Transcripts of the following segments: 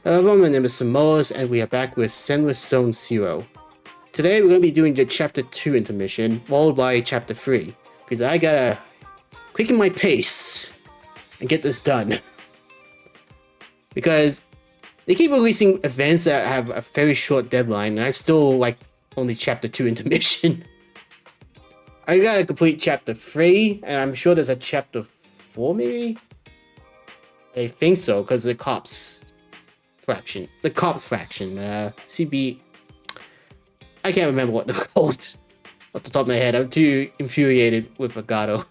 Hello, my name is Xanmoas, and we are back with Zenless Zone 0. Today we're going to be doing the Chapter 2 intermission, followed by Chapter 3, because I gotta quicken my pace and get this done. Because they keep releasing events that have a very short deadline, and I still like only Chapter 2 intermission. I gotta complete Chapter 3, and I'm sure there's a Chapter 4 maybe? I think so, because the cops faction, CB. I can't remember what they're called off the top of my head. I'm too infuriated with Legato.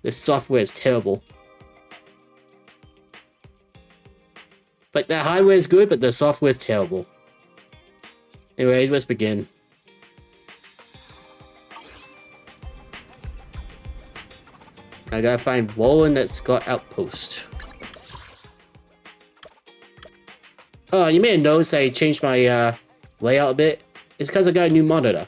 This software is terrible. Like, the hardware is good, but the software is terrible. Anyway, let's begin. I gotta find Roland at Scott Outpost. Oh, you may have noticed I changed my layout a bit. It's because I got a new monitor.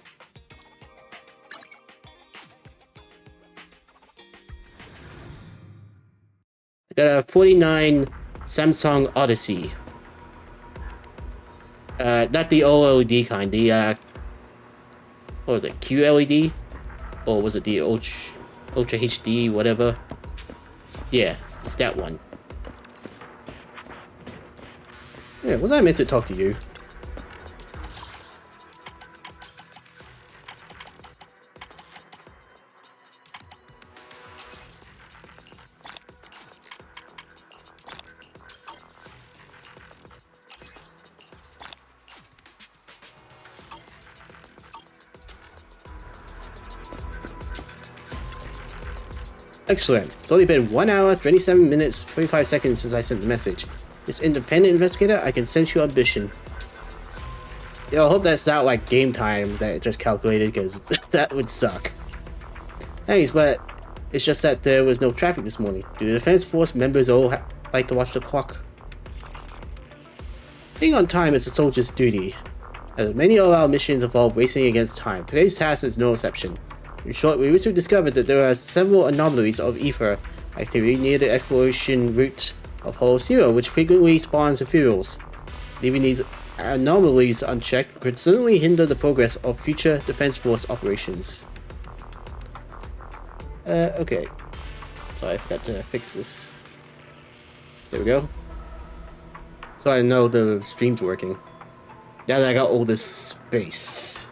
I got a 49 Samsung Odyssey. Not the OLED kind, the what was it, QLED? Or was it the Ultra HD, whatever? Yeah, it's that one. Yeah, was I meant to talk to you? Excellent. It's only been 1 hour, 27 minutes, 45 seconds since I sent the message. This independent investigator, I can sense your ambition. Yo, I hope that's not like game time that it just calculated, because that would suck. Thanks, but it's just that there was no traffic this morning. Do the Defense Force members all like to watch the clock? Being on time is a soldier's duty. As many of our missions involve racing against time, today's task is no exception. In short, we recently discovered that there are several anomalies of ether activity near the exploration route of Hull Zero, which frequently spawns ethereals. Leaving these anomalies unchecked could certainly hinder the progress of future Defense Force operations. Okay. Sorry, I forgot to fix this. There we go. So I know the stream's working. Now that I got all this space.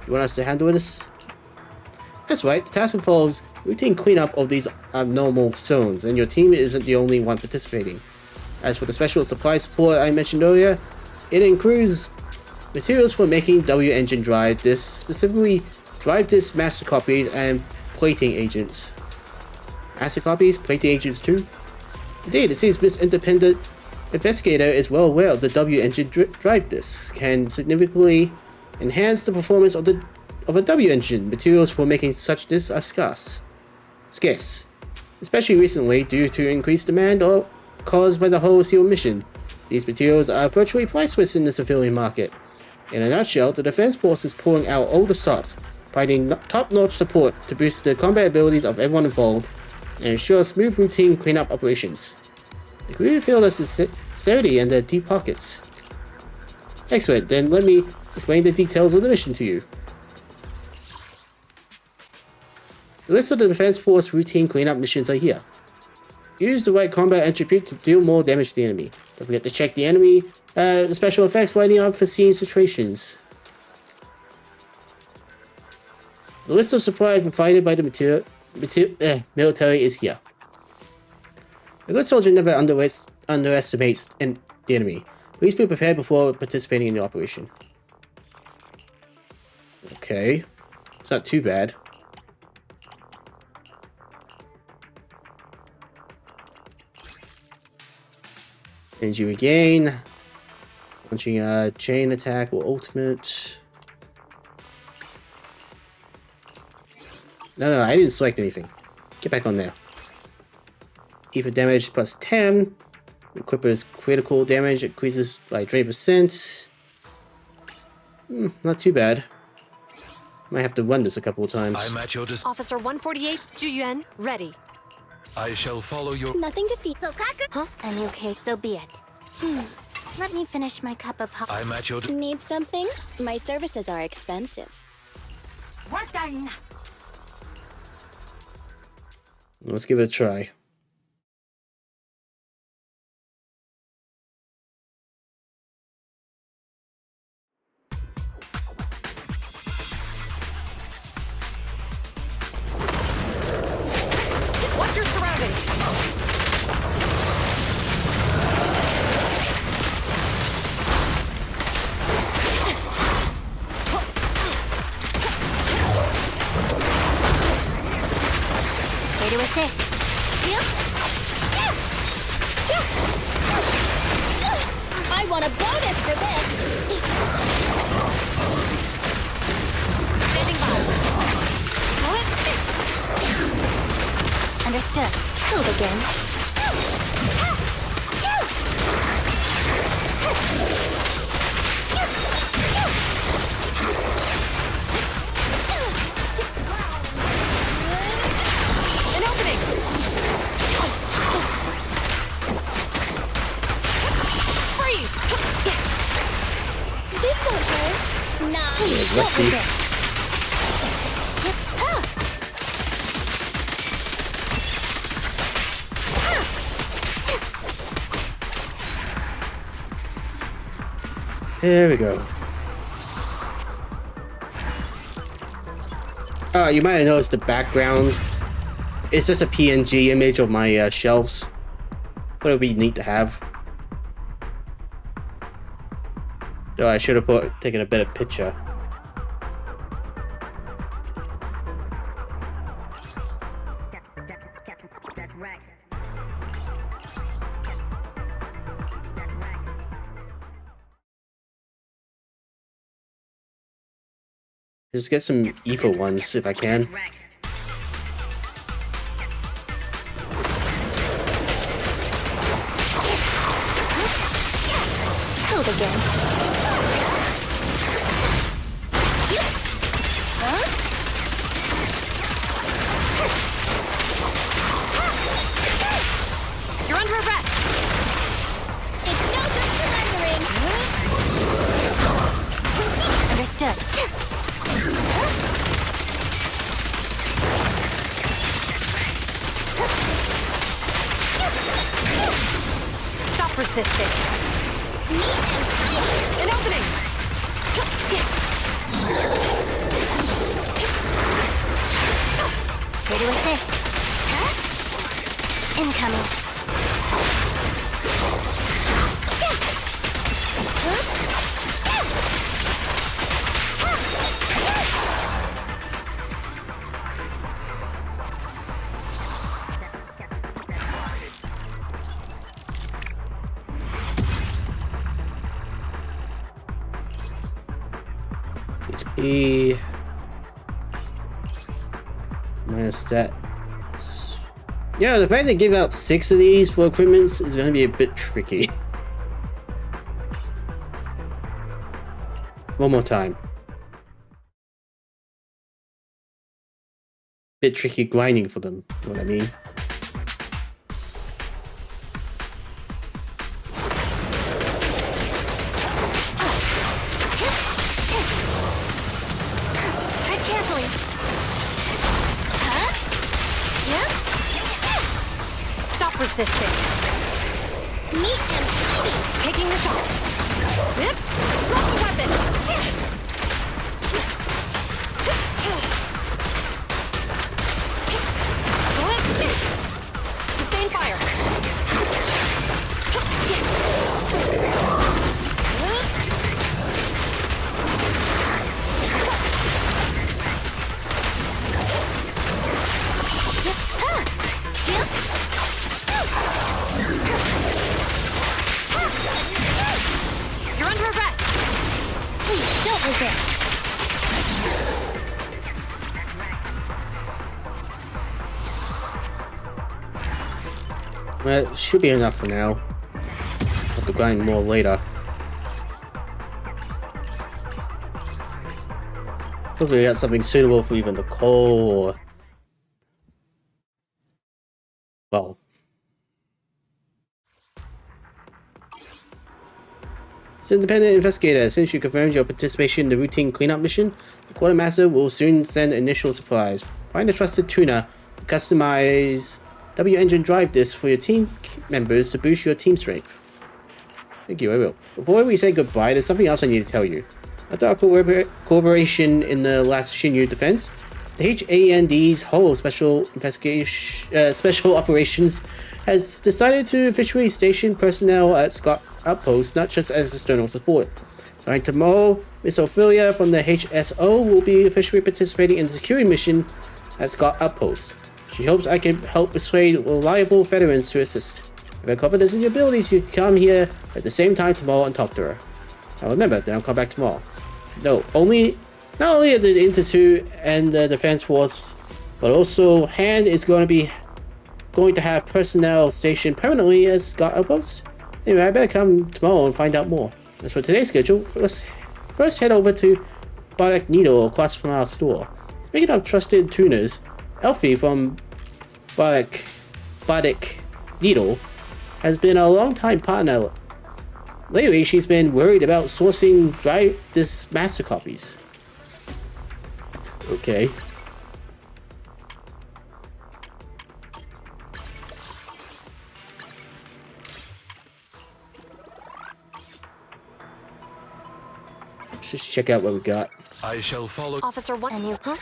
You want us to handle this? That's right, the task involves routine cleanup of these abnormal zones, and your team isn't the only one participating. As for the special supply support I mentioned earlier, it includes materials for making W-engine drive disks, specifically drive disk master copies and plating agents. Master copies? Plating agents too? Indeed, it seems this independent investigator is well aware of the W-engine drive disks can significantly enhance the performance of a W-engine. Materials for making such disks are scarce, especially recently due to increased demand or caused by the Hull Zero mission. These materials are virtually priceless in the civilian market. In a nutshell, the Defense Force is pulling out all the stops, providing top-notch support to boost the combat abilities of everyone involved and ensure smooth routine cleanup operations. They really feel the sincerity and their deep pockets. Excellent, then let me explain the details of the mission to you. The list of the Defense Force routine cleanup missions are here. Use the right combat attribute to deal more damage to the enemy. Don't forget to check the enemy special effects for any unforeseen situations. The list of supplies provided by the military is here. A good soldier never underestimates the enemy. Please be prepared before participating in the operation. Okay, it's not too bad. And you again. Launching a chain attack or ultimate. No, I didn't select anything. Get back on there. Ether damage plus 10. Equipper's critical damage increases by 20%. Not too bad. Might have to run this a couple of times. I'm at your Officer 148, Juyuan, ready. I shall follow your... Nothing to feed. So, huh? Any okay, so be it. Let me finish my cup of hot. I'm at your... Need something? My services are expensive. Work done. Let's give it a try. Watch your surroundings. Way to assist. I want a bonus for this. Standing by. Understood. Hold again. An opening. Freeze. This won't hurt. Nah. Let's see. There we go. You might have noticed the background. It's just a PNG image of my shelves. But it would be neat to have. Though I should have taken a better picture. Just get some evil ones if I can. Hold again. You're under arrest. It's no good surrendering. Understood. Stop resisting. An opening. Way to assist. Incoming. HP minus that. Yeah, the fact they give out 6 of these for equipments is going to be a bit tricky. One more time. Bit tricky grinding for them, you know what I mean? Tread carefully. Huh? Yeah? Stop resisting. Neat and tidy. Taking the shot. Zip. Drop the weapon. Sustain fire. You're under arrest. Please, don't resist. Well, it should be enough for now. Have to grind more later. Hopefully I got something suitable for even the coal or As independent investigator, since you confirmed your participation in the routine cleanup mission, the quartermaster will soon send initial supplies. Find a trusted tuner to customize W-engine drive discs for your team members to boost your team strength. Thank you, I will. Before we say goodbye, there's something else I need to tell you. After our cooperation in the last Shinyu defense, the HAND's whole special operations has decided to officially station personnel at Scott Outpost, not just as external support. Starting tomorrow, Miss Ophelia from the HSO will be officially participating in the security mission at Scott Outpost. She hopes I can help persuade reliable veterans to assist. If I have confidence in your abilities, you can come here at the same time tomorrow and talk to her. Now remember, then I'll come back tomorrow. No, not only at the Institute and the Defense Force, but also HAND is going to have personnel stationed permanently as Scott Outpost. Anyway, I better come tomorrow and find out more. As for today's schedule, first head over to Bardic Needle across from our store. Speaking of trusted tuners, Elfie from Bardic Needle has been a long-time partner. Lately, she's been worried about sourcing drive disc master copies. Okay. Let's just check out what we got. I shall follow. Officer, what? And you, huh?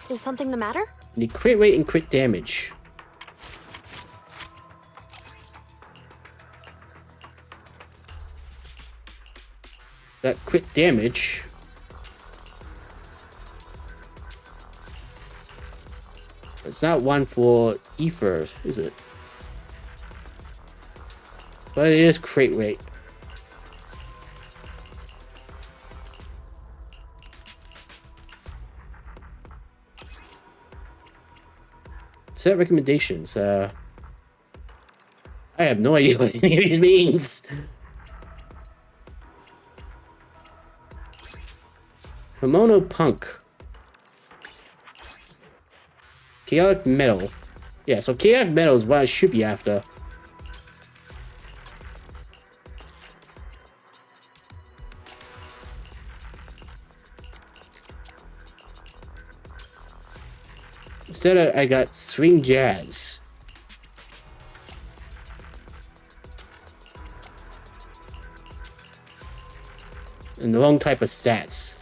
Is something the matter? The crit rate and crit damage. That crit damage. It's not one for Ether, is it? But it is crit rate. Set recommendations. I have no idea what any of these means. Hormonal Punk. Chaotic Metal. Yeah, so Chaotic Metal is what I should be after. Instead, I got Swing Jazz. And the wrong type of stats.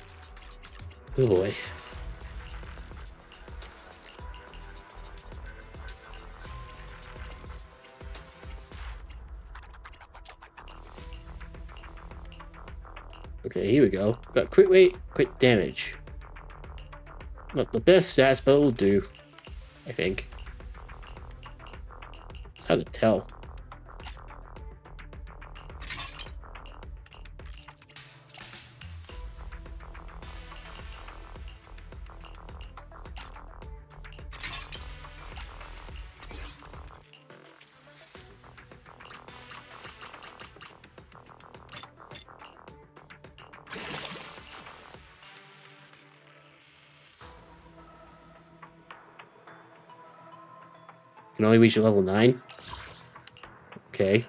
Oh boy. Okay, here we go. Got crit rate, crit damage. Not the best stats, but it'll do. I think. It's hard to tell. Can only reach level 9. Okay.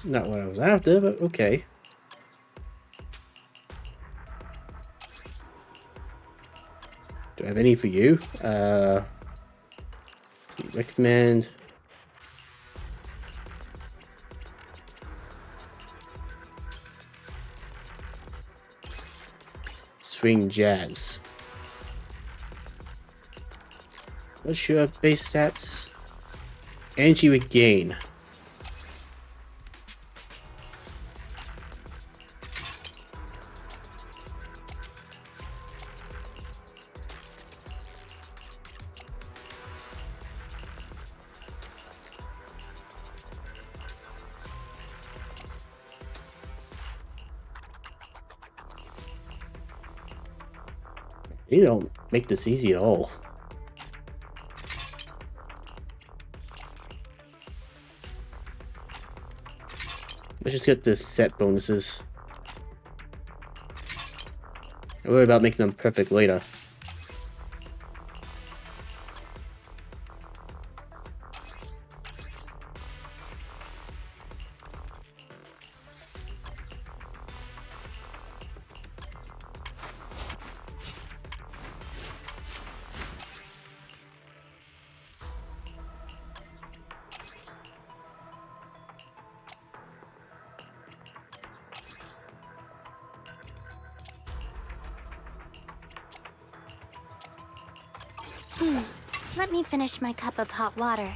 Not what I was after, but okay. Do I have any for you? Let's see, recommend. Swing Jazz. What's your base stats? Energy regain. They don't make this easy at all. Let's just get the set bonuses. I'll worry about making them perfect later. Let me finish my cup of hot water.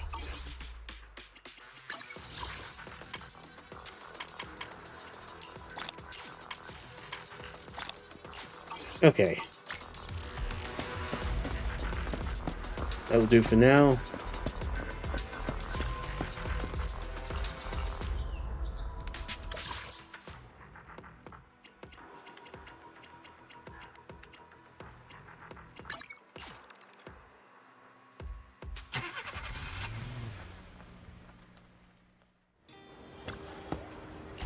Okay. That will do for now.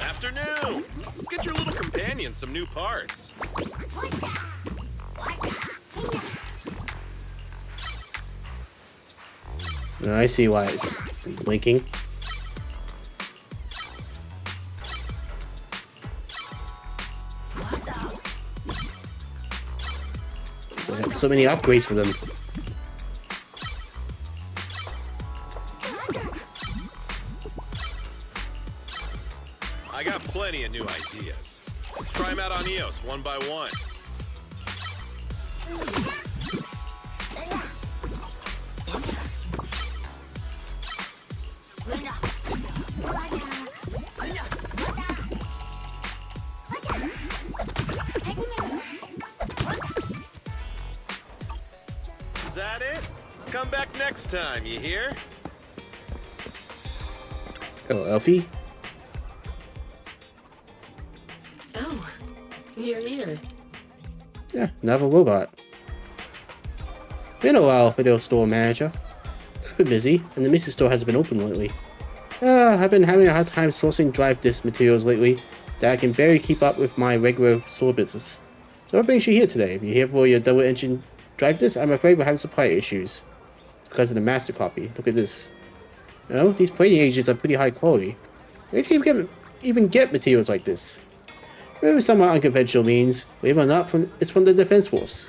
Afternoon! Let's get your little companion some new parts. I see why it's blinking. So I got so many upgrades for them. I got plenty of new ideas. Let's try them out on EOS one by one. Is that it? Come back next time, you hear? Oh, Elfie? Oh, you're here. Yeah, another robot. It's been a while, video store manager. I've been busy, and the mystery store hasn't been open lately. I've been having a hard time sourcing drive disk materials lately that I can barely keep up with my regular store business. So what brings you here today? If you're here for your double engine drive disk, I'm afraid we're having supply issues. It's because of the master copy. Look at this. You know, these plating agents are pretty high quality. Where do you even get materials like this? Whatever somewhat unconventional means, believe it or not, it's from the Defense Force.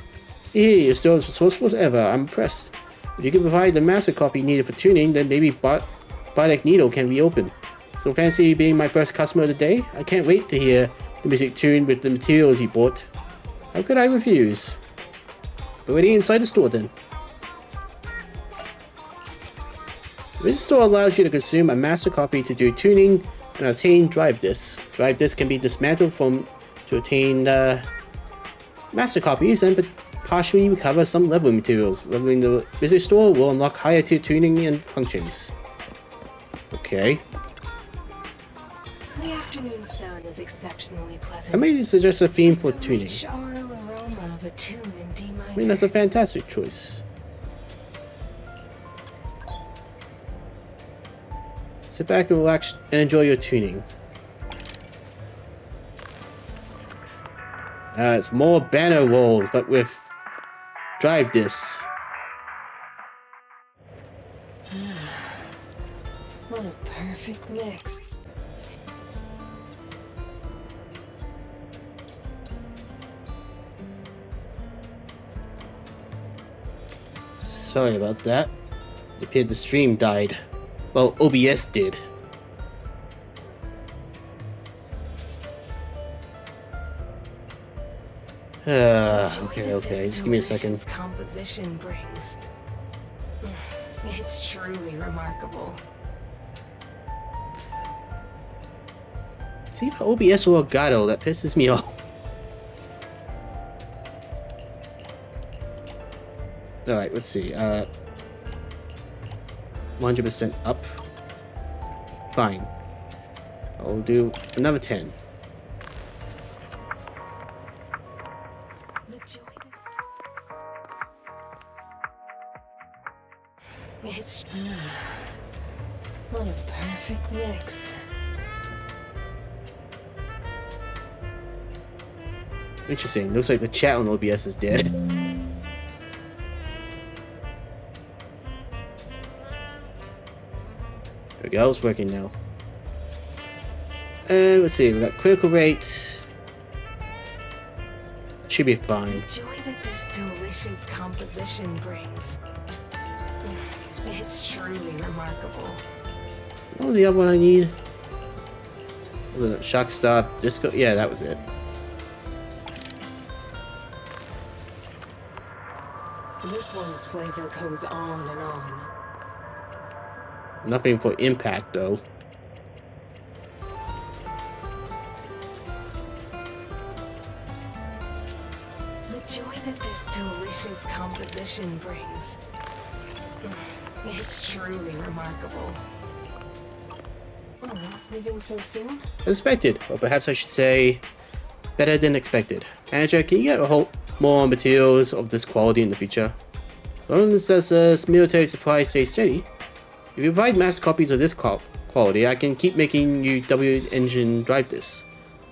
Your store is resourceful as ever. I'm impressed. If you can provide the master copy needed for tuning, then maybe Bionic Needle can reopen. So fancy being my first customer of the day? I can't wait to hear the music tuned with the materials you bought. How could I refuse? Already inside the store then. The store allows you to consume a master copy to do tuning and obtain drive disks. Drive disks can be dismantled to obtain master copies and partially recover some leveling materials. Leveling the visit store will unlock higher tier tuning and functions. Okay. The afternoon sun is exceptionally pleasant. I may suggest a theme for The tuning. rich aural aroma of a tune in D minor. I mean, that's a fantastic choice. Sit back and relax and enjoy your tuning. It's more banner rolls, but with drive discs. What a perfect mix. Sorry about that. It appeared the stream died. Well, OBS did. Okay. Just give me a second. Composition brings. It's truly remarkable. It's either OBS or Elgato that pisses me off. Alright, let's see. 100% up. Fine. I'll do another 10. The joy that... It's... what a perfect mix. Interesting. Looks like the chat on OBS is dead. There we go. It's working now. And let's see. We got critical rate. Should be fine. The joy that this delicious composition brings. It's truly remarkable. What was the other one I need? Was it Shock Stop? Disco? Yeah, that was it. This one's flavor goes on and on. Nothing for impact, though. The joy that this delicious composition brings. It's truly remarkable. Oh, leaving so soon? As expected, or perhaps I should say, better than expected. Manager, can you get a whole more materials of this quality in the future? As long as this military supply stays steady, if you provide mass copies of this quality, I can keep making you W-engine drive this.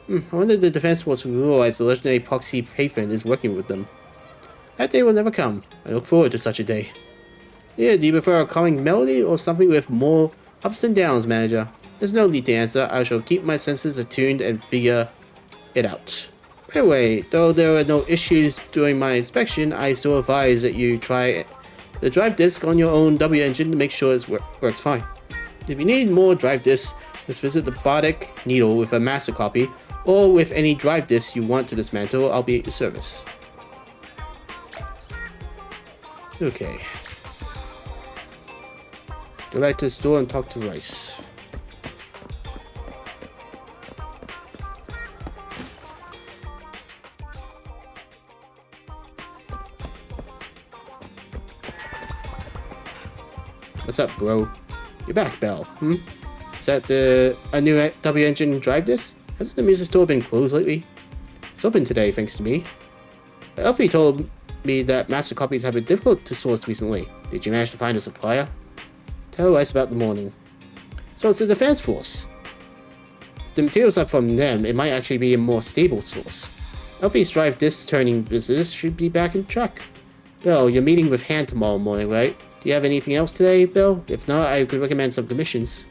I wonder if the Defense Force will realize the legendary Proxy Patron is working with them. That day will never come. I look forward to such a day. Yeah, do you prefer a calming melody or something with more ups and downs, Manager? There's no need to answer. I shall keep my senses attuned and figure it out. By the way, though there were no issues during my inspection, I still advise that you try the drive disk on your own W engine to make sure it works fine. If you need more drive disks, just visit the Bardic Needle with a master copy, or with any drive disks you want to dismantle. I'll be at your service. Okay. Go back to the store and talk to Rice. What's up, bro? You're back, Belle. Is that a new W engine drive disc? Hasn't the music store been closed lately? It's open today, thanks to me. Elfie told me that master copies have been difficult to source recently. Did you manage to find a supplier? Tell Rice about the morning. So it's the Defense Force. If the materials are from them, it might actually be a more stable source. Elfie's drive disc turning business should be back in track. Bill, you're meeting with Han tomorrow morning, right? Do you have anything else today, Bill? If not, I could recommend some commissions.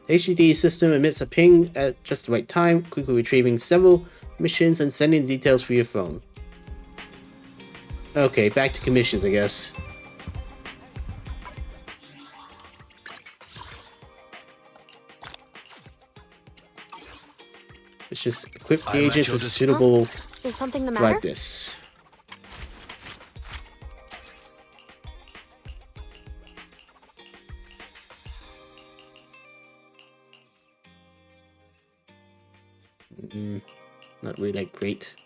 The HDD system emits a ping at just the right time, quickly retrieving several missions and sending the details for your phone. Okay, back to commissions, I guess. Let's just equip the agents with suitable Is something the matter? drive discs. Not really that great.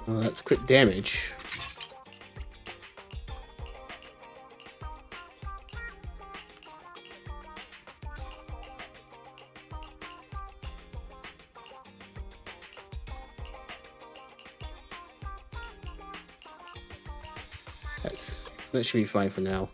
Oh, that's crit damage. That should be fine for now.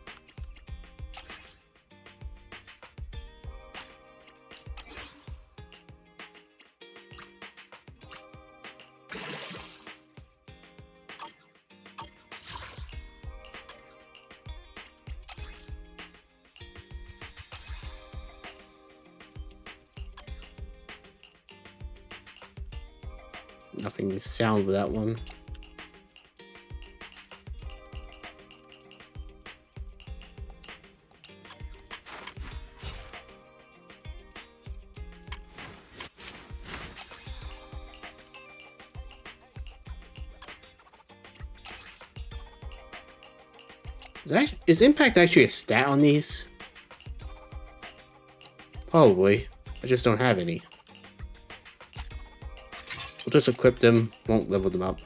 Nothing sound with that one. Is impact actually a stat on these? Probably. I just don't have any. We'll just equip them, won't level them up.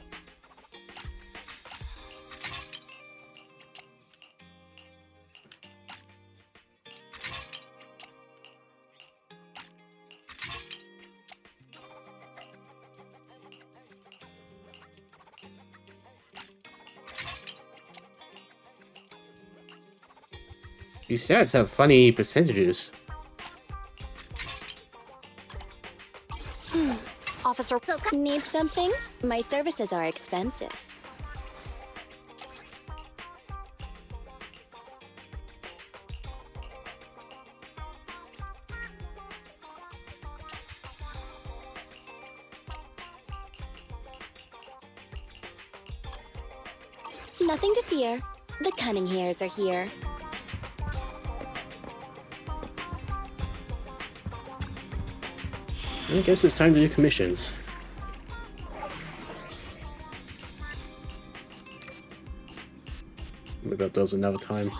These stats have funny percentages. Officer, Need something? My services are expensive. Nothing to fear. The cunning hairs are here. I guess it's time to do commissions. Maybe about those another time.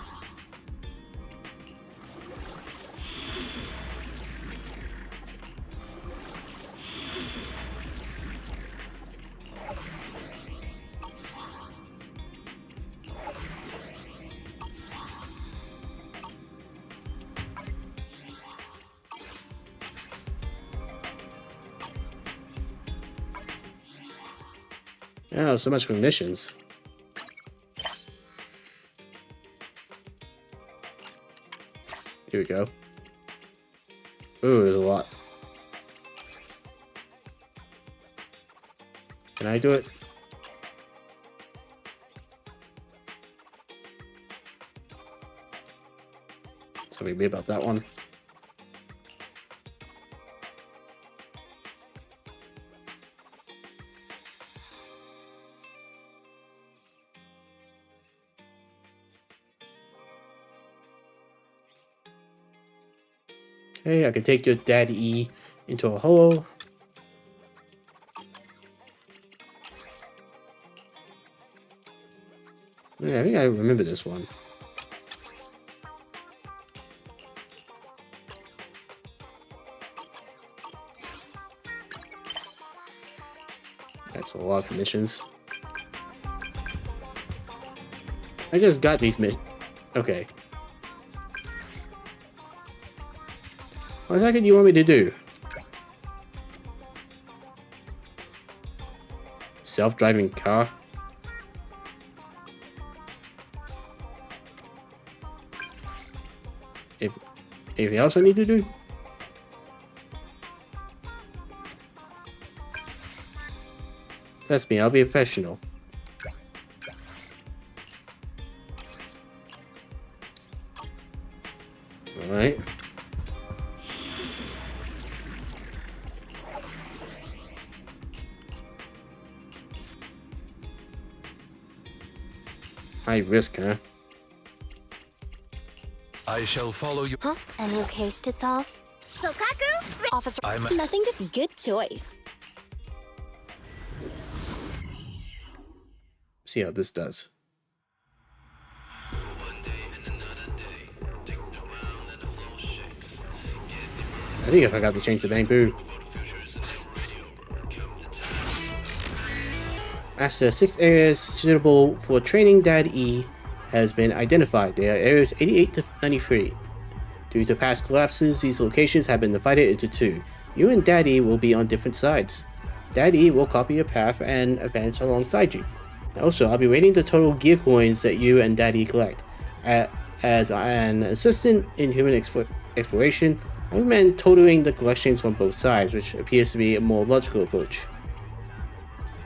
Oh, so much for missions. Here we go. Ooh, there's a lot. Can I do it? Tell me about that one. Okay, I can take your daddy into a hole. Yeah, I think I remember this one. That's a lot of missions. I just got these Okay. What exactly do you want me to do? Self-driving car? Anything else I need to do? That's me, I'll be a professional. Alright. High risk, huh? I shall follow you. Huh? A new case to solve? Sokaku? Officer, I'm Nothing to... Good choice. See how this does. I think I forgot to change the bamboo. Master, 6 areas suitable for training Dad E has been identified. They are areas 88 to 93. Due to past collapses, these locations have been divided into two. You and Dad E will be on different sides. Dad E will copy your path and advance alongside you. Also, I'll be rating the total gear coins that you and Dad E collect. As an assistant in human exploration, I recommend totaling the collections from both sides, which appears to be a more logical approach.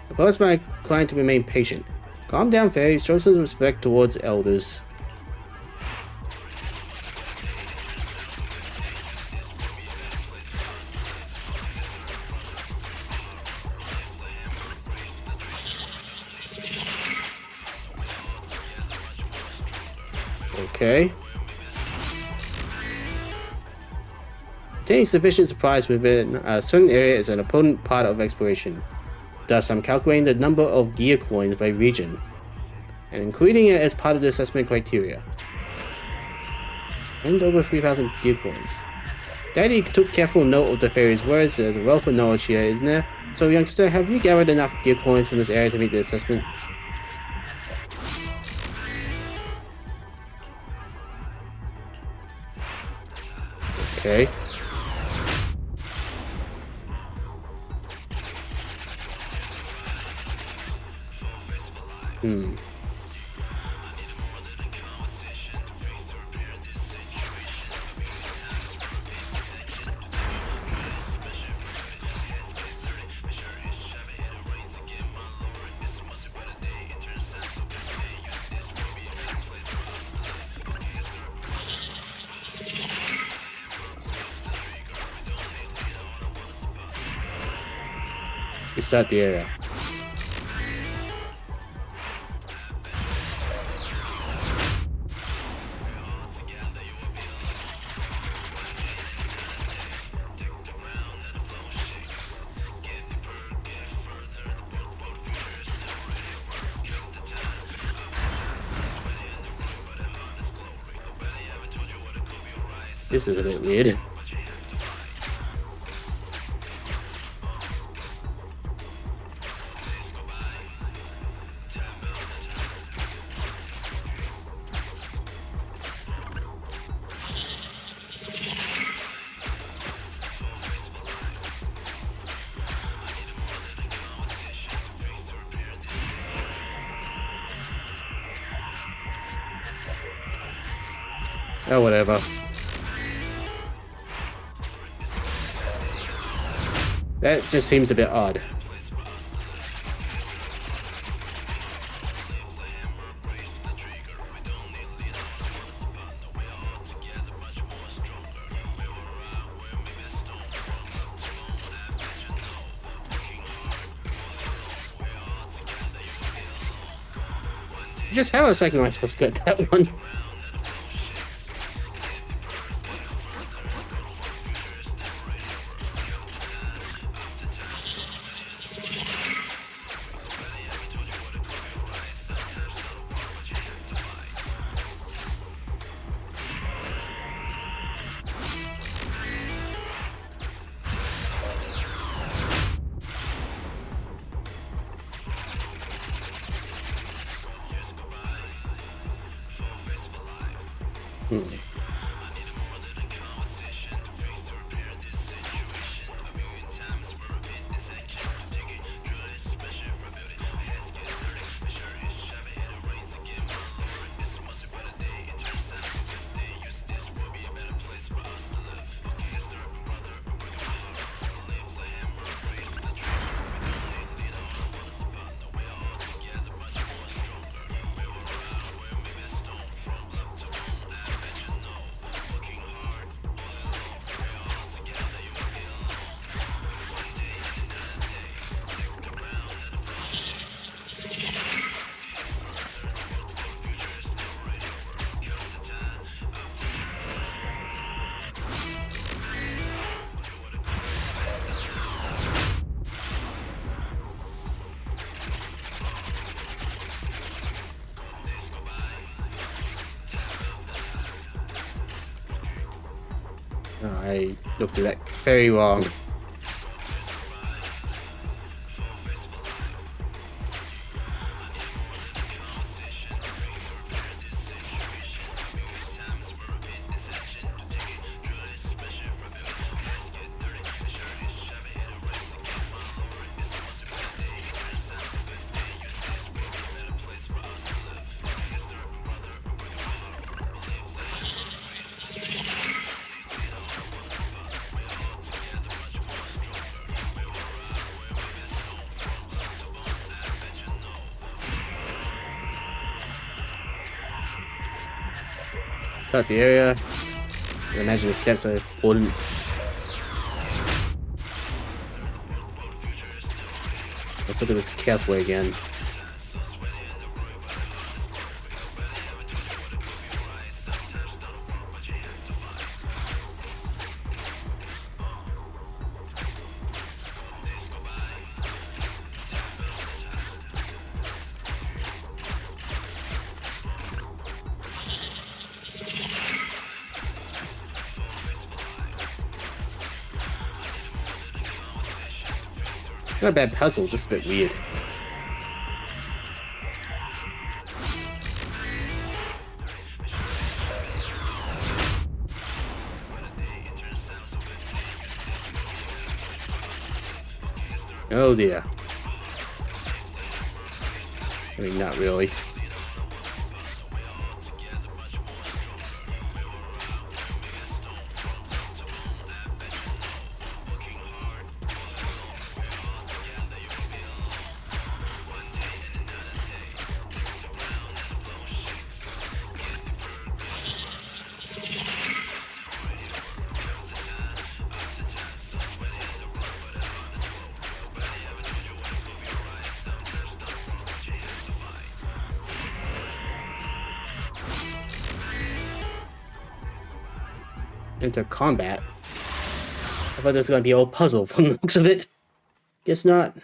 I advise my client to remain patient. Calm down, fairies. Show some respect towards elders. Okay. Obtaining sufficient supplies within a certain area is an important part of exploration. Thus, I'm calculating the number of gear coins by region. and including it as part of the assessment criteria. And over 3,000 gear coins. Daddy took careful note of the fairy's words. There's a wealth of knowledge here, isn't there? So, youngster, have you gathered enough gear coins from this area to meet the assessment? Okay. Restart the area. This is a bit weird. Oh, whatever. That just seems a bit odd. Just how a second am I supposed to get that one? I looked at that very wrong. Cut the area. I imagine the steps are important. Let's look at this carefully again. Not a bad puzzle, just a bit weird. Oh dear. I mean, not really. Into combat. I thought this was gonna be a whole puzzle from the looks of it. Guess not.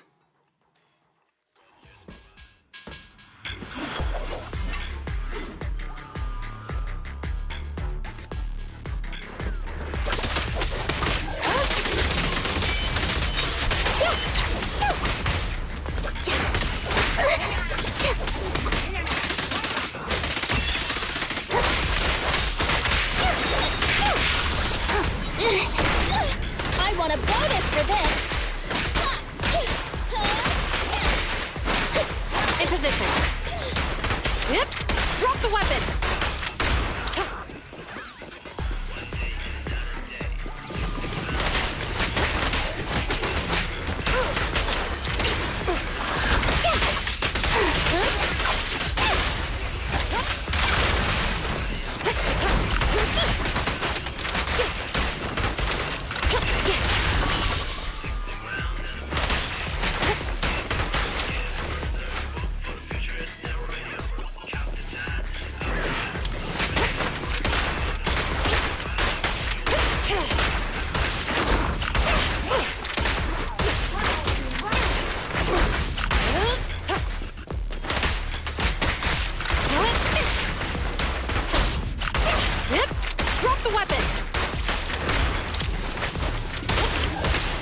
I want a bonus for this! In position. Yep. Drop the weapon.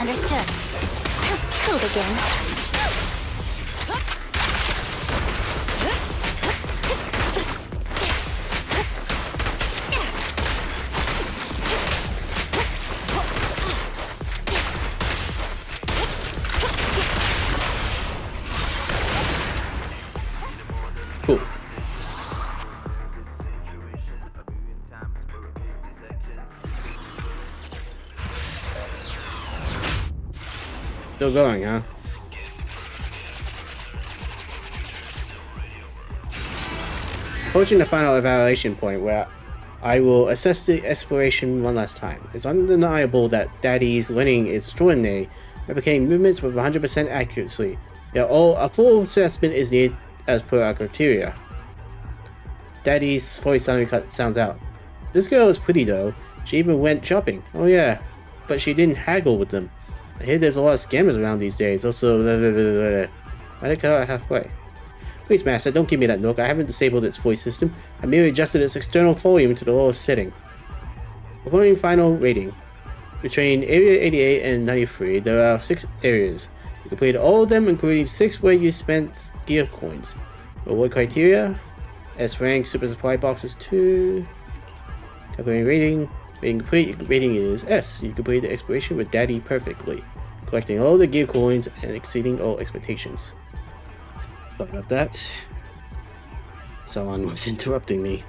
Understood. Code again. Cool. Still going, huh? Approaching the final evaluation point where I will assess the exploration one last time. It's undeniable that Daddy's learning is extraordinary, replicating movements with 100% accuracy. Yet a full assessment is needed as per our criteria. Daddy's voice suddenly sounds out. This girl is pretty though. She even went shopping. Oh yeah, but she didn't haggle with them. I hear there's a lot of scammers around these days. Also, why did it cut out halfway? Please, Master, don't give me that look. I haven't disabled its voice system. I merely adjusted its external volume to the lowest setting. Performing final rating. Between Area 88 and 93, there are 6 areas. You completed all of them, including 6 where you spent gear coins. Reward criteria. S rank, super supply boxes 2. Calculating rating. Rating complete. Rating is S. You completed the exploration with Daddy perfectly, collecting all the gear coins and exceeding all expectations. Sorry about that. Someone was interrupting me.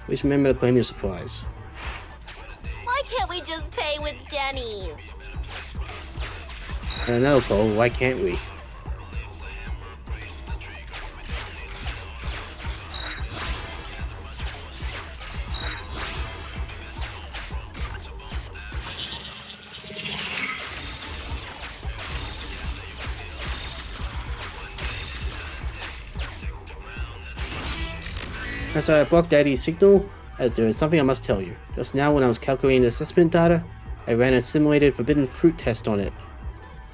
Please remember to claim your supplies. Why can't we just pay with Denny's? I don't know, Cole. Why can't we? As I blocked Daddy's signal, as there is something I must tell you. Just now when I was calculating the assessment data, I ran a simulated forbidden fruit test on it.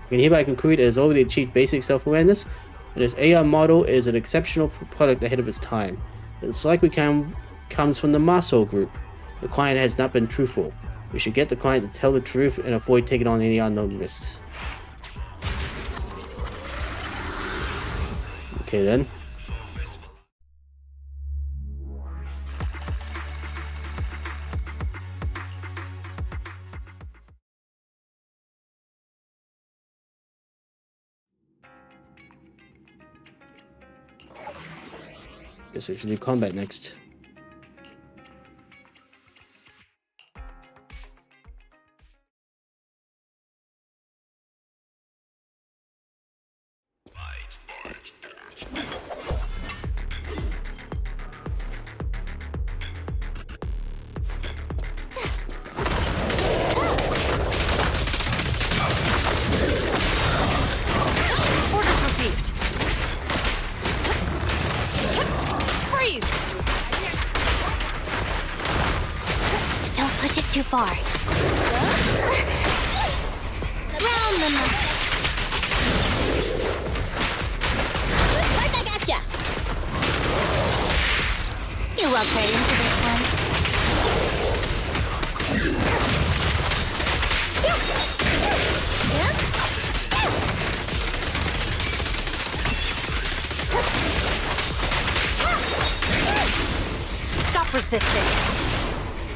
I can hereby conclude it has already achieved basic self-awareness, and its AR model is an exceptional product ahead of its time. It's likely comes from the Maso group. The client has not been truthful. We should get the client to tell the truth and avoid taking on any unknown risks. Okay then. Guess we should do combat next. Orders received. Freeze! Don't push it too far. Round them. Right back at ya. You walked right into this one. Stop resisting.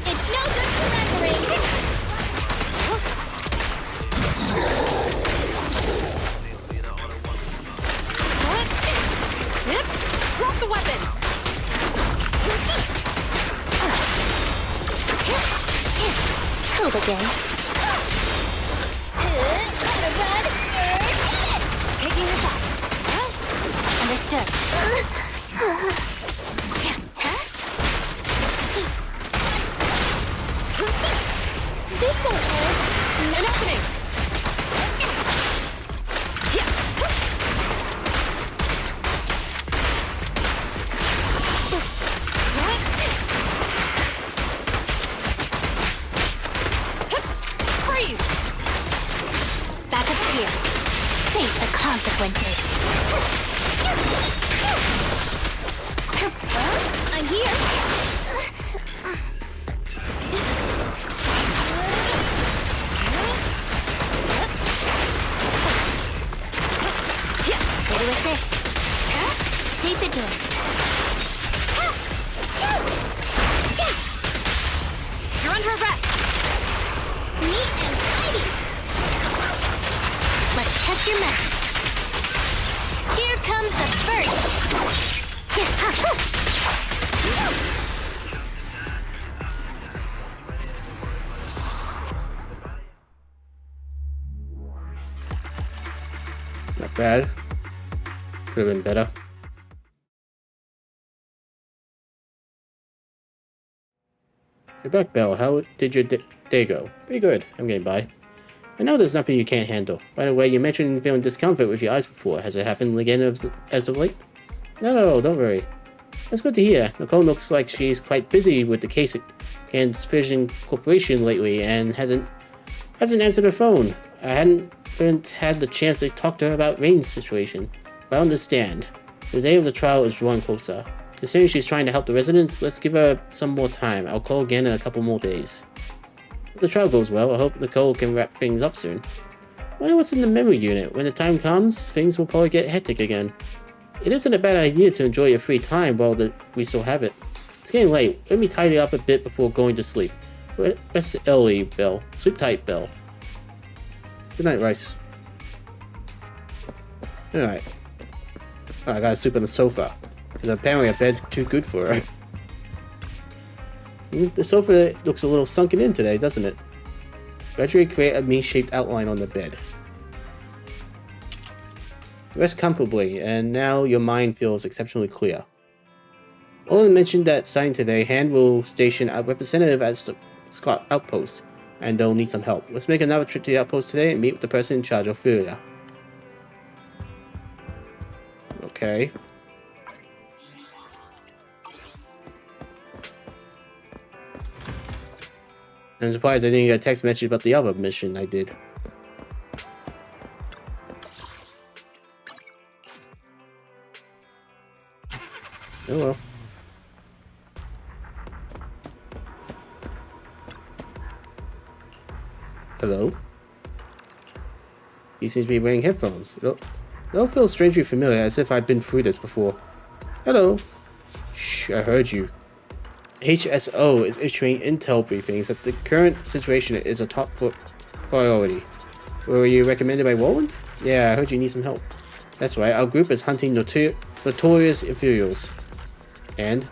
It's no good surrendering. Yep. Drop the weapon. Hold again. Taking a shot. Understood. This won't work. An opening. Freeze! Back up here. Face the consequences. I'm here. Ready with this. Take the door. You're under arrest. Neat and tidy. Let's test your math. Here comes the first. Not bad. Could have been better. You're back, Belle. How did your day go? Pretty good. I'm getting by. I know there's nothing you can't handle. By the way, you mentioned feeling discomfort with your eyes before. Has it happened again as of late? No, don't worry. That's good to hear. Nicole looks like she's quite busy with the case against Fission Corporation lately and hasn't answered her phone. I haven't had the chance to talk to her about Rain's situation. But I understand. The day of the trial is drawing closer. Considering she's trying to help the residents, let's give her some more time. I'll call again in a couple more days. If the trial goes well, I hope Nicole can wrap things up soon. I wonder what's in the memory unit. When the time comes, things will probably get hectic again. It isn't a bad idea to enjoy your free time while we still have it. It's getting late. Let me tidy up a bit before going to sleep. Rest early, Belle. Sleep tight, Belle. Good night, Rice. Alright. Oh, I gotta sleep on the sofa. Because apparently a bed's too good for her. The sofa looks a little sunken in today, doesn't it? Gradually create a mean-shaped outline on the bed. Rest comfortably, and now your mind feels exceptionally clear. Olin mentioned that starting today, Hand will station a representative at Scott Outpost, and they'll need some help. Let's make another trip to the outpost today and meet with the person in charge of Furia. Okay. I'm surprised I didn't get a text message about the other mission I did. Oh well. Hello? He seems to be wearing headphones. It all feels strangely familiar, as if I'd been through this before. Hello? Shh, I heard you. HSO is issuing intel briefings that the current situation is a top priority. Were you recommended by Roland? Yeah, I heard you need some help. That's right, our group is hunting notorious inferiors. And?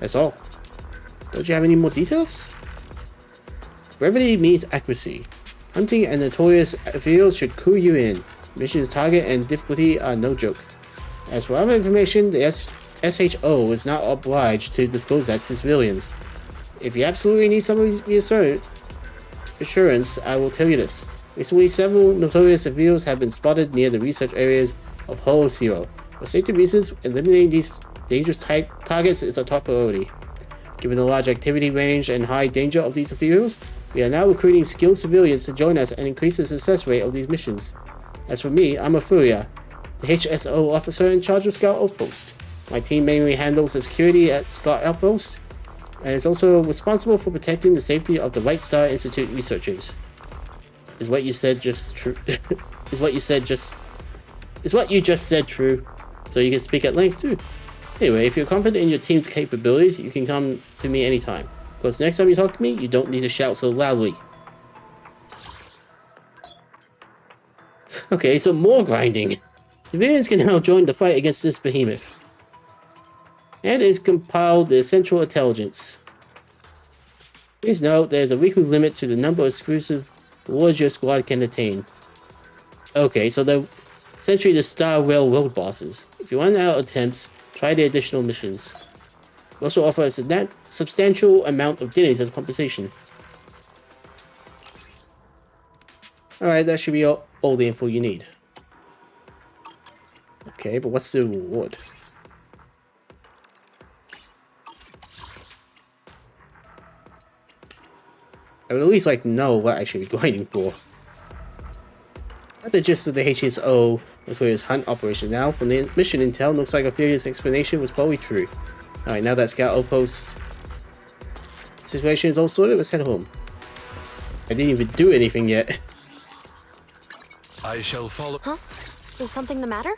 That's all. Don't you have any more details? Brevity means accuracy. Hunting and notorious inferiors should clue you in. Mission's target and difficulty are no joke. As for other information, the SHO is not obliged to disclose that to civilians. If you absolutely need some assurance, I will tell you this. Recently, several notorious inferiors have been spotted near the research areas of Hull Zero. For safety reasons, eliminating these dangerous targets is a top priority. Given the large activity range and high danger of these inferiors, we are now recruiting skilled civilians to join us and increase the success rate of these missions. As for me, I'm a Furia, the HSO officer in charge of Scout Outpost. My team mainly handles the security at Scout Outpost, and is also responsible for protecting the safety of the White Star Institute researchers. Is what you just said true? So you can speak at length too. Anyway, if you're confident in your team's capabilities, you can come to me anytime. Of course, next time you talk to me, you don't need to shout so loudly. Okay, so more grinding. Civilians can now join the fight against this behemoth. And it's compiled the essential intelligence. Please note, there's a weekly limit to the number of exclusive rewards your squad can attain. Okay, so they're essentially the Star Rail road bosses. If you run out of attempts, try the additional missions. We also offer a substantial amount of dinners as compensation. Alright, that should be all the info you need. Okay, but what's the reward? I would at least like to know what I should be grinding for. At the gist of the HSO Notorious Hunt operation now, from the mission intel, looks like Ophelia's explanation was probably true. Alright, now that Scout Outpost situation is all sorted, let's head home. I didn't even do anything yet. I shall follow. Huh? Is something the matter?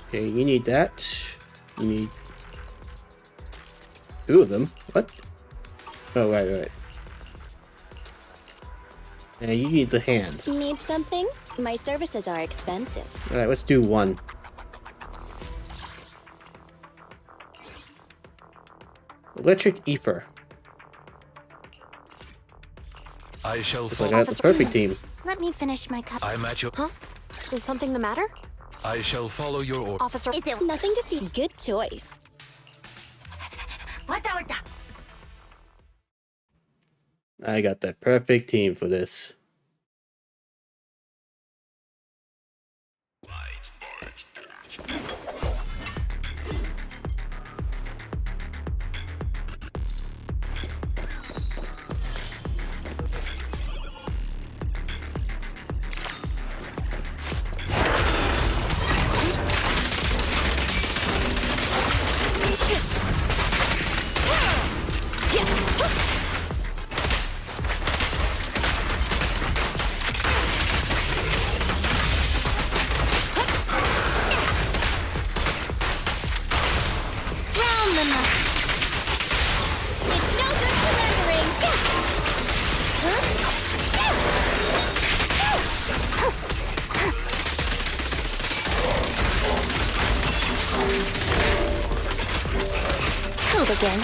Okay, you need that. You need 2 of them. What? Oh, right. And you need the hand. Need something? My services are expensive. Alright, let's do 1. Electric ether. I shall Looks like follow. I got the perfect team. Let me finish my cup. I'm at your. Huh? Is something the matter? I shall follow your order. Officer. Is it nothing to feed? Good choice. I got the perfect team for this. Again.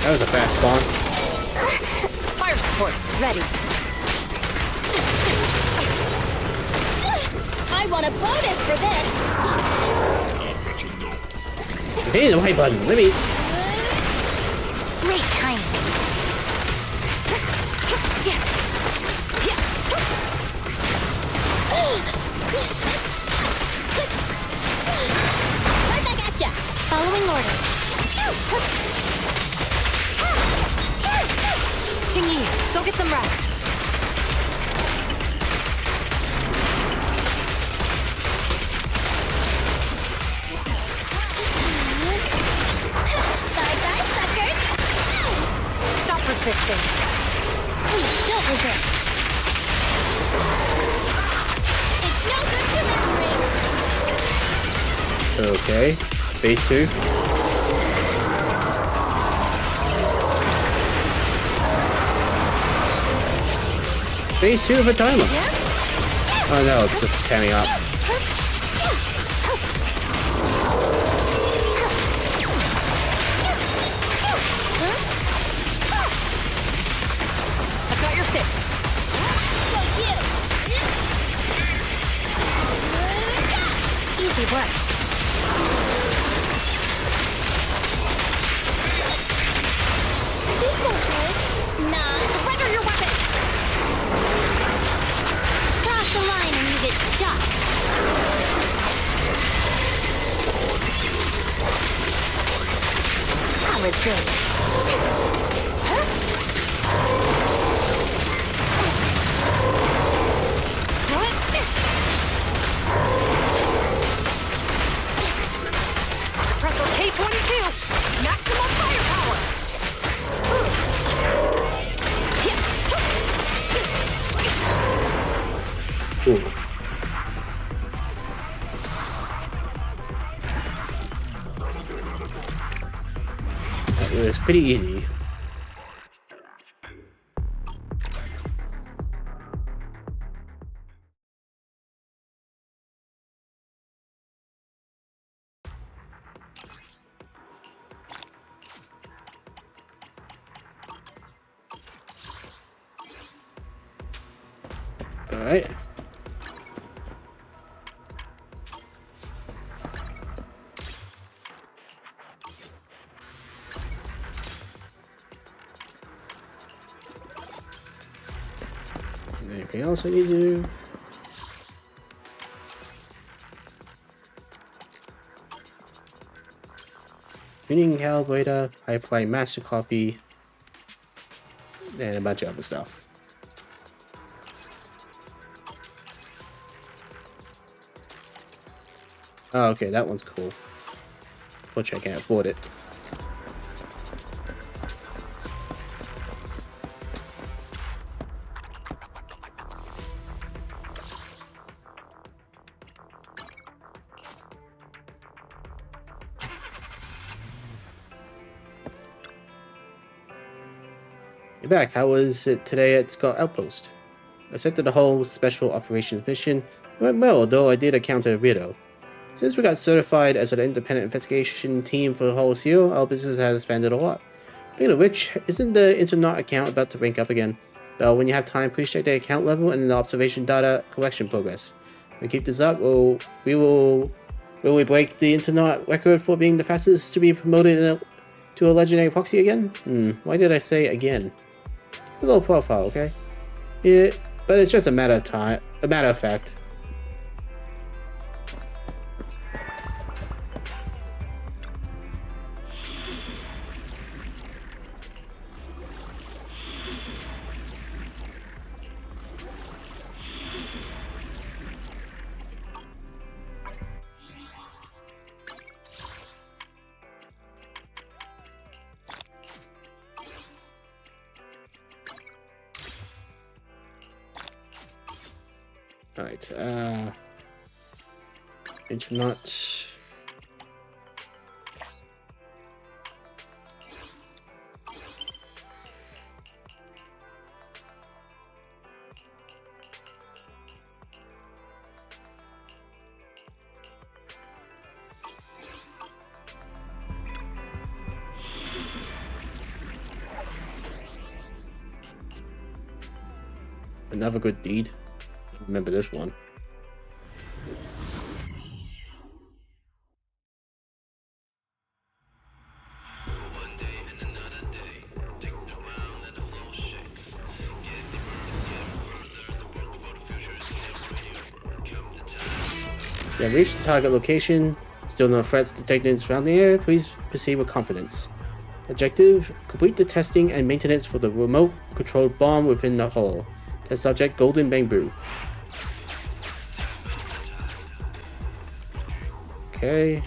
That was a fast spawn. Fire support, ready. I want a bonus for this. Hey, the right button. Let me. Great timing. Right back at ya. Following order. Jingyi, go get some rest. resisting. Don't resist. It's no good to memory. Okay. Phase 2. Phase 2 of a timer. Oh no, it's just panning up. I've got your 6. Easy work. This won't hurt. Nah. Surrender your weapon! Cross the line and you get shot. How resilient. Suppressor K-22! Maximum firepower! Ooh. That was pretty easy. All right. Anything else I need to do? Tuning calibrator, hi-fi master copy, and a bunch of other stuff. Oh, okay, that one's cool. Which I can't afford it. You're back. How was it today at Scott Outpost? I accepted the whole special operations mission. It went well, though I did encounter a weirdo. Since we got certified as an independent investigation team for the whole seal, our business has expanded a lot. Speaking of which, isn't the Internet account about to rank up again? Though when you have time, please check the account level and the observation data collection progress. And keep this up, will we break the Internet record for being the fastest to be promoted to a legendary proxy again? Why did I say again? Keep a low profile, okay? Yeah, but it's just a matter of time, a matter of fact. Alright, Internet. Another good deed. Remember this one. You have reached the target location. Still no threats detected surrounding the area. Please proceed with confidence. Objective: complete the testing and maintenance for the remote controlled bomb within the hull. Test subject: Golden Bamboo. Okay.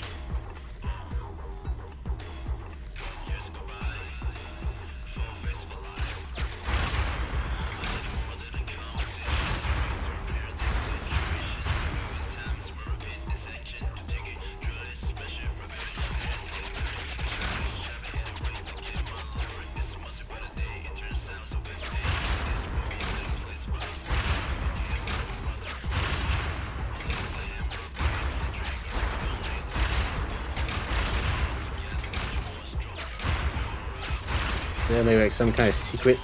There may be like some kind of secret.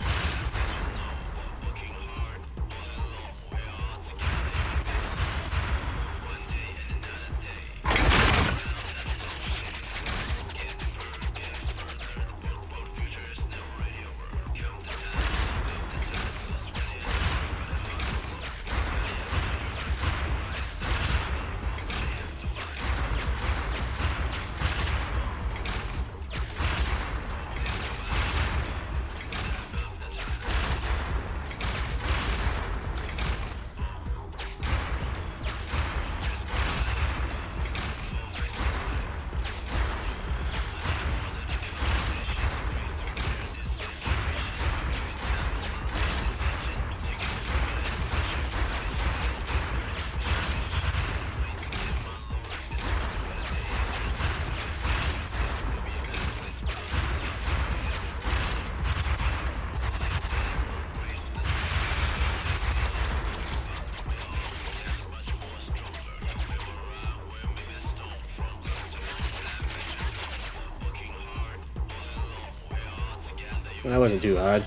Well, that wasn't too hard.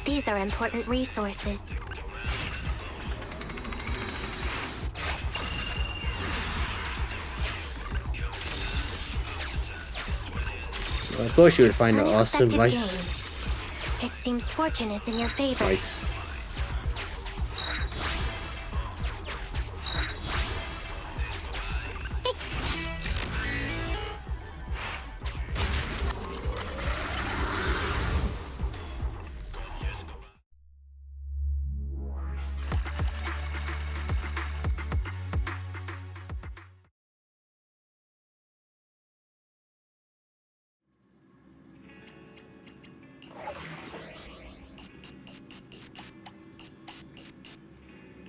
These are important resources. Well, of course you would find the awesome Unexpected rice. gains. It seems fortune is in your favor. Rice.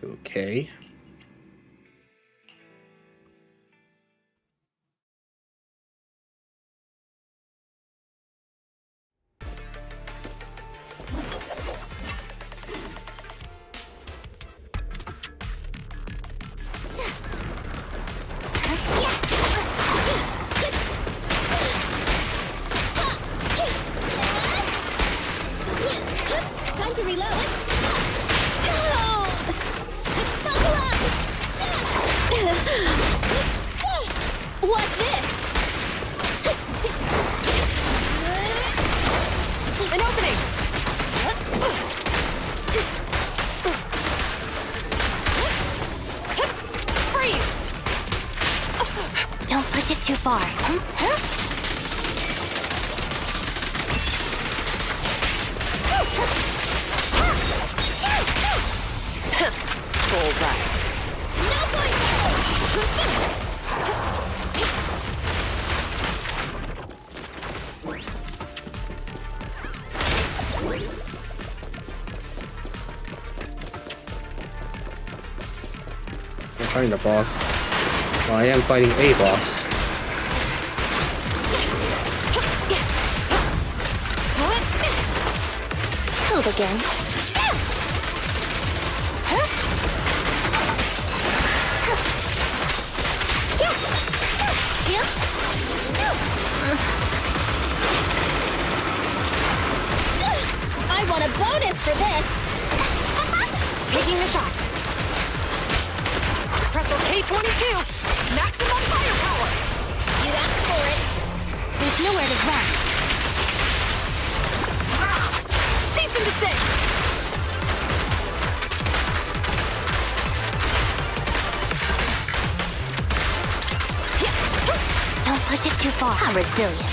Okay. Time to reload. Buckle up! What's this? An opening! Freeze! Don't push it too far. Bullseye. No point! I'm fighting the boss. Oh, I am fighting a boss. Hold again. I want a bonus for this! Taking a shot. Pressor K-22! Maximum firepower! You asked for it! There's nowhere to run. Cease and desist! Don't push it too far. How resilient.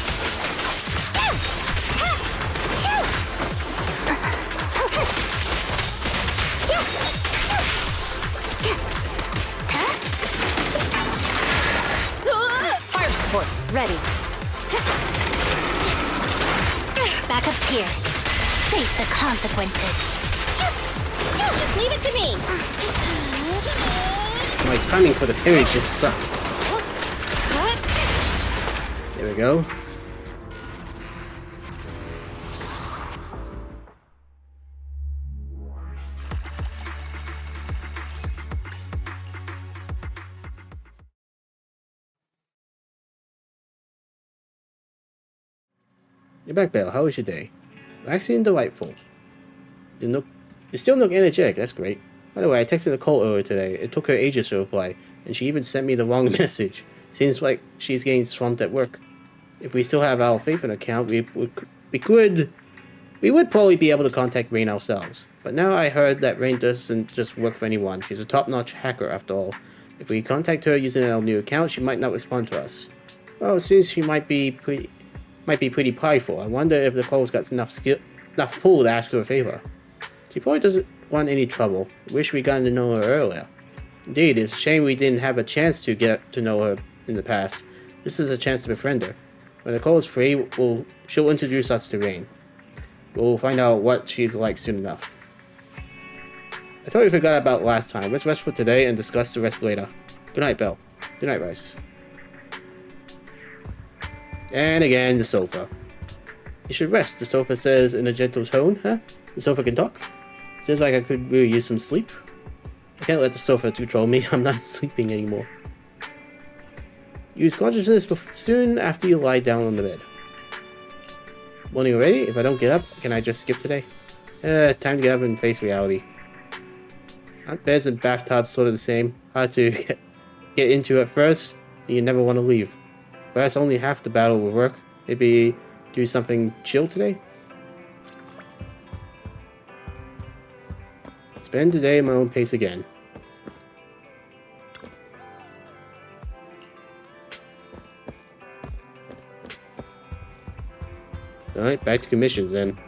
Fire support, ready. Back up here. Face the consequences. Just leave it to me! My timing for the parry just sucked. There we go. You're back, Belle. How was your day? Waxy and delightful. You still look energetic, that's great. By the way, I texted Nicole earlier today. It took her ages to reply, and she even sent me the wrong message. Seems like she's getting swamped at work. If we still have our faith in account, we would probably be able to contact Rain ourselves. But now I heard that Rain doesn't just work for anyone. She's a top-notch hacker after all. If we contact her using our new account, she might not respond to us. Well, it seems she might be pretty prideful. I wonder if Nicole's got enough pull to ask her a favor. She probably doesn't want any trouble. Wish we gotten to know her earlier. Indeed, it's a shame we didn't have a chance to get to know her in the past. This is a chance to befriend her. When Nicole is free, she'll introduce us to Rain. We'll find out what she's like soon enough. I totally forgot about last time. Let's rest for today and discuss the rest later. Good night, Belle. Good night, Rice. And again, the sofa. You should rest, the sofa says in a gentle tone, huh? The sofa can talk? Seems like I could really use some sleep. I can't let the sofa control me. I'm not sleeping anymore. Use consciousness soon after you lie down on the bed. Morning already? If I don't get up, can I just skip today? Time to get up and face reality. Aren't beds and bathtubs sort of the same? Hard to get into at first, and you never want to leave. But that's only half the battle with work. Maybe do something chill today? Spend the day at my own pace again. Alright, back to commissions then.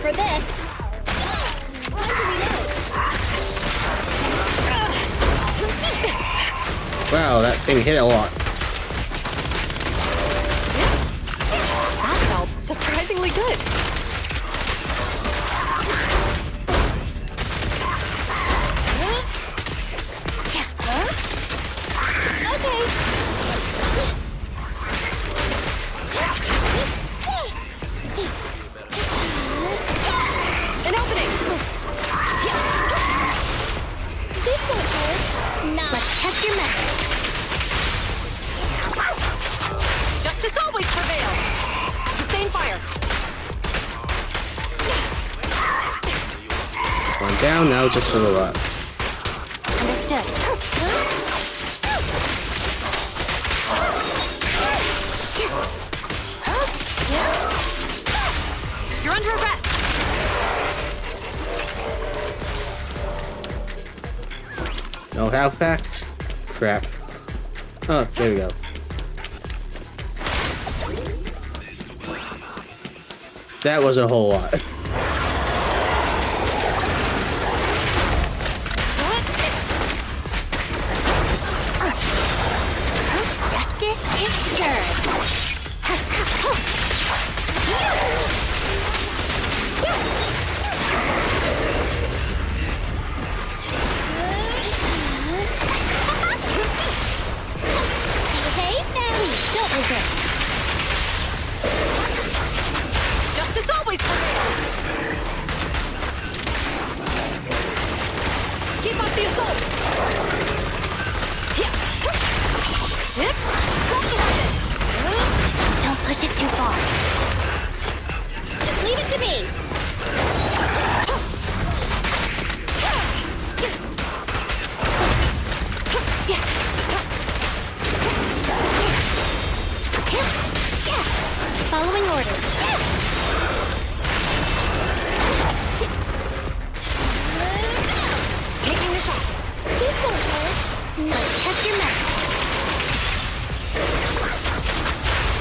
For this. Wow, that thing hit a lot. That felt surprisingly good. Down now just for the lot. Understood. You're under arrest. No health packs? Crap. Oh, there we go. That wasn't a whole lot. Following orders. Taking the shot. This won't hurt. Now check your map.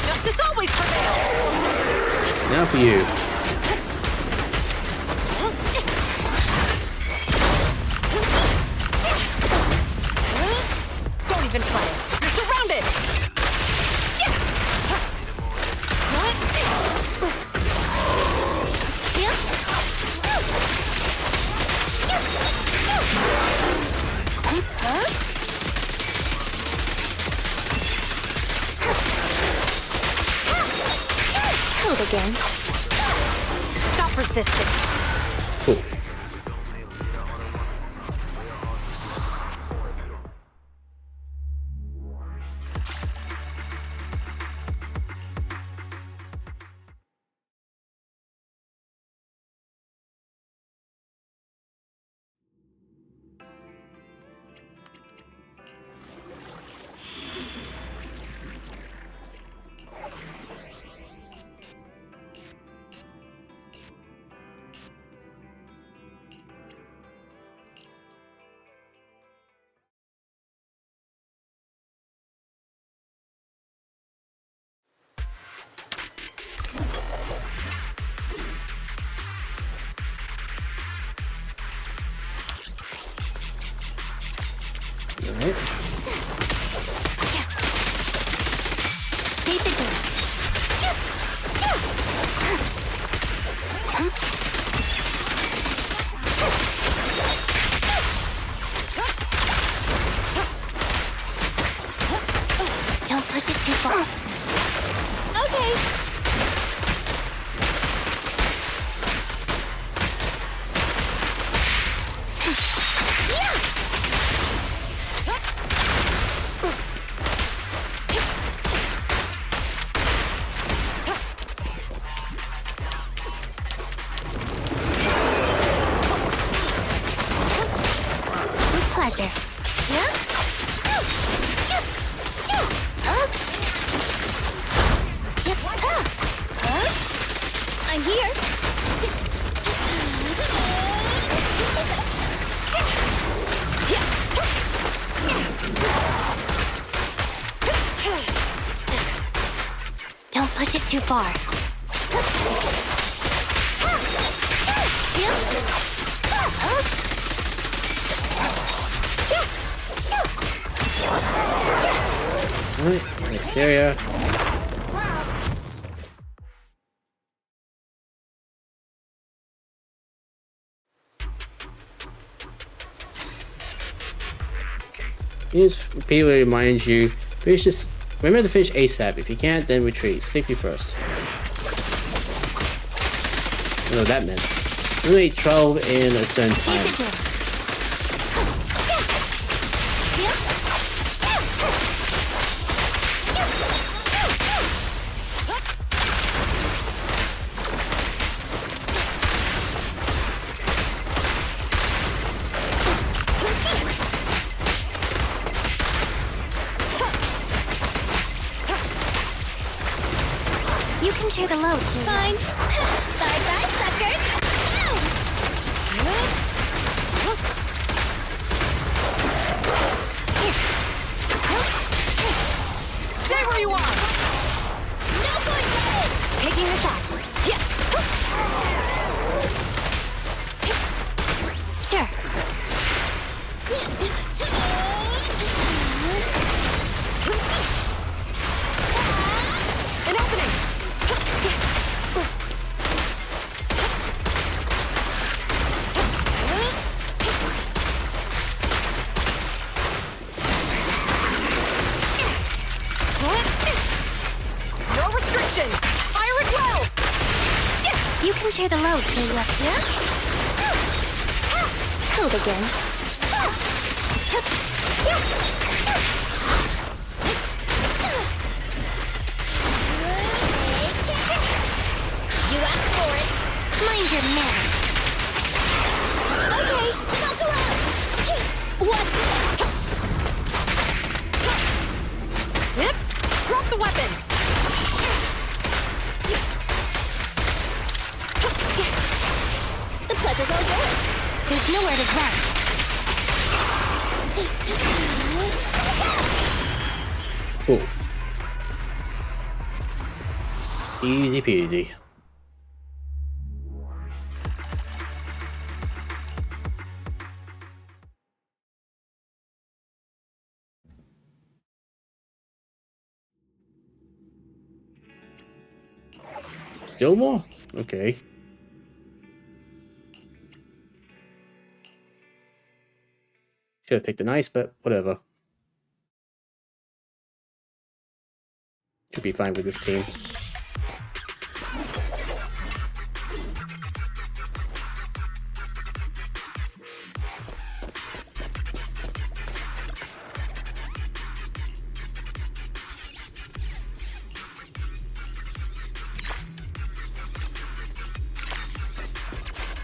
Justice always prevails. Now for you. persistent. Cool. Alright. Save the door. Don't push it too far. Okay. With pleasure. I'm here. Don't push it too far. Alright, next area. Just repeatedly reminds you, finish this. Remember to finish ASAP. If you can't, then retreat. Safety first. I don't know what that meant. Only 12 in a certain time. You can share the load, Julia. Fine. Bye-bye, suckers. Stay where you are! No going back. Taking a shot. Yeah. Sure. An opening! No restrictions! Fire at will! You can share the load, Julia. Yeah? Hold again. You asked for it. Mind your manners. Okay, buckle up. What's this? Yep. Drop the weapon! The pleasure's all yours. There's nowhere to run. Cool. Easy peasy. Still more? Okay. Should have picked an ice, but whatever. Should be fine with this team.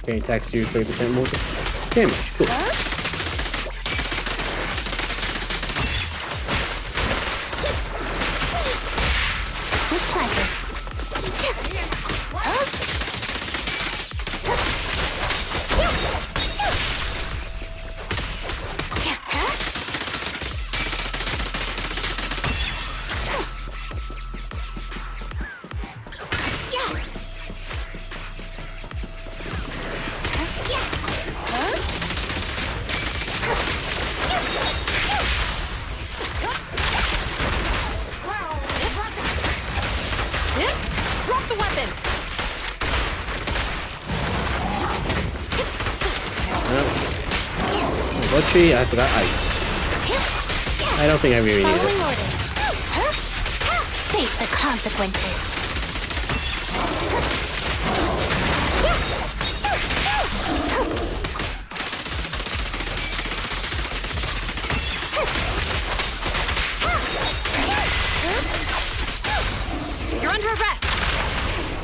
Okay, attacks do 30% more damage. Cool. With pleasure. Drop the weapon! Butchie, I forgot ice. I don't think I really need Following it. orders. Face the consequences. You're under arrest!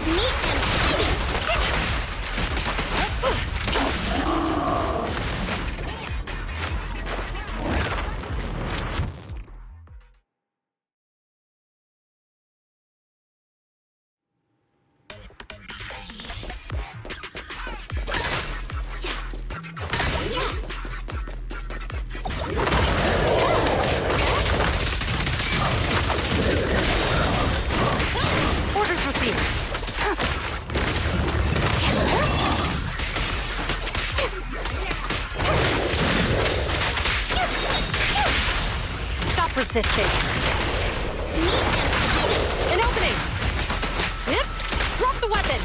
Neat and tidy. Orders received! Stop resisting! An opening! Yep! Drop the weapon!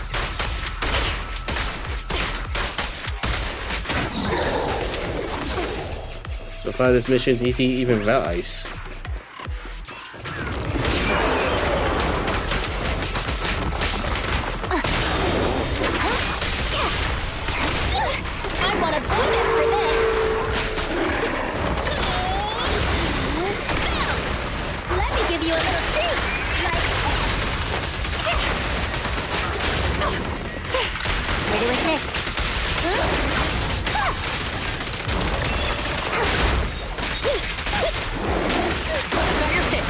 So far, this mission is easy even without ice. I want a bonus for this. Let me give you a little treat. Like this. Ready with this? Got your six!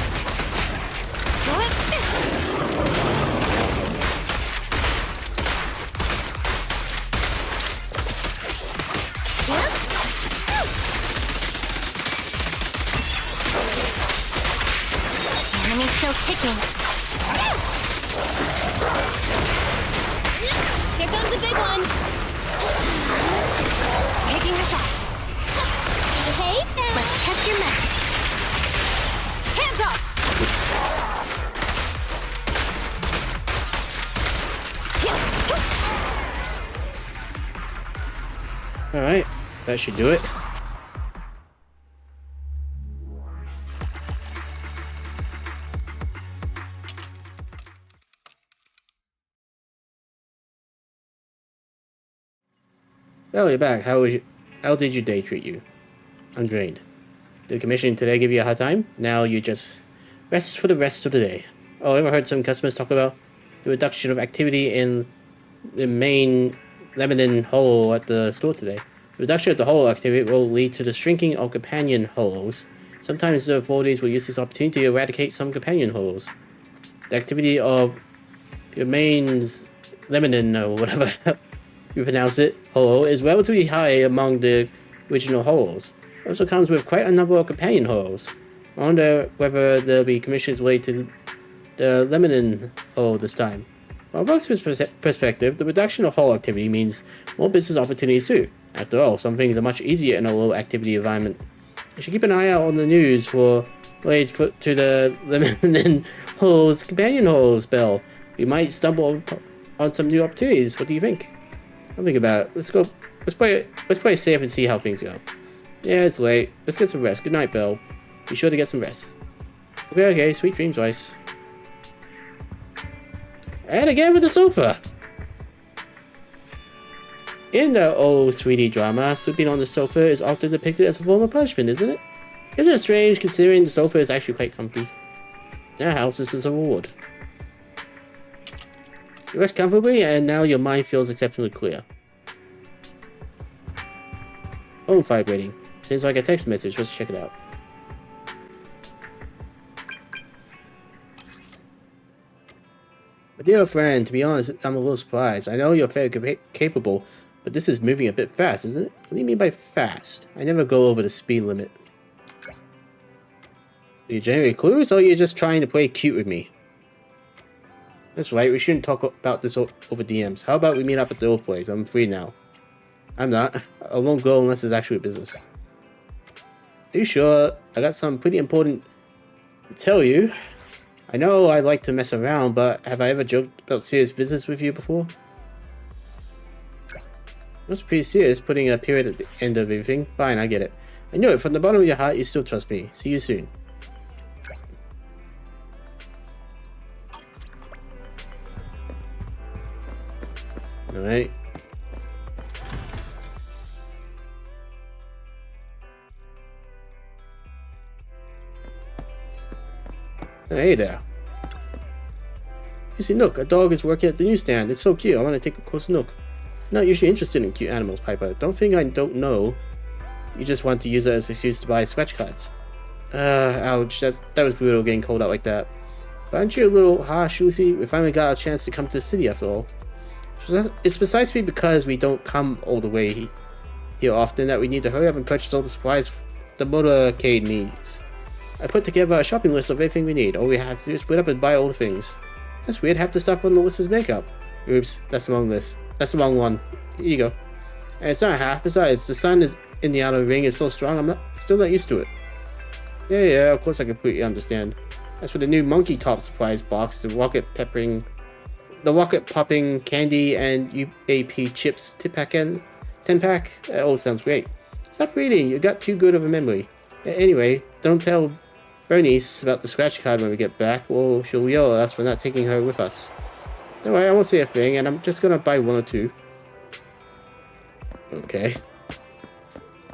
Enemy's still ticking. Here comes a big one. Taking a shot! Behave now. Let's test your mettle. Hands up! Alright, that should do it. Oh, you're back. How did your day treat you? I'm drained. Did the commission today give you a hard time? Now you just rest for the rest of the day. Oh, I ever heard some customers talk about the reduction of activity in the main lemon hole at the store today. The reduction of the hole activity will lead to the shrinking of companion holes. Sometimes the authorities will use this opportunity to eradicate some companion holes. The activity of your main's lemon or whatever you pronounce it, hole, is relatively high among the original holes. It also comes with quite a number of companion holes. I wonder whether there'll be commissions related to the lemon hole this time. From a workspace perspective, the reduction of hole activity means more business opportunities too. After all, some things are much easier in a low activity environment. You should keep an eye out on the news for related to the lemon holes, companion holes spell. We might stumble on some new opportunities. What do you think? I'll think about it. Let's go. Let's play safe and see how things go. Yeah, it's late. Let's get some rest. Good night, Bill. Be sure to get some rest. Okay. Sweet dreams, Weiss. And again with the sofa. In the old 3D drama, sleeping on the sofa is often depicted as a form of punishment, isn't it? Isn't it strange considering the sofa is actually quite comfy? In our house, this is a reward. You rest comfortably, and now your mind feels exceptionally clear. phone vibrating. Seems like a text message. Let's check it out. My dear friend, to be honest, I'm a little surprised. I know you're very capable, but this is moving a bit fast, isn't it? What do you mean by fast? I never go over the speed limit. Are you generally clueless, or are you just trying to play cute with me? That's right, we shouldn't talk about this over DMs. How about we meet up at the old place? I'm free now. I'm not. I won't go unless it's actually business. Are you sure? I got something pretty important to tell you. I know I like to mess around, but have I ever joked about serious business with you before? That's pretty serious, putting a period at the end of everything. Fine, I get it. I know it. From the bottom of your heart, you still trust me. See you soon. Alright. Hey there. You see, look, a dog is working at the newsstand. It's so cute. I want to take a closer look. Not usually interested in cute animals, Piper. Don't think I don't know. You just want to use it as an excuse to buy scratch cards. Ouch. That was brutal, getting called out like that. But aren't you a little harsh, Lucy? We finally got a chance to come to the city after all. It's precisely because we don't come all the way here often that we need to hurry up and purchase all the supplies the motorcade needs. I put together a shopping list of everything we need. All we have to do is split up and buy all the things. That's weird, half the stuff on the list is makeup. Oops, that's the wrong list. That's the wrong one. Here you go. And it's not half, besides, the sun is in the outer ring is so strong, I'm still not used to it. Yeah, of course I completely understand. As for the new monkey top supplies box, the rocket popping candy and UAP chips 10-pack, that all sounds great. Stop reading, you got too good of a memory. Anyway, don't tell Bernice about the scratch card when we get back, or she'll yell at us for not taking her with us. Don't worry, I won't say a thing, and I'm just gonna buy one or two. Okay.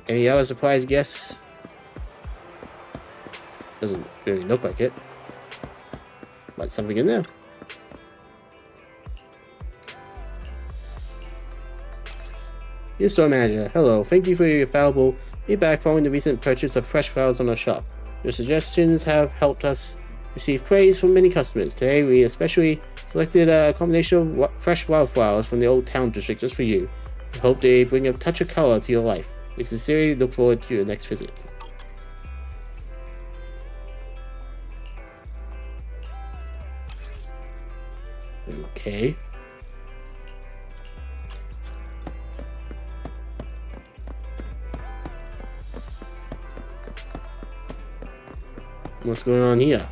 Any other surprise guess? Doesn't really look like it. But something in there. Dear store manager, hello. Thank you for your valuable feedback following the recent purchase of fresh flowers on our shop. Your suggestions have helped us receive praise from many customers. Today, we especially selected a combination of fresh wildflowers from the Old Town District just for you. We hope they bring a touch of color to your life. We sincerely look forward to your next visit. Okay. What's going on here?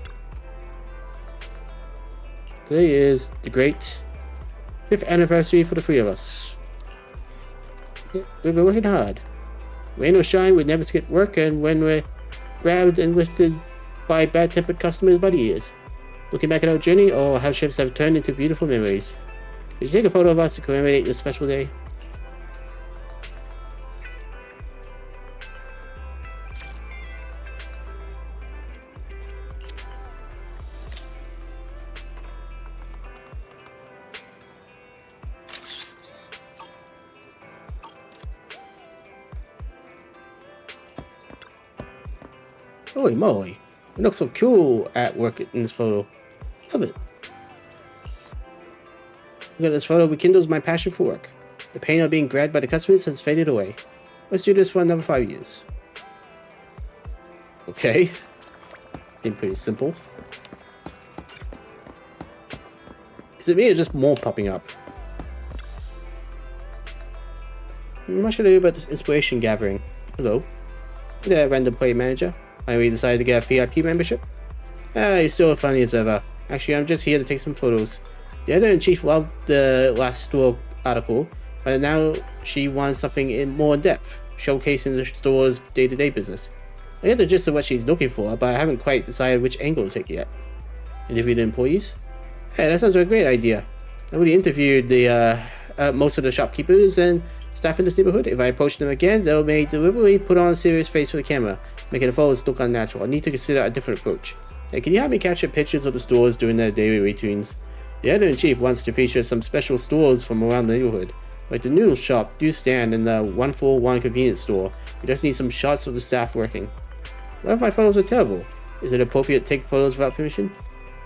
Today is the great 5th anniversary for the 3 of us. Yeah, we've been working hard. Rain or shine, we never skip work, and when we're grabbed and lifted by bad-tempered customers by the ears. Looking back at our journey, all hardships have turned into beautiful memories. Did you take a photo of us to commemorate this special day? Holy moly, you look so cool at work in this photo. Love it. Look at this photo rekindles my passion for work. The pain of being grabbed by the customers has faded away. Let's do this for another 5 years. Okay. Seemed pretty simple. Is it me or just more popping up? What should I do about this inspiration gathering? Hello. Hey there, random play manager. We decided to get a VIP membership. You're still as funny as ever. Actually, I'm just here to take some photos. The editor-in-chief loved the last store article, but now she wants something more in-depth, showcasing the store's day-to-day business. I get the gist of what she's looking for, but I haven't quite decided which angle to take yet. Interview the employees? Hey, that sounds like a great idea. I already interviewed the most of the shopkeepers and staff in this neighborhood. If I approach them again, they'll may deliberately put on a serious face for the camera, making the photos look unnatural. I need to consider a different approach. Hey, can you help me capture pictures of the stores during their daily routines? The editor-in-chief wants to feature some special stores from around the neighborhood. Like the noodle shop do stand in the 141 convenience store. We just need some shots of the staff working. What if my photos are terrible? Is it appropriate to take photos without permission?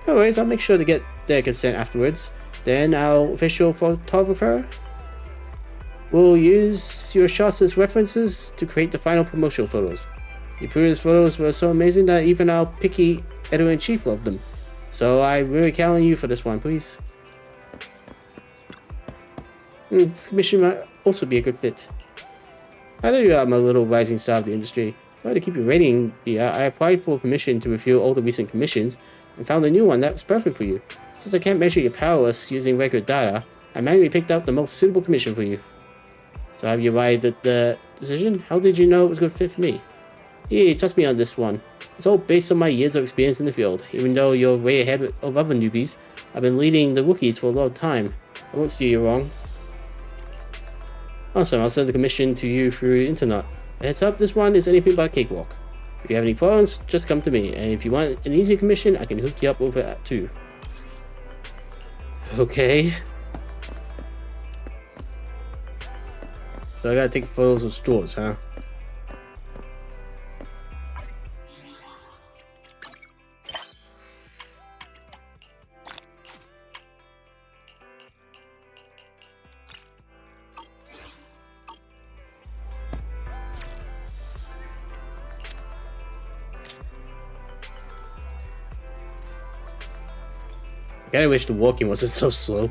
No worries, I'll make sure to get their consent afterwards. Then our official photographer will use your shots as references to create the final promotional photos. The previous photos were so amazing that even our picky editor-in-chief loved them. So I really count on you for this one, please. This commission might also be a good fit. I know I'm a little rising star of the industry. So to keep your rating, I applied for permission to review all the recent commissions and found a new one that was perfect for you. Since I can't measure your prowess using regular data, I manually picked out the most suitable commission for you. So have you arrived at the decision? How did you know it was a good fit for me? Yeah, trust me on this one. It's all based on my years of experience in the field. Even though you're way ahead of other newbies, I've been leading the rookies for a long time. I won't steer you wrong. Awesome, I'll send the commission to you through the internet. Heads up, this one is anything but a cakewalk. If you have any problems, just come to me. And if you want an easy commission, I can hook you up with that too. Okay. So I gotta take photos of stores, huh? I kinda wish the walking wasn't so slow.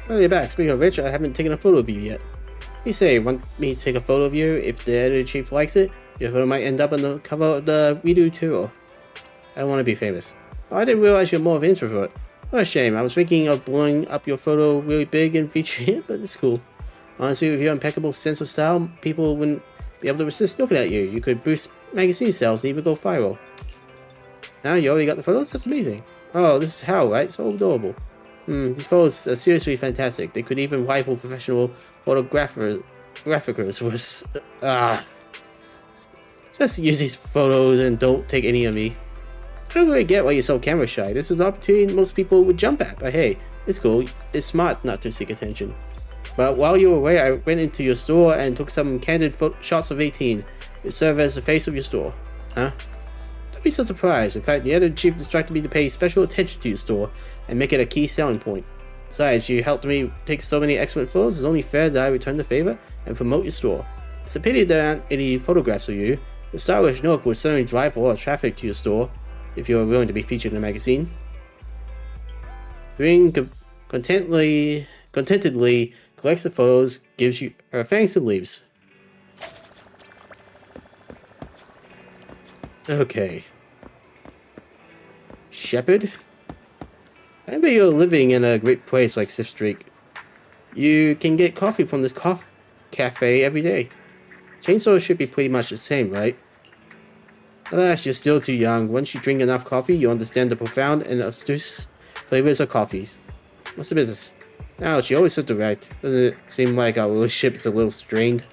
Oh, you're back. Speaking of which, I haven't taken a photo of you yet. You say, want me to take a photo of you? If the editor-in-chief likes it, your photo might end up on the cover of the redo tour. I don't want to be famous. Oh, I didn't realize you're more of an introvert. What a shame. I was thinking of blowing up your photo really big and featuring it, but it's cool. Honestly, with your impeccable sense of style, people wouldn't be able to resist looking at you. You could boost magazine sales and even go viral. Now you already got the photos? That's amazing. Oh, this is Hal, right? So adorable. These photos are seriously fantastic. They could even rival professional photographers. Just use these photos and don't take any of me. I don't really get why you're so camera shy. This is an opportunity most people would jump at. But hey, it's cool. It's smart not to seek attention. But while you were away, I went into your store and took some candid shots of 18. It served as the face of your store. Huh? Don't be so surprised. In fact, the editor-in-chief instructed me to pay special attention to your store and make it a key selling point. Besides, you helped me take so many excellent photos, it's only fair that I return the favor and promote your store. It's a pity there aren't any photographs of you. Your stylish look would certainly drive a lot of traffic to your store if you were willing to be featured in a magazine. Ring contentedly collects the photos, gives you her thanks and leaves. Okay. Shepherd? I bet you're living in a great place like Sif Street. You can get coffee from this cafe every day. Chainsaw should be pretty much the same, right? Alas, you're still too young. Once you drink enough coffee, you'll understand the profound and astute flavors of coffees. What's the business? Ouch, you always so direct. Doesn't it seem like our relationship is a little strained?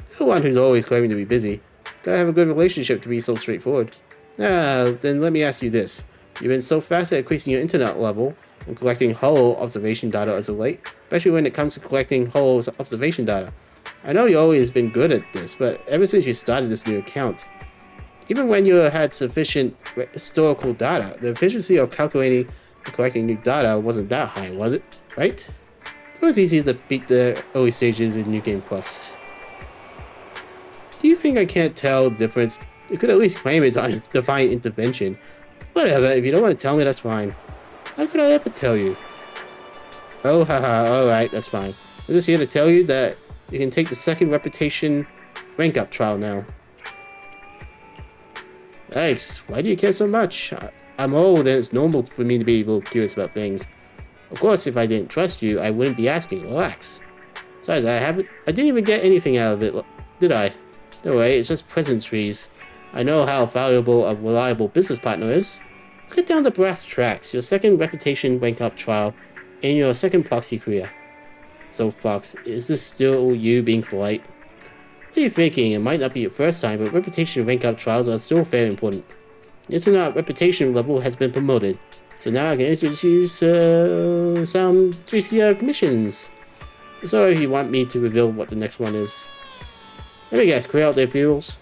You're the one who's always claiming to be busy. Gotta have a good relationship to be so straightforward. Then let me ask you this. You've been so fast at increasing your internet level and collecting whole observation data as of late, especially when it comes to collecting whole observation data. I know you've always been good at this, but ever since you started this new account, even when you had sufficient historical data, the efficiency of calculating and collecting new data wasn't that high, was it? Right? It's always easy to beat the early stages in New Game Plus. Do you think I can't tell the difference? You could at least claim it's on divine intervention. Whatever, if you don't want to tell me, that's fine. How could I ever tell you? Oh, haha, alright, that's fine. I'm just here to tell you that you can take the second reputation rank up trial now. Thanks, why do you care so much? I'm old and it's normal for me to be a little curious about things. Of course, if I didn't trust you, I wouldn't be asking. Relax. Besides, I didn't even get anything out of it, did I? No way, it's just pleasantries. I know how valuable a reliable business partner is. Let's get down to brass tracks. Your second reputation rank up trial in your second proxy career. So, Fox, is this still you being polite? What are you thinking? It might not be your first time, but reputation rank up trials are still very important. Your internet reputation level has been promoted, so now I can introduce some juicier commissions. Sorry if you want me to reveal what the next one is. Let me guess, clear out their fuels?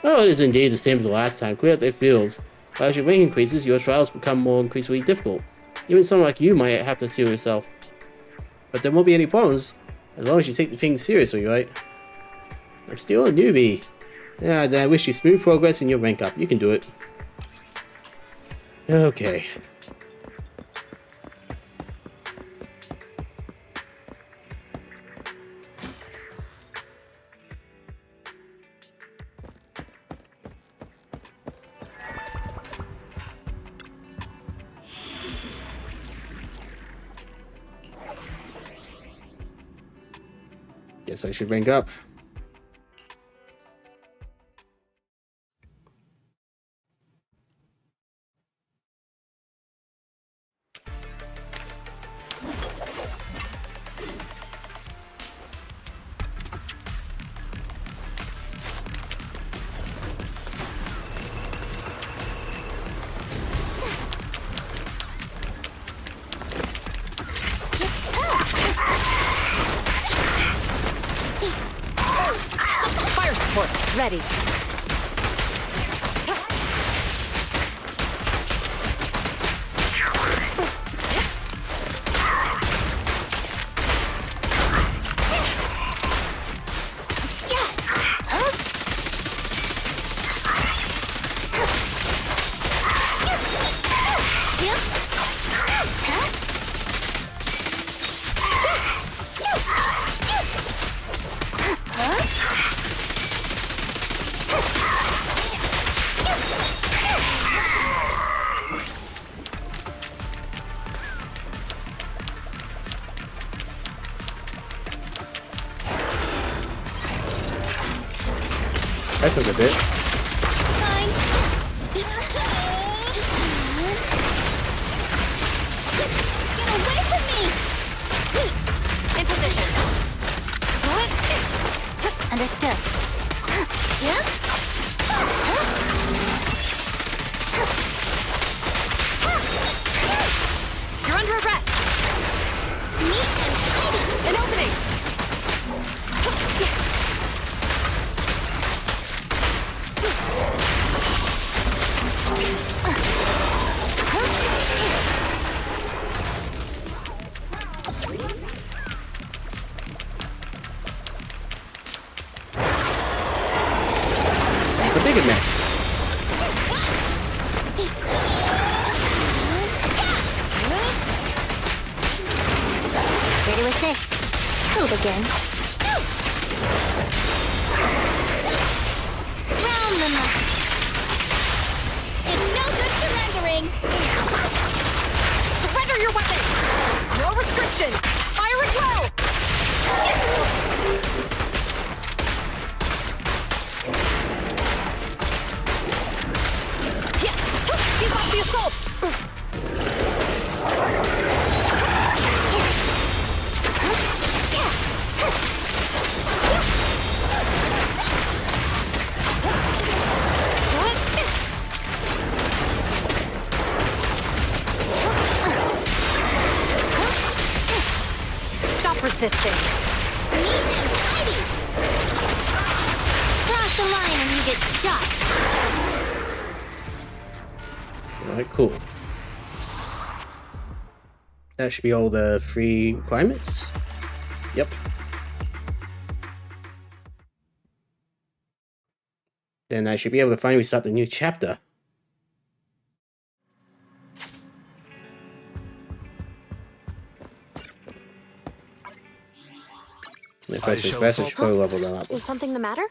Oh, it is indeed the same as the last time. Clear out their fuels. But as your rank increases, your trials become more increasingly difficult. Even someone like you might have to seal yourself. But there won't be any problems, as long as you take the thing seriously, right? I'm still a newbie. Yeah, then I wish you smooth progress in your rank up. You can do it. Okay. Guess I should rank up. Fire support, ready. That took a bit. Get away from me! In position. Understood. Yep. You're under arrest. Neat and tidy. An opening. It's a bigger match. Ready with this. Hope again. Round them up. It's no good surrendering. Surrender your weapon. No restrictions. Fire at will. Keep up the assault! Stop resisting. Neat and tidy. Cross the line and you get shot. Alright, cool. That should be all the free requirements. Yep. Then I should be able to finally start the new chapter. If I should probably level them up. Is something the matter?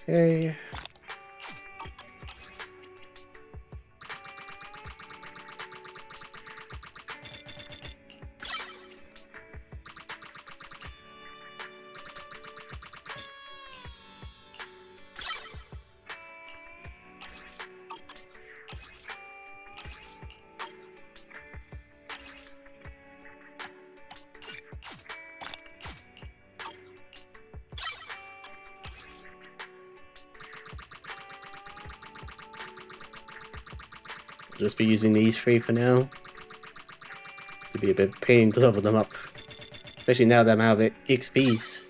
Okay. Just be using these three for now. It's be a bit of a pain to level them up. Especially now that I'm out of XPs.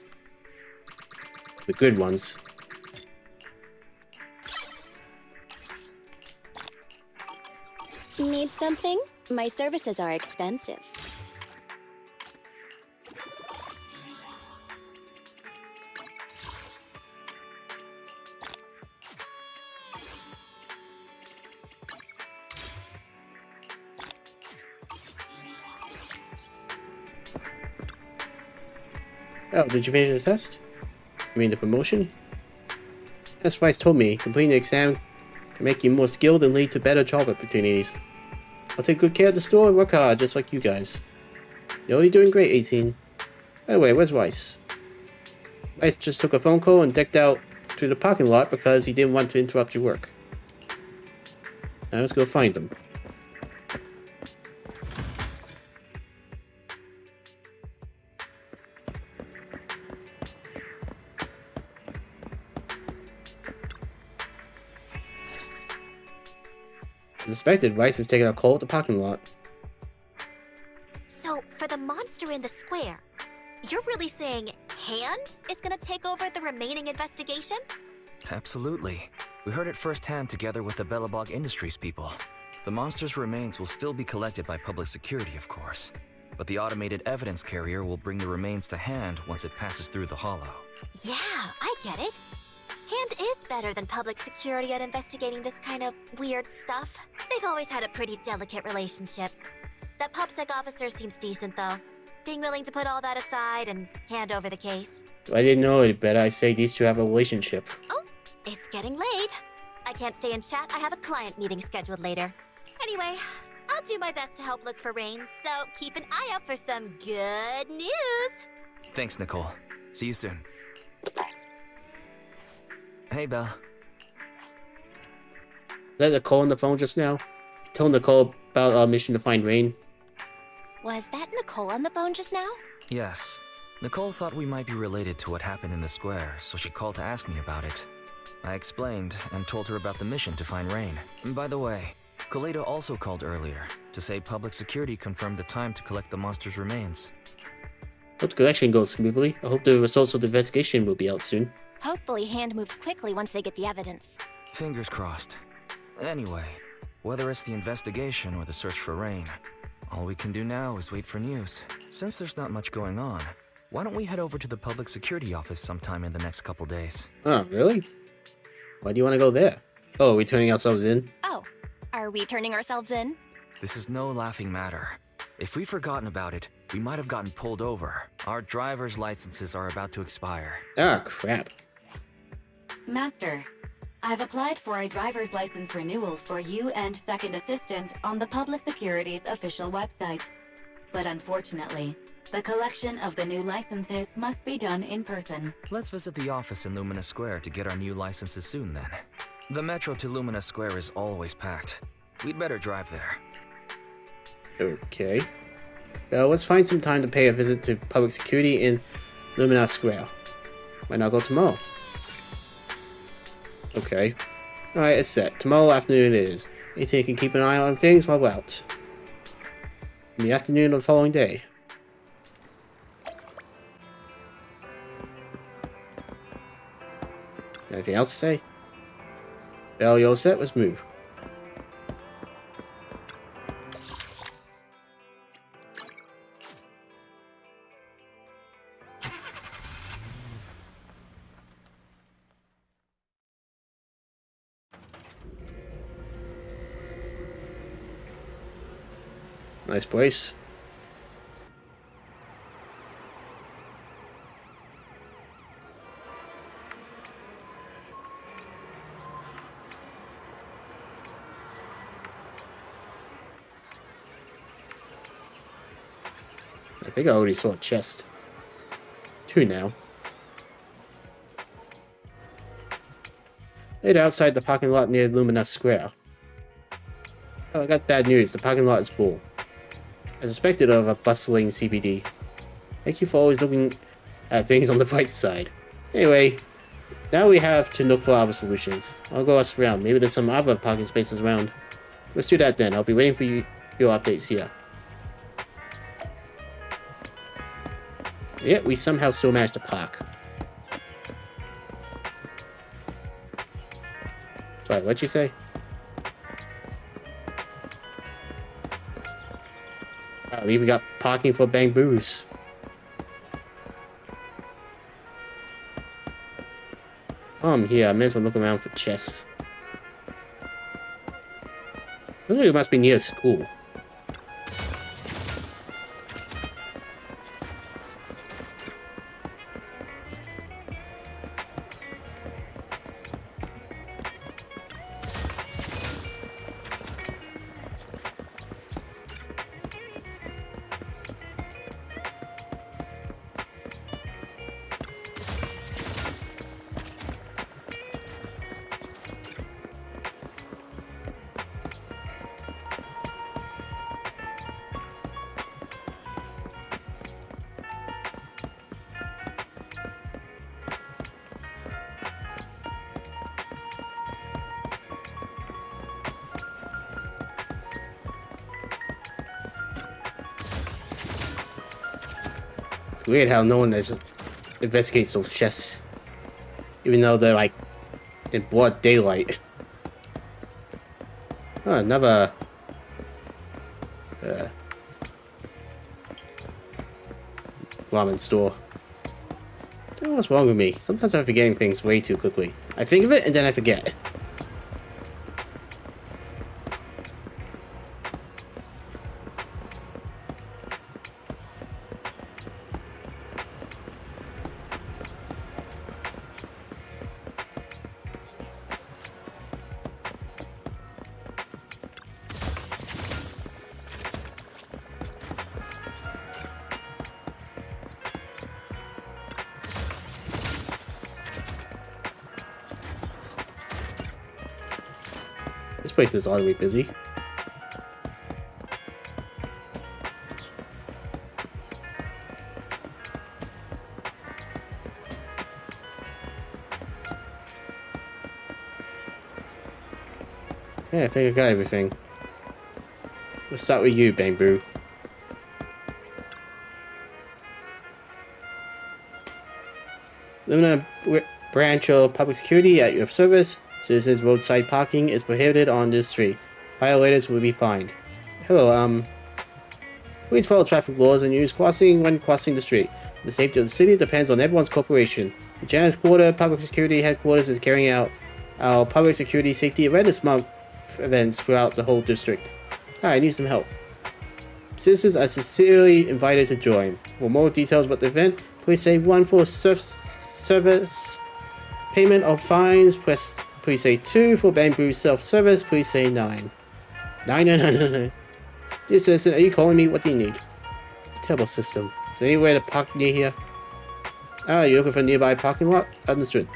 The good ones. Need something? My services are expensive. Oh, did you finish the test? You mean the promotion? That's Rice told me. Completing the exam can make you more skilled and lead to better job opportunities. I'll take good care of the store and work hard, just like you guys. You're already doing great, 18. By the way, where's Rice? Rice just took a phone call and decked out to the parking lot because he didn't want to interrupt your work. Now let's go find him. As expected, Rice is taking a call at the parking lot. So, for the monster in the square, you're really saying Hand is gonna take over the remaining investigation? Absolutely. We heard it firsthand together with the Bellabog Industries people. The monster's remains will still be collected by public security, of course. But the automated evidence carrier will bring the remains to Hand once it passes through the hollow. Yeah, I get it. Hand is better than public security at investigating this kind of weird stuff. They've always had a pretty delicate relationship. That Pubsec officer seems decent, though. Being willing to put all that aside and hand over the case. I didn't know it, but I say these two have a relationship. Oh, it's getting late. I can't stay and chat. I have a client meeting scheduled later. Anyway, I'll do my best to help look for Rain, so keep an eye out for some good news. Thanks, Nicole. See you soon. Hey, Belle. Is that the call on the phone just now? Told Nicole about our mission to find Rain. Was that Nicole on the phone just now? Yes. Nicole thought we might be related to what happened in the square, so she called to ask me about it. I explained and told her about the mission to find Rain. And by the way, Kaleida also called earlier to say public security confirmed the time to collect the monster's remains. Hope the collection goes smoothly. I hope the results of the investigation will be out soon. Hopefully Hand moves quickly once they get the evidence. Fingers crossed. Anyway, whether it's the investigation or the search for Rain, all we can do now is wait for news. Since there's not much going on, why don't we head over to the public security office sometime in the next couple days? Oh, really? Why do you want to go there? Oh, are we turning ourselves in? Oh, are we turning ourselves in? This is no laughing matter. If we'd forgotten about it, we might have gotten pulled over. Our driver's licenses are about to expire. Ah, crap. Master, I've applied for a driver's license renewal for you and second assistant on the Public Security's official website. But unfortunately, the collection of the new licenses must be done in person. Let's visit the office in Lumina Square to get our new licenses soon then. The metro to Lumina Square is always packed. We'd better drive there. Okay. Well, let's find some time to pay a visit to public security in Lumina Square. Why not go tomorrow? Okay. Alright, it's set. Tomorrow afternoon it is. You can keep an eye on things while we're out. In the afternoon of the following day. Anything else to say? Well, you're all set. Let's move. Nice place. think I already saw a chest. 2 now. Right outside the parking lot near Lumina Square. Oh, I got bad news. The parking lot is full. As expected of a bustling CBD. Thank you for always looking at things on the bright side. Anyway, now we have to look for other solutions. I'll go ask around. Maybe there's some other parking spaces around. Let's do that then. I'll be waiting for your updates here. Yeah, we somehow still managed to park. Sorry, what'd you say? I even got parking for bamboos. Here, I may as well look around for chests. Looks like it must be near school. Weird how no one just investigates those chests. Even though they're like in broad daylight. Oh, another ramen store. I don't know what's wrong with me. Sometimes I'm forgetting things way too quickly. I think of it and then I forget. This place is oddly busy. Okay, I think I got everything. We'll start with you, Bamboo. Lumina branch of public security at your service. Citizens roadside parking is prohibited on this street. Violators will be fined. Hello, please follow traffic laws and use crossing when crossing the street. The safety of the city depends on everyone's cooperation. The Janus Quarter Public Security Headquarters is carrying out our Public Security Safety Awareness Month events throughout the whole district. Hi, I need some help. Citizens are sincerely invited to join. For more details about the event, please say 1 for service payment of fines, please say 2 for bamboo self-service, please say 9. 9. Dear citizen, are you calling me? What do you need? Terrible system. Is there anywhere to park near here? Ah, you're looking for a nearby parking lot? Understood.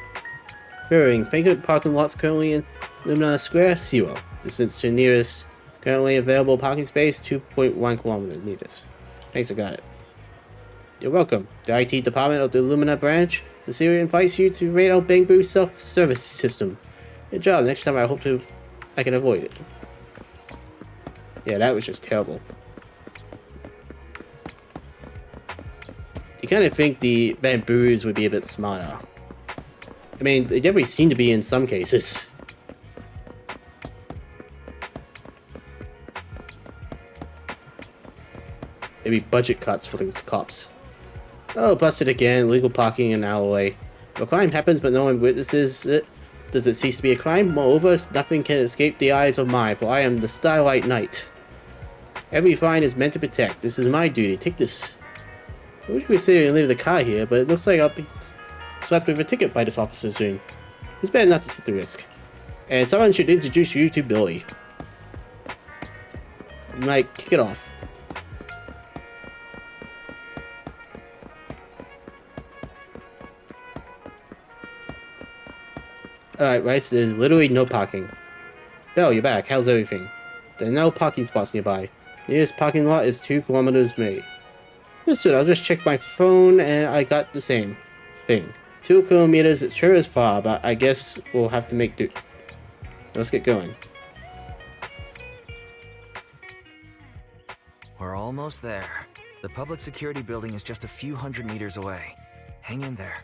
Mirroring. Vacant parking lots currently in Lumina Square, 0. Distance to nearest currently available parking space, 2.1 kilometers. Thanks, I got it. You're welcome. The IT department of the Lumina branch sincerely invites you to rate out Bamboo's self-service system. Good job. Next time I hope I can avoid it. Yeah, that was just terrible. You kind of think the bamboos would be a bit smarter. I mean, they definitely seem to be in some cases. Maybe budget cuts for the cops. Oh, busted again. Illegal parking in an alleyway. If a crime happens but no one witnesses it, does it cease to be a crime? Moreover, nothing can escape the eyes of mine, for I am the Starlight Knight. Every fine is meant to protect. This is my duty. Take this. I wish we could say and leave the car here, but it looks like I'll be slapped with a ticket by this officer soon. It's better not to take the risk. And someone should introduce you to Billy. Mike, kick it off. Alright, Rice, there's literally no parking. Belle, you're back. How's everything? There are no parking spots nearby. Nearest parking lot is 2 kilometers away. Understood, I'll just check my phone and I got the same thing. 2 kilometers, it sure is far, but I guess we'll have to make do. Let's get going. We're almost there. The public security building is just a few hundred meters away. Hang in there.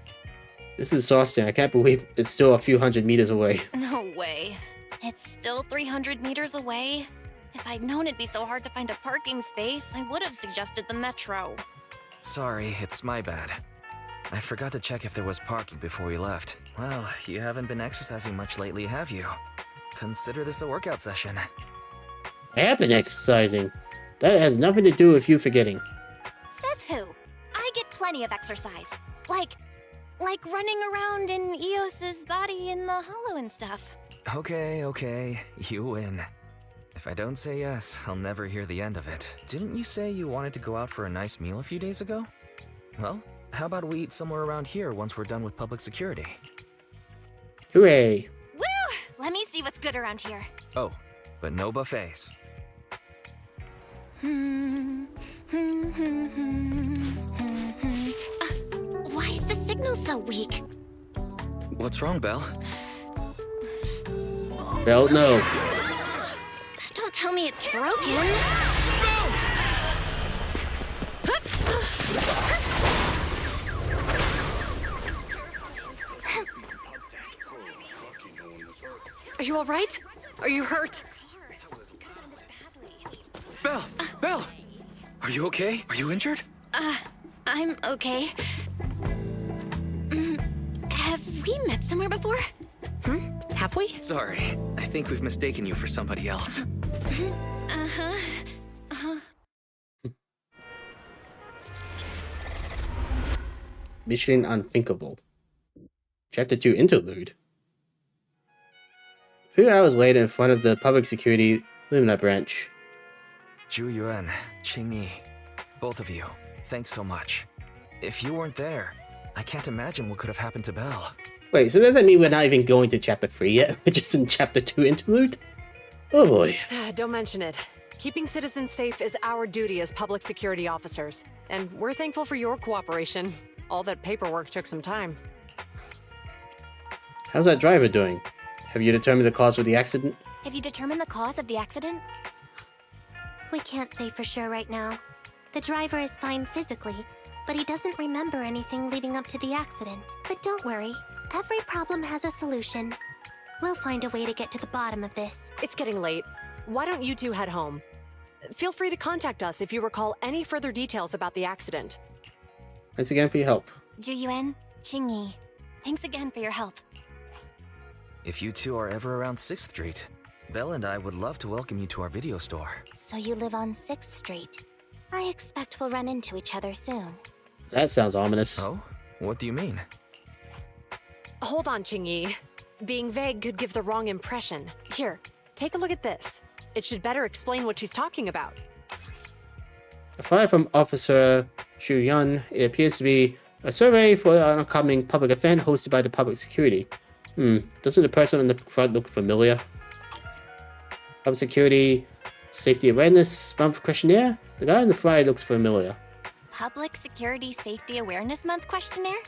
This is exhausting. I can't believe it's still a few hundred meters away. No way. It's still 300 meters away? If I'd known it'd be so hard to find a parking space, I would have suggested the metro. Sorry, it's my bad. I forgot to check if there was parking before we left. Well, you haven't been exercising much lately, have you? Consider this a workout session. I have been exercising. That has nothing to do with you forgetting. Says who? I get plenty of exercise. Like running around in Eos's body in the hollow and stuff. Okay, you win. If I don't say yes, I'll never hear the end of it. Didn't you say you wanted to go out for a nice meal a few days ago? Well, how about we eat somewhere around here once we're done with public security? Hooray! Woo! Let me see what's good around here. Oh, but no buffets. Why is the signal so weak? What's wrong, Belle? Belle, no. Don't tell me it's broken. Are you alright? Are you hurt? Belle! Are you okay? Are you injured? I'm okay. Have we met somewhere before? Have we? Sorry, I think we've mistaken you for somebody else. Mission Unthinkable. Chapter 2 Interlude. A few hours later in front of the public security Lumina branch. Zhu Yuan, Qing Yi, both of you, thanks so much. If you weren't there, I can't imagine what could have happened to Belle. Wait, so does that mean we're not even going to Chapter 3 yet? We're just in Chapter 2 Interlude? Oh boy. Don't mention it. Keeping citizens safe is our duty as public security officers, and we're thankful for your cooperation. All that paperwork took some time. How's that driver doing? Have you determined the cause of the accident? Have you determined the cause of the accident? We can't say for sure right now. The driver is fine physically, but he doesn't remember anything leading up to the accident. But don't worry, every problem has a solution. We'll find a way to get to the bottom of this. It's getting late. Why don't you two head home? Feel free to contact us if you recall any further details about the accident. Thanks again for your help. Zhu Yuan, Qing Yi, thanks again for your help. If you two are ever around 6th Street, Belle and I would love to welcome you to our video store. So you live on 6th Street. I expect we'll run into each other soon. That sounds ominous. Oh? What do you mean? Hold on, Qing Yi. Being vague could give the wrong impression. Here, take a look at this. It should better explain what she's talking about. A file from Officer Xu Yun. It appears to be a survey for an upcoming public event hosted by the public security. Doesn't the person on the front look familiar? Public Security Safety Awareness Month questionnaire? The guy on the front looks familiar. Public Security Safety Awareness Month questionnaire?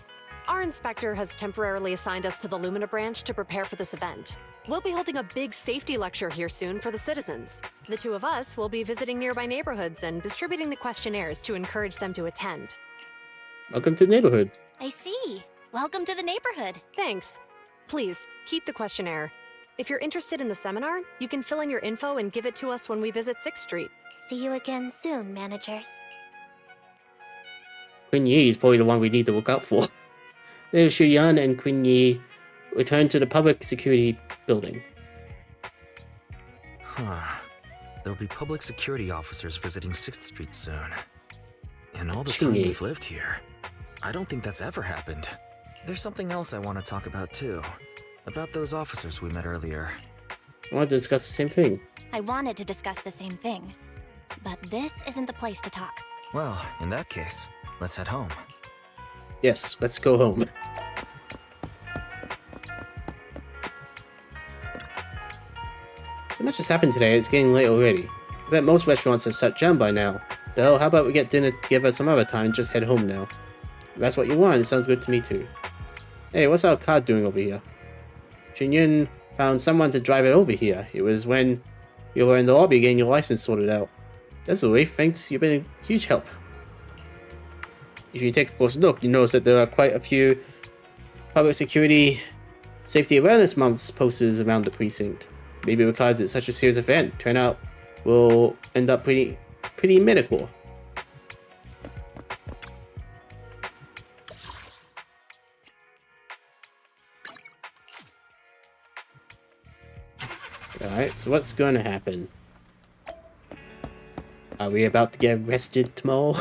Our inspector has temporarily assigned us to the Lumina branch to prepare for this event. We'll be holding a big safety lecture here soon for the citizens. The two of us will be visiting nearby neighborhoods and distributing the questionnaires to encourage them to attend. Welcome to the neighborhood. I see. Welcome to the neighborhood. Thanks. Please, keep the questionnaire. If you're interested in the seminar, you can fill in your info and give it to us when we visit 6th Street. See you again soon, managers. Queen Yi is probably the one we need to look out for. Then Xu Yan and Queen Yi return to the public security building. Huh. There'll be public security officers visiting 6th Street soon. In all the time Chingy. we've lived here, I don't think that's ever happened. There's something else I want to talk about too. About those officers we met earlier. I want to discuss the same thing. I wanted to discuss the same thing. But this isn't the place to talk. Well, in that case, let's head home. Yes, let's go home. So much has happened today, it's getting late already. I bet most restaurants have shut down by now. Though, how about we get dinner together some other time and just head home now? If that's what you want, it sounds good to me too. Hey, what's our car doing over here? Jinyun found someone to drive it over here. It was when you were in the lobby getting your license sorted out. That's a relief, thanks, you've been a huge help. If you take a closer look, you notice that there are quite a few public security safety awareness months posters around the precinct. Maybe because it's such a serious event, turnout will end up pretty medical. Alright, so what's gonna happen? Are we about to get arrested tomorrow?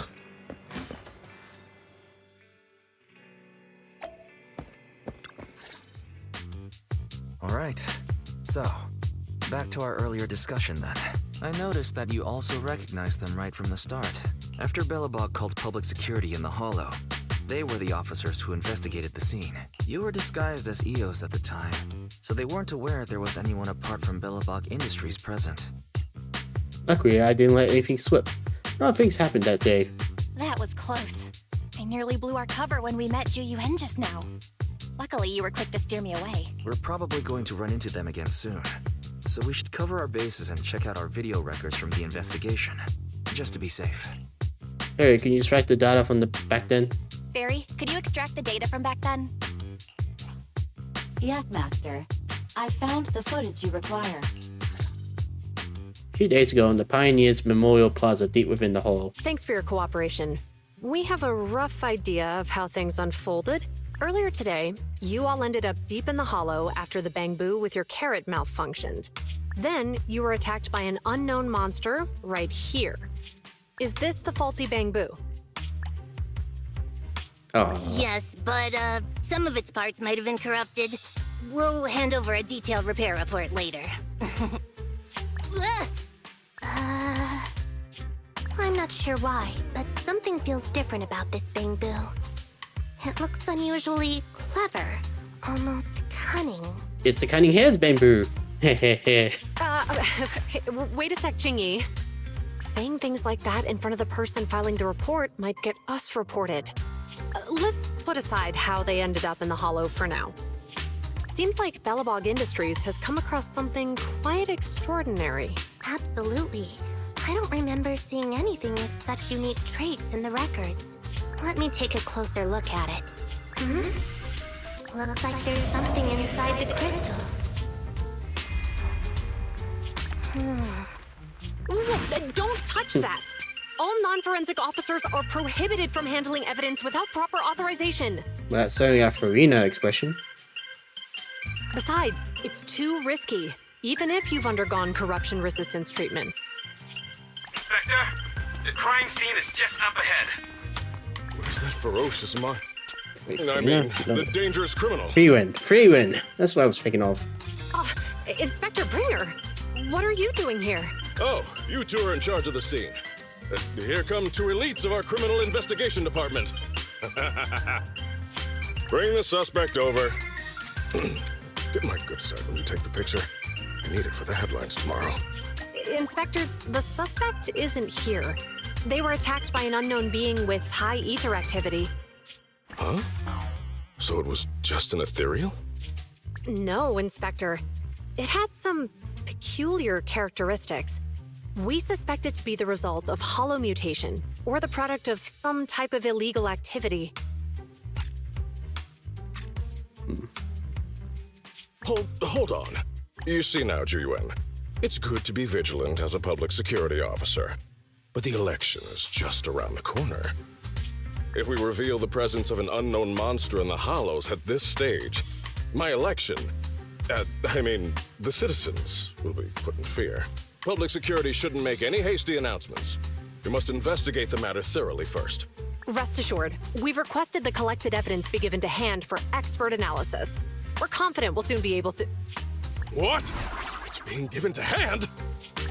Alright, so, back to our earlier discussion then. I noticed that you also recognized them right from the start. After Belobog called public security in the Hollow, they were the officers who investigated the scene. You were disguised as EOS at the time, so they weren't aware there was anyone apart from Belobog Industries present. Luckily, I didn't let anything slip. A lot of things happened that day. That was close. I nearly blew our cover when we met Ju Yuen just now. Luckily, you were quick to steer me away. We're probably going to run into them again soon, so we should cover our bases and check out our video records from the investigation, just to be safe. Hey, can you extract the data from the back then? Barry, could you extract the data from back then? Yes, Master. I found the footage you require. A few days ago in the Pioneers Memorial Plaza deep within the hall. Thanks for your cooperation. We have a rough idea of how things unfolded. Earlier today, you all ended up deep in the hollow after the bamboo with your carrot malfunctioned. Then, you were attacked by an unknown monster right here. Is this the faulty bamboo? Oh. Yes, but some of its parts might have been corrupted. We'll hand over a detailed repair report later. I'm not sure why, but something feels different about this bamboo. It looks unusually clever, almost cunning. It's the Cunning Hair's bamboo. Wait a sec, Jingyi. Saying things like that in front of the person filing the report might get us reported. Let's put aside how they ended up in the hollow for now. Seems like Belobog Industries has come across something quite extraordinary. Absolutely. I don't remember seeing anything with such unique traits in the records. Let me take a closer look at it. Looks like there's something inside the crystal. Don't touch that! All non-forensic officers are prohibited from handling evidence without proper authorization. Well, that's certainly a Farina expression. Besides, it's too risky, even if you've undergone corruption resistance treatments. Inspector, the crime scene is just up ahead. Where's that ferocious mon... Wait, I mean, the dangerous criminal. Freewin. That's what I was thinking of. Inspector Bringer, what are you doing here? Oh, you two are in charge of the scene. Here come two elites of our criminal investigation department. Bring the suspect over. Get my good side when you take the picture. I need it for the headlines tomorrow. Inspector, the suspect isn't here. They were attacked by an unknown being with high ether activity. Huh? So it was just an ethereal? No, Inspector. It had some peculiar characteristics. We suspect it to be the result of hollow mutation, or the product of some type of illegal activity. Hold on. You see now, Ju Yuen, it's good to be vigilant as a public security officer, but the election is just around the corner. If we reveal the presence of an unknown monster in the Hollows at this stage, my election, the citizens will be put in fear. Public security shouldn't make any hasty announcements. We must investigate the matter thoroughly first. Rest assured, we've requested the collected evidence be given to hand for expert analysis. We're confident we'll soon be able to... What? It's being given to hand?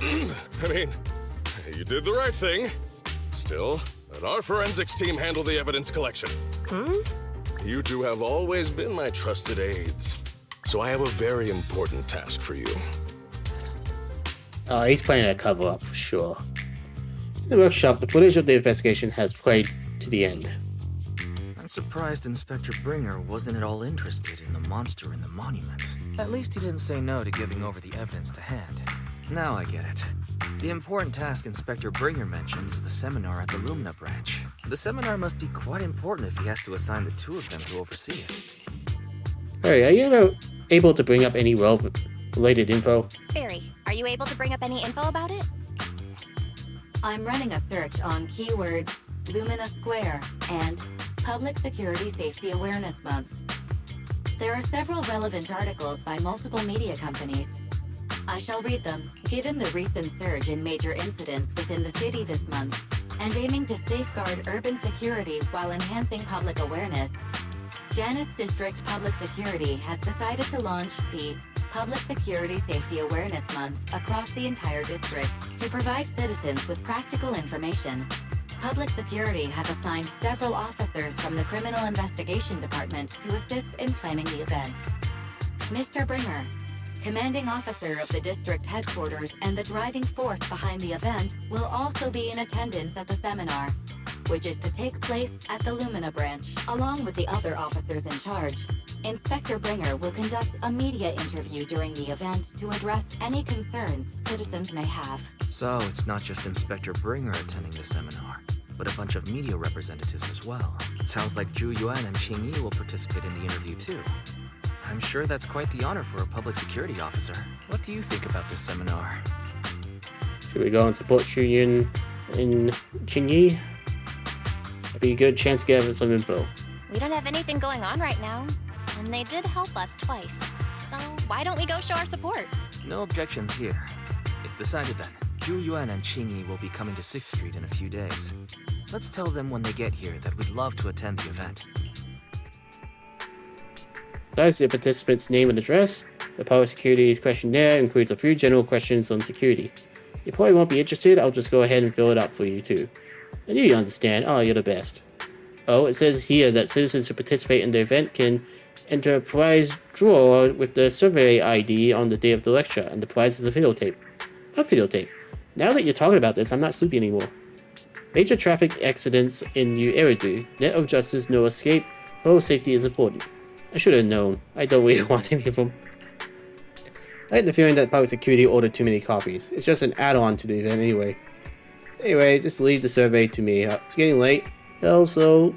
You did the right thing. Still, let our forensics team handle the evidence collection. You two have always been my trusted aides, so I have a very important task for you. Oh, he's planning a cover-up for sure. In the workshop, the footage of the investigation has played to the end. I'm surprised Inspector Bringer wasn't at all interested in the monster in the monument. At least he didn't say no to giving over the evidence to hand. Now I get it. The important task Inspector Bringer mentioned is the seminar at the Lumina branch. The seminar must be quite important if he has to assign the two of them to oversee it. Hey, are you ever able to bring up any related info? Barry, are you able to bring up any info about it? I'm running a search on keywords Lumina Square and Public Security Safety Awareness Month. There are several relevant articles by multiple media companies. I shall read them. Given the recent surge in major incidents within the city this month, and aiming to safeguard urban security while enhancing public awareness, Janus District Public Security has decided to launch the Public Security Safety Awareness Month across the entire district to provide citizens with practical information. Public Security has assigned several officers from the Criminal Investigation Department to assist in planning the event. Mr. Bringer, commanding officer of the district headquarters and the driving force behind the event, will also be in attendance at the seminar, which is to take place at the Lumina branch, along with the other officers in charge. Inspector Bringer will conduct a media interview during the event to address any concerns citizens may have. So it's not just Inspector Bringer attending the seminar, but a bunch of media representatives as well. Sounds like Zhu Yuan and Qing Yi will participate in the interview too. I'm sure that's quite the honor for a public security officer. What do you think about this seminar? Should we go and support Xu Yun and Qing Yi? That'd be a good chance to get some info. We don't have anything going on right now, and they did help us twice. So why don't we go show our support? No objections here. It's decided then. Zhu Yuan and Qing Yi will be coming to 6th Street in a few days. Let's tell them when they get here that we'd love to attend the event. Besides the participant's name and address, the public security's questionnaire includes a few general questions on security. You probably won't be interested, I'll just go ahead and fill it out for you too. I knew you understand. Oh, you're the best. Oh, it says here that citizens who participate in the event can enter a prize draw with the survey ID on the day of the lecture, and the prize is a videotape. A videotape. Now that you're talking about this, I'm not sleepy anymore. Major traffic accidents in New Eridu. Net of justice, no escape. Road safety is important. I should have known. I don't really want any of them. I had the feeling that public security ordered too many copies. It's just an add-on to the event anyway. Anyway, just leave the survey to me. It's getting late, though, so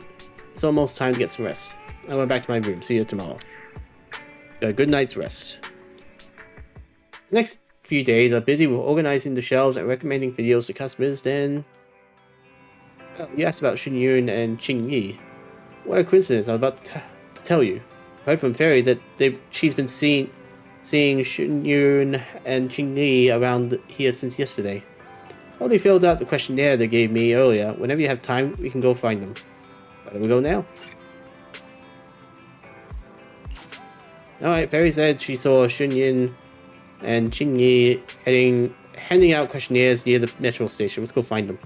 it's almost time to get some rest. I went back to my room. See you tomorrow. Got a good night's rest. The next few days are busy with organizing the shelves and recommending videos to customers. Then you asked about Xun Yun and Qing Yi. What a coincidence! I'm about to tell you. I heard from Fairy that she's been seeing Xun Yun and Qing Yi around here since yesterday. I already filled out the questionnaire they gave me earlier. Whenever you have time, we can go find them. Where do we go now? Alright, Fairy said she saw Xun Yun and Qing Yi handing out questionnaires near the metro station. Let's go find them.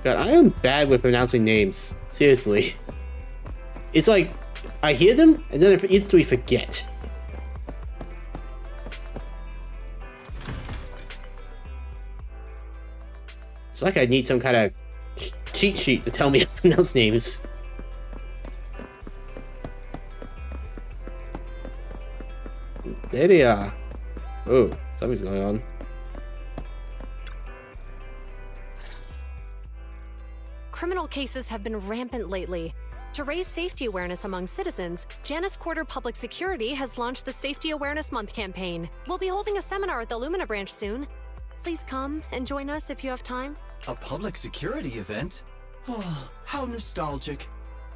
God, I am bad with pronouncing names. Seriously. It's like, I hear them, and then I instantly forget. It's like I need some kind of cheat sheet to tell me how to pronounce names. There they are. Oh, something's going on. Criminal cases have been rampant lately. To raise safety awareness among citizens, Janus Quarter Public Security has launched the Safety Awareness Month campaign. We'll be holding a seminar at the Lumina branch soon. Please come and join us if you have time. A public security event? Oh, how nostalgic.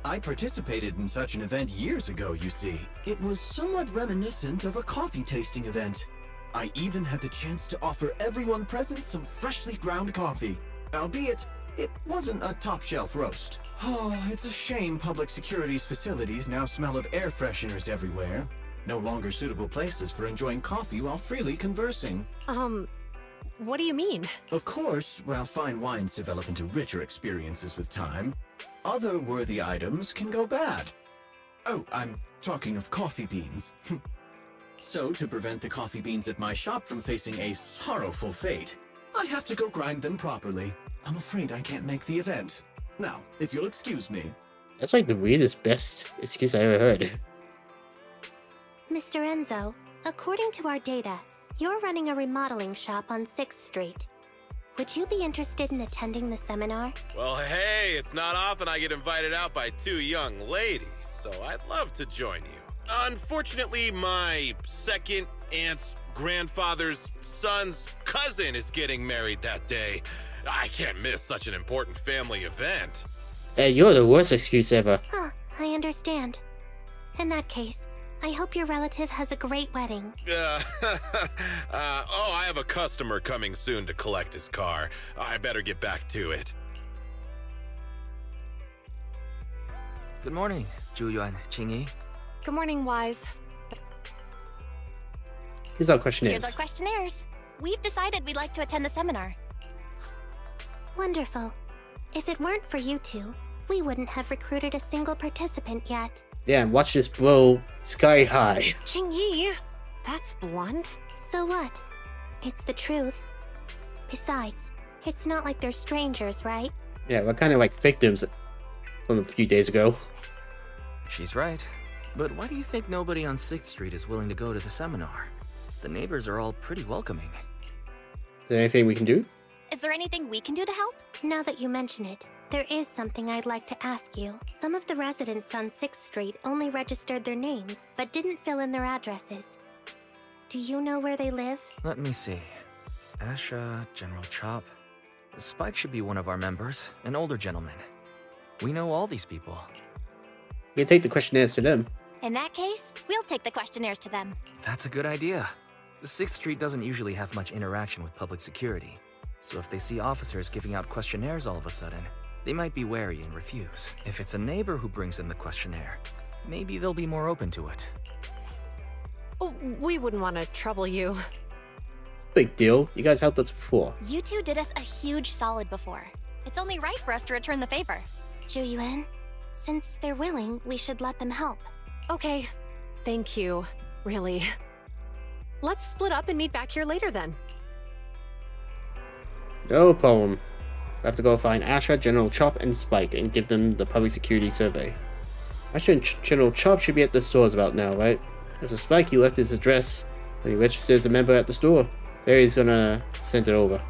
I participated in such an event years ago, you see. It was somewhat reminiscent of a coffee tasting event. I even had the chance to offer everyone present some freshly ground coffee. Albeit, it wasn't a top-shelf roast. Oh, it's a shame public security's facilities now smell of air fresheners everywhere. No longer suitable places for enjoying coffee while freely conversing. What do you mean? Of course, while fine wines develop into richer experiences with time, other worthy items can go bad. Oh, I'm talking of coffee beans. So, to prevent the coffee beans at my shop from facing a sorrowful fate, I have to go grind them properly. I'm afraid I can't make the event. Now, if you'll excuse me. That's like the weirdest, best excuse I ever heard. Mr. Enzo, according to our data, you're running a remodeling shop on 6th Street. Would you be interested in attending the seminar? Well, hey, it's not often I get invited out by two young ladies, so I'd love to join you. Unfortunately, my second aunt's grandfather's son's cousin is getting married that day. I can't miss such an important family event. Hey, you're the worst excuse ever. Huh, I understand. In that case, I hope your relative has a great wedding. I have a customer coming soon to collect his car. I better get back to it. Good morning, Zhu Qingyi. Good morning, Wise. Here's our questionnaires. Here's our questionnaires. We've decided we'd like to attend the seminar. Wonderful. If it weren't for you two, we wouldn't have recruited a single participant yet. Yeah, and watch this blow sky high. Qingyi, that's blunt. So what? It's the truth. Besides, it's not like they're strangers, right? Yeah, we're kind of like victims from a few days ago. She's right. But why do you think nobody on 6th Street is willing to go to the seminar? The neighbors are all pretty welcoming. Is there anything we can do? Is there anything we can do to help? Now that you mention it, there is something I'd like to ask you. Some of the residents on 6th Street only registered their names, but didn't fill in their addresses. Do you know where they live? Let me see. Asha, General Chop. Spike should be one of our members, an older gentleman. We know all these people. We can take the questionnaires to them. In that case, we'll take the questionnaires to them. That's a good idea. The 6th Street doesn't usually have much interaction with public security, so if they see officers giving out questionnaires all of a sudden, they might be wary and refuse. If it's a neighbor who brings in the questionnaire, maybe they'll be more open to it. Oh, we wouldn't want to trouble you. Big deal. You guys helped us before. You two did us a huge solid before. It's only right for us to return the favor. Zhu Yuan, since they're willing, we should let them help. Okay, thank you. Really. Let's split up and meet back here later then. No problem. I have to go find Asha, General Chop, and Spike and give them the public security survey. Asha and General Chop should be at the stores about now, right? As for Spike, he left his address when he registered as a member at the store. Barry's gonna send it over.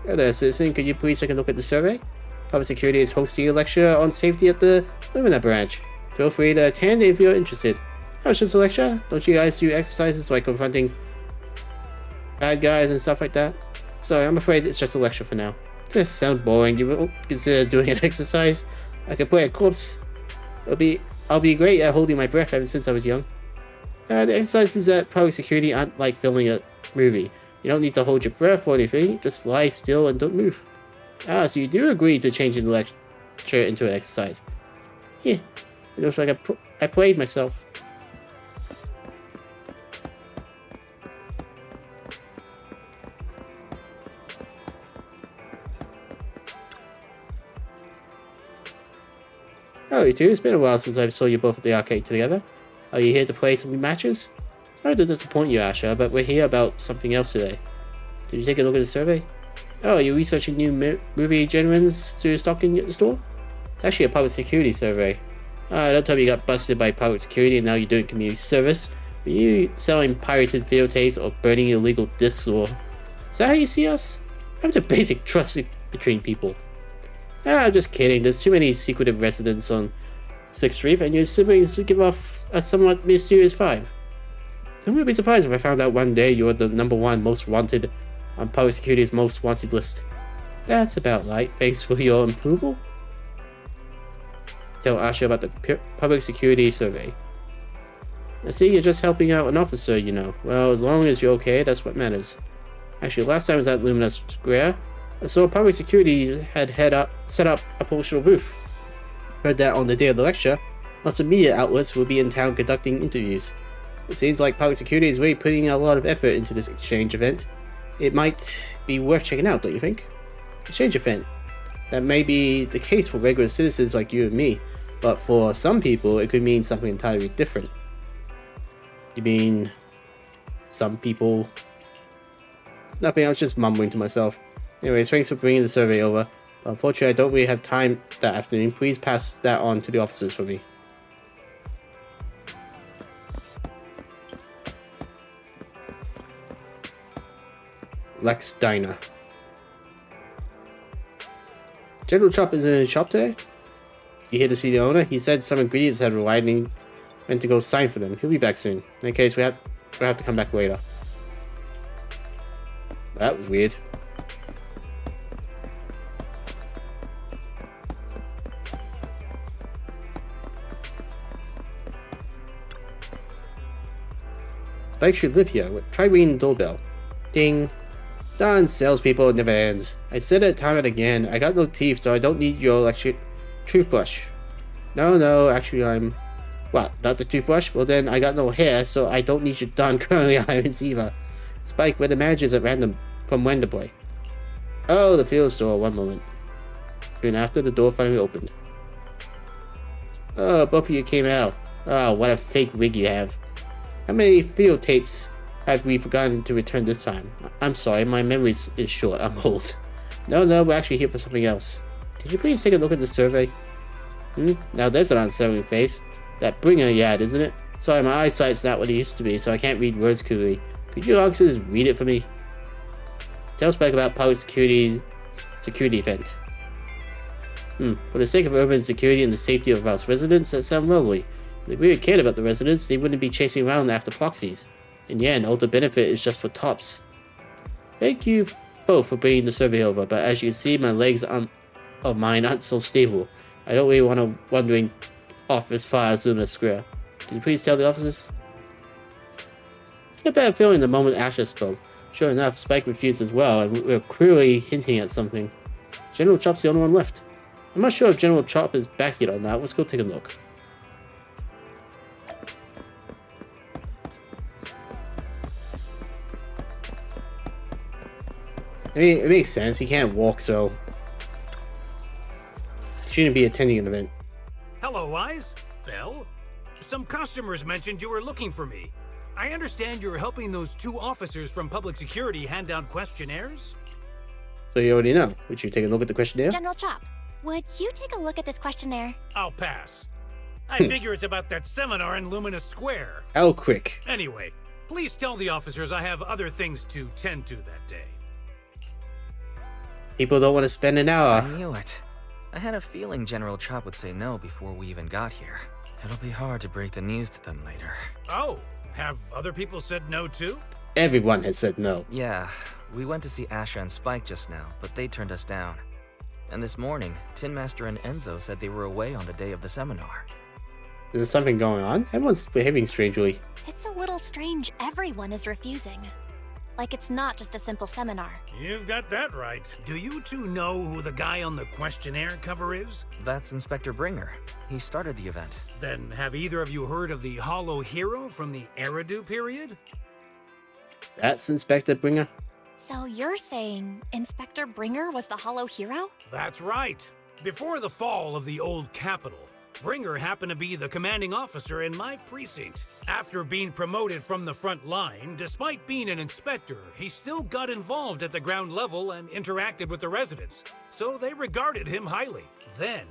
Hello there, citizen. Could you please take a look at the survey? Public Security is hosting a lecture on safety at the Lumina branch. Feel free to attend if you're interested. How much is the lecture? Don't you guys do exercises like confronting bad guys and stuff like that? Sorry, I'm afraid it's just a lecture for now. Does this sound boring? You won't consider doing an exercise? I could play a corpse. I'll be great at holding my breath ever since I was young. The exercises at Public Security aren't like filming a movie. You don't need to hold your breath or anything. Just lie still and don't move. Ah, so you do agree to changing the lecture into an exercise. Yeah, it looks like I played myself. Oh, you two, it's been a while since I saw you both at the arcade together. Are you here to play some matches? Sorry to disappoint you, Asha, but we're here about something else today. Did you take a look at the survey? Oh, are you researching new movie genres to stock in the store? It's actually a public security survey. Don't tell me you got busted by public security and now you're doing community service. Are you selling pirated videotapes or burning illegal discs, or... Is that how you see us? I'm the basic trust between people. I'm just kidding. There's too many secretive residents on 6th Street and your siblings give off a somewhat mysterious vibe. I wouldn't be surprised if I found out one day you're the #1 most wanted on Public Security's most wanted list. That's about right. Thanks for your approval. Tell Asha about the Public Security survey. I see you're just helping out an officer, you know. Well, as long as you're okay, that's what matters. Actually, last time I was at Lumina Square, I saw Public Security had set up a promotional booth. Heard that on the day of the lecture, lots of media outlets will be in town conducting interviews. It seems like Public Security is really putting a lot of effort into this exchange event. It might be worth checking out, don't you think? Exchange event. That may be the case for regular citizens like you and me, But for some people, it could mean something entirely different. You mean some people? Nothing, I was just mumbling to myself. Anyways, thanks for bringing the survey over. But unfortunately, I don't really have time that afternoon. Please pass that on to the officers for me. Lex Diner. General Chop is in his shop today? You here to see the owner? He said some ingredients had arrived and he went to go sign for them. He'll be back soon. In case we'll have to come back later. That was weird. Spike should live here. Try ringing the doorbell. Ding. Done, salespeople, it never ends. I said it time and again. I got no teeth, so I don't need your electric toothbrush. No, actually I'm... What, not the toothbrush? Well then, I got no hair, so I don't need your darn curly irons either. Spike, where the managers at random from when to play. Oh, the field store, one moment. Soon after, the door finally opened. Oh, both of you came out. Oh, what a fake wig you have. How many field tapes have we forgotten to return this time? I'm sorry, my memory is short. I'm old. No, we're actually here for something else. Could you please take a look at the survey? Now there's an unsettling face. That bringer you had, isn't it? Sorry, my eyesight's not what it used to be, so I can't read words clearly. Could you officers read it for me? Tell Spike about public security event. For the sake of urban security and the safety of our residents, that sounds lovely. If they really cared about the residents, they wouldn't be chasing around after proxies. In the end, all the benefit is just for tops. Thank you both for bringing the survey over, but as you can see, my legs of mine aren't so stable. I don't really want to wandering off as far as Luna Square. Can you please tell the officers? I had a bad feeling the moment Asher spoke. Sure enough, Spike refused as well, and we were clearly hinting at something. General Chop's the only one left. I'm not sure if General Chop is back yet or not. Let's go take a look. I mean, it makes sense. He can't walk, so he shouldn't be attending an event. Hello, Wise. Belle? Some customers mentioned you were looking for me. I understand you're helping those two officers from public security hand out questionnaires? So you already know. Would you take a look at the questionnaire? General Chop, would you take a look at this questionnaire? I'll pass. I figure it's about that seminar in Lumina Square. How quick? Anyway, please tell the officers I have other things to tend to that day. People don't want to spend an hour. I knew it. I had a feeling General Chop would say no before we even got here. It'll be hard to break the news to them later. Oh, have other people said no too? Everyone has said no. Yeah, we went to see Asha and Spike just now, but they turned us down. And this morning, Tin Master and Enzo said they were away on the day of the seminar. There's something going on? Everyone's behaving strangely. It's a little strange everyone is refusing. Like it's not just a simple seminar. You've got that right. Do you two know who the guy on the questionnaire cover is? That's Inspector Bringer. He started the event. Then have either of you heard of the Hollow Hero from the Eridu period? That's Inspector Bringer? So you're saying Inspector Bringer was the Hollow Hero? That's right. Before the fall of the old capital, Bringer happened to be the commanding officer in my precinct. After being promoted from the front line, despite being an inspector, he still got involved at the ground level and interacted with the residents, so they regarded him highly. Then,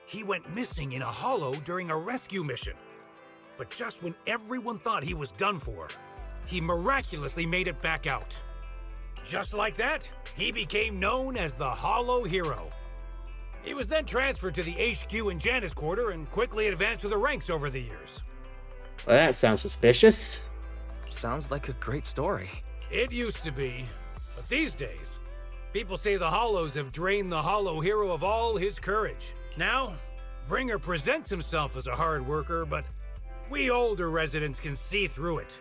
he went missing in a hollow during a rescue mission. But just when everyone thought he was done for, he miraculously made it back out. Just like that, he became known as the Hollow Hero. He was then transferred to the HQ in Janus Quarter and quickly advanced to the ranks over the years. Well, that sounds suspicious. Sounds like a great story. It used to be, but these days, people say the Hollows have drained the Hollow Hero of all his courage. Now, Bringer presents himself as a hard worker, but we older residents can see through it.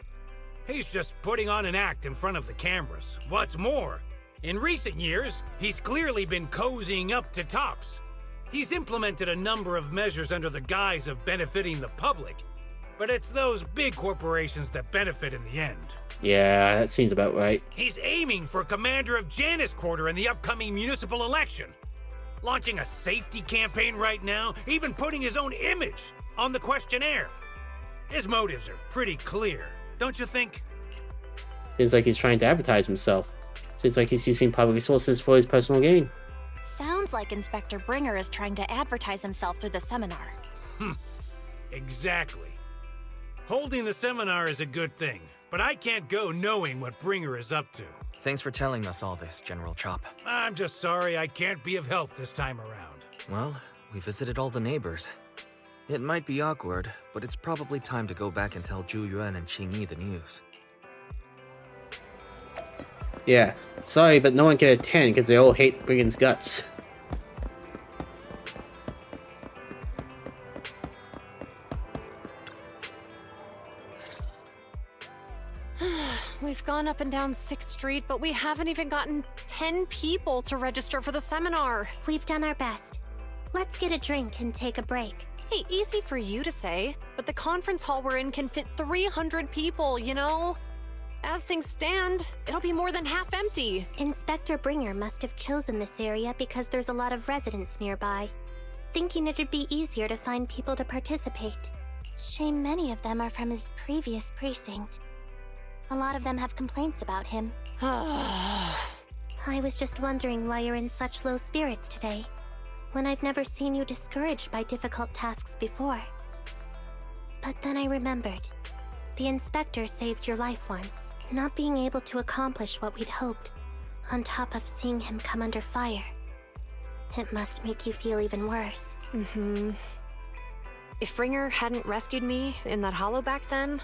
He's just putting on an act in front of the cameras. What's more, in recent years, he's clearly been cozying up to tops. He's implemented a number of measures under the guise of benefiting the public, but it's those big corporations that benefit in the end. Yeah, that seems about right. He's aiming for commander of Janus Quarter in the upcoming municipal election. launching a safety campaign right now, even putting his own image on the questionnaire. His motives are pretty clear, don't you think? Seems like he's trying to advertise himself. Seems like he's using public resources for his personal gain. Sounds like Inspector Bringer is trying to advertise himself through the seminar. Exactly. Holding the seminar is a good thing, but I can't go knowing what Bringer is up to. Thanks for telling us all this, General Chop. I'm just sorry I can't be of help this time around. Well, we visited all the neighbors. It might be awkward, but it's probably time to go back and tell Zhu Yuan and Qing Yi the news. Yeah, sorry, but no one can attend because they all hate Brigand's guts. We've gone up and down 6th Street, but we haven't even gotten 10 people to register for the seminar. We've done our best. Let's get a drink and take a break. Hey, easy for you to say, but the conference hall we're in can fit 300 people, you know? As things stand, it'll be more than half empty. Inspector Bringer must have chosen this area because there's a lot of residents nearby, thinking it'd be easier to find people to participate. Shame many of them are from his previous precinct. A lot of them have complaints about him. I was just wondering why you're in such low spirits today, when I've never seen you discouraged by difficult tasks before. But then I remembered. The inspector saved your life once. Not being able to accomplish what we'd hoped, on top of seeing him come under fire. It must make you feel even worse. If Bringer hadn't rescued me in that hollow back then,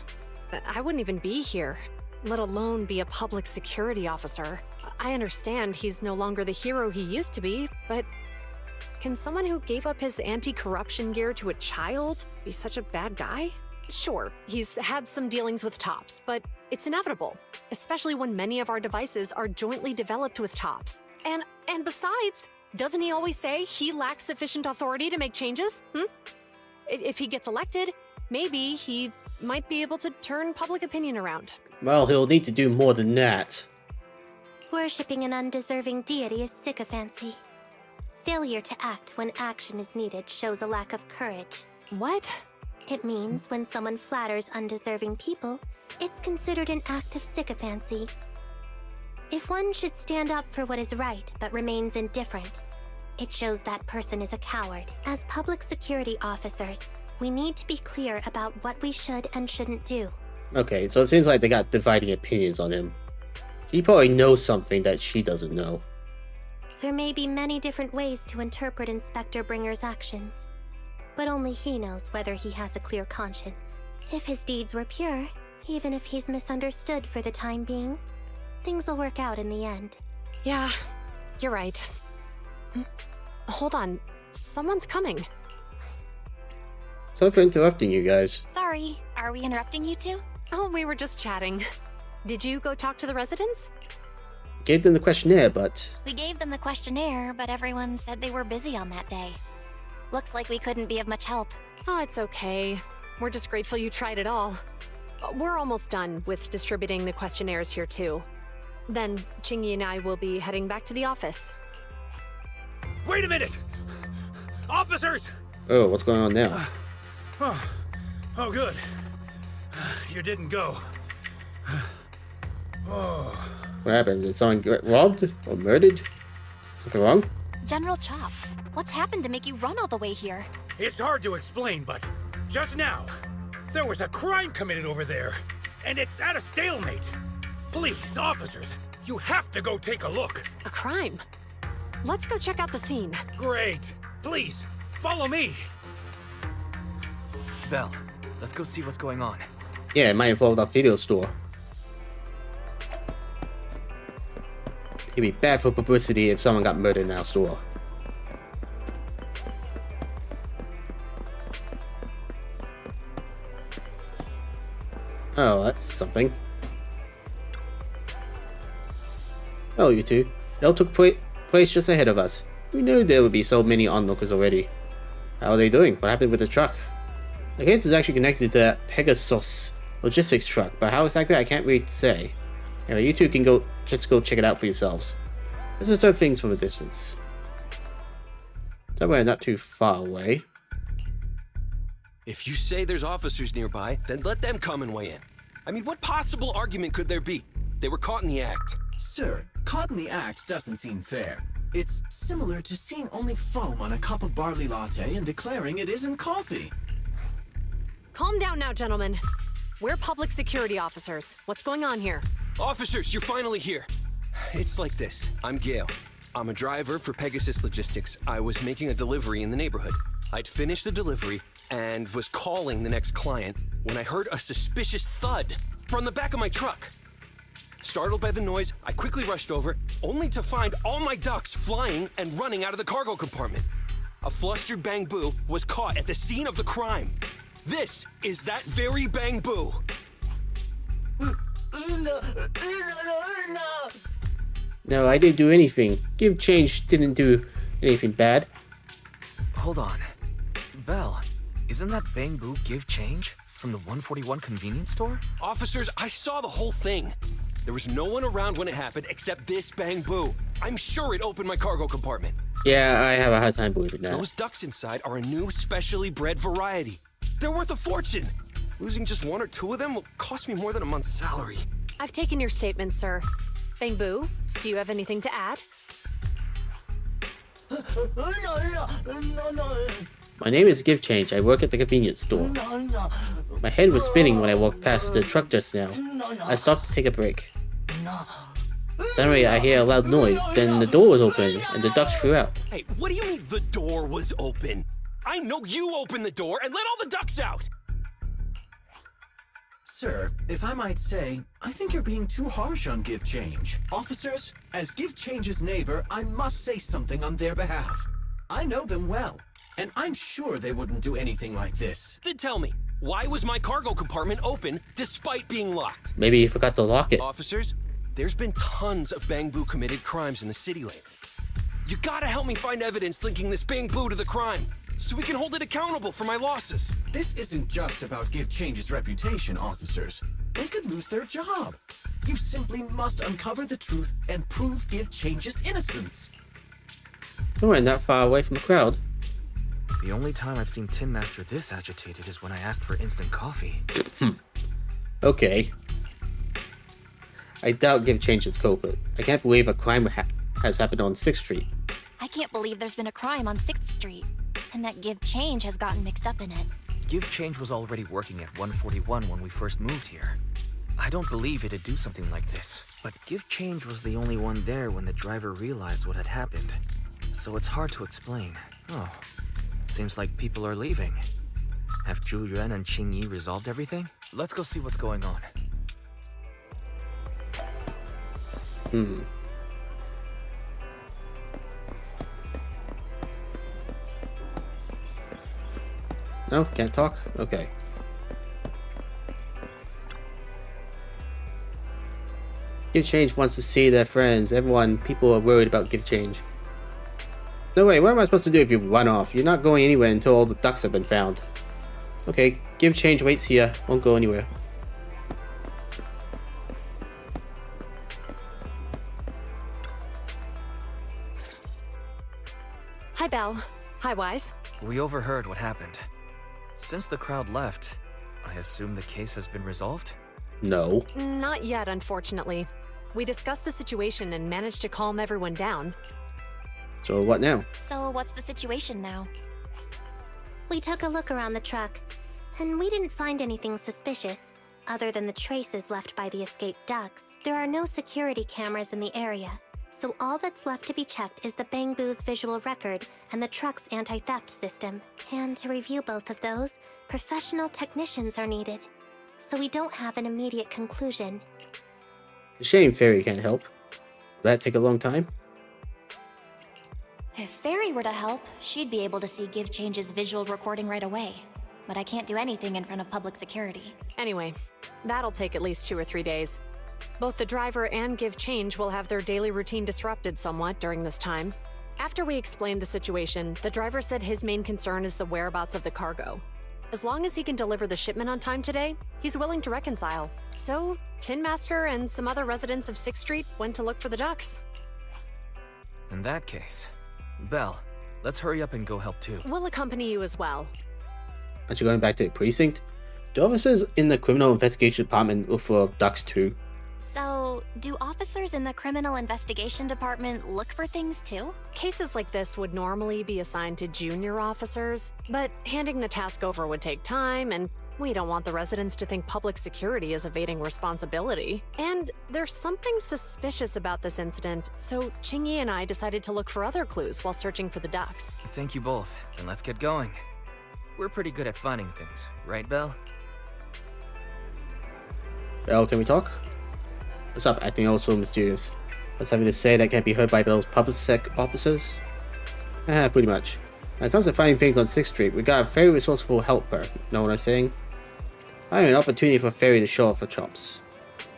I wouldn't even be here, let alone be a public security officer. I understand he's no longer the hero he used to be, but can someone who gave up his anti-corruption gear to a child be such a bad guy? Sure, he's had some dealings with Tops, but it's inevitable, especially when many of our devices are jointly developed with Tops. And besides, doesn't he always say he lacks sufficient authority to make changes? If he gets elected, maybe he might be able to turn public opinion around. Well, he'll need to do more than that. Worshipping an undeserving deity is sycophancy. Failure to act when action is needed shows a lack of courage. What? It means when someone flatters undeserving people, it's considered an act of sycophancy. If one should stand up for what is right but remains indifferent, it shows that person is a coward. As public security officers, we need to be clear about what we should and shouldn't do. Okay, so it seems like they got dividing opinions on him. He probably knows something that she doesn't know. There may be many different ways to interpret Inspector Bringer's actions, but only he knows whether he has a clear conscience. If his deeds were pure, even if he's misunderstood for the time being, things will work out in the end. Yeah, you're right. Hold on, someone's coming. Sorry for interrupting you guys. Sorry, are we interrupting you two? Oh, we were just chatting. Did you go talk to the residents? Gave them the questionnaire, but... We gave them the questionnaire, but everyone said they were busy on that day. Looks like we couldn't be of much help. Oh, it's okay. We're just grateful you tried it all. We're almost done with distributing the questionnaires here too. Then, Qing and I will be heading back to the office. Wait a minute! Officers! Oh, what's going on now? Oh, good. You didn't go. Oh. What happened? Did someone get robbed? Or murdered? Something wrong? General Chop, what's happened to make you run all the way here? It's hard to explain, but just now, there was a crime committed over there, and it's at a stalemate. Please, officers, you have to go take a look. A crime? Let's go check out the scene. Great. Please, follow me. Belle, let's go see what's going on. Yeah, it might involve that video store. It'd be bad for publicity if someone got murdered in our store. Oh, that's something. Oh, you two. It all took place just ahead of us. We knew there would be so many onlookers already. How are they doing? What happened with the truck? The case is actually connected to that Pegasus logistics truck, but how exactly I can't really say. Anyway, you two can just go check it out for yourselves. Let's observe things from a distance. Somewhere not too far away. If you say there's officers nearby, then let them come and weigh in. I mean, what possible argument could there be? They were caught in the act. Sir, caught in the act doesn't seem fair. It's similar to seeing only foam on a cup of barley latte and declaring it isn't coffee. Calm down now, gentlemen. We're public security officers. What's going on here? Officers, you're finally here. It's like this. I'm Gale. I'm a driver for Pegasus Logistics. I was making a delivery in the neighborhood. I'd finished the delivery and was calling the next client when I heard a suspicious thud from the back of my truck. Startled by the noise, I quickly rushed over, only to find all my ducks flying and running out of the cargo compartment. A flustered Bang Boo was caught at the scene of the crime. This is that very Bang Boo. No, I didn't do anything. Give Change didn't do anything bad. Hold on. Belle, isn't that Bang Boo Give Change from the 141 convenience store? Officers, I saw the whole thing. There was no one around when it happened except this Bang Boo. I'm sure it opened my cargo compartment. Yeah, I have a hard time believing that. Those ducks inside are a new specially bred variety. They're worth a fortune. Losing just one or two of them will cost me more than a month's salary. I've taken your statement, sir. Bang Boo, do you have anything to add? My name is Give Change. I work at the convenience store. My head was spinning when I walked past the truck just now. I stopped to take a break. Suddenly, I hear a loud noise. Then the door was open, and the ducks flew out. Hey, what do you mean the door was open? I know you opened the door and let all the ducks out! Sir, if I might say, I think you're being too harsh on Give Change. Officers, as Give Change's neighbor, I must say something on their behalf. I know them well, and I'm sure they wouldn't do anything like this. Then tell me, why was my cargo compartment open despite being locked? Maybe you forgot to lock it. Officers, there's been tons of Bang Boo committed crimes in the city lately. You gotta help me find evidence linking this Bang Boo to the crime, so we can hold it accountable for my losses. This isn't just about Give Change's reputation, officers. They could lose their job. You simply must uncover the truth and prove Give Change's innocence. We're not far away from the crowd. The only time I've seen Tin Master this agitated is when I asked for instant coffee. Okay. I doubt Give Change is culprit. I can't believe a crime has happened on 6th Street. I can't believe there's been a crime on 6th Street, and that Give Change has gotten mixed up in it. Give Change was already working at 141 when we first moved here. I don't believe it'd do something like this, but Give Change was the only one there when the driver realized what had happened. So it's hard to explain. Oh, seems like people are leaving. Have Zhu Yuan and Qing Yi resolved everything? Let's go see what's going on. No, can't talk? Okay. Give Change wants to see their friends. People are worried about Give Change. No way, what am I supposed to do if you run off? You're not going anywhere until all the ducks have been found. Okay, Give Change waits here. Won't go anywhere. Hi, Belle. Hi, Wise. We overheard what happened. Since the crowd left, I assume the case has been resolved? No. Not yet, unfortunately. We discussed the situation and managed to calm everyone down. So what now? So what's the situation now? We took a look around the truck, and we didn't find anything suspicious, other than the traces left by the escaped ducks. There are no security cameras in the area, so all that's left to be checked is the Bang Boo's visual record and the truck's anti-theft system. And to review both of those, professional technicians are needed, so we don't have an immediate conclusion. It's a shame Fairy can't help. Will that take a long time? If Fairy were to help, she'd be able to see Give Change's visual recording right away. But I can't do anything in front of public security. Anyway, that'll take at least 2 or 3 days. Both the driver and Give Change will have their daily routine disrupted somewhat during this time. After we explained the situation, the driver said his main concern is the whereabouts of the cargo. As long as he can deliver the shipment on time today, he's willing to reconcile. So, Tin Master and some other residents of 6th Street went to look for the ducks. In that case, Belle, Let's hurry up and go help too. We'll accompany you as well. Aren't you going back to the precinct? Do officers in the criminal investigation department look for ducks too? So, do officers in the criminal investigation department look for things too? Cases like this would normally be assigned to junior officers, but handing the task over would take time, and we don't want the residents to think public security is evading responsibility. And there's something suspicious about this incident, so Qingyi and I decided to look for other clues while searching for the ducks. Thank you both. Then let's get going. We're pretty good at finding things, right, Belle? Belle, can we talk? Stop acting all so mysterious. What's having to say that can't be heard by Belle's Pubsec'S officers? Pretty much. When it comes to finding things on 6th Street, we got a very resourceful helper, know what I'm saying? I have an opportunity for Fairy to show off her chops.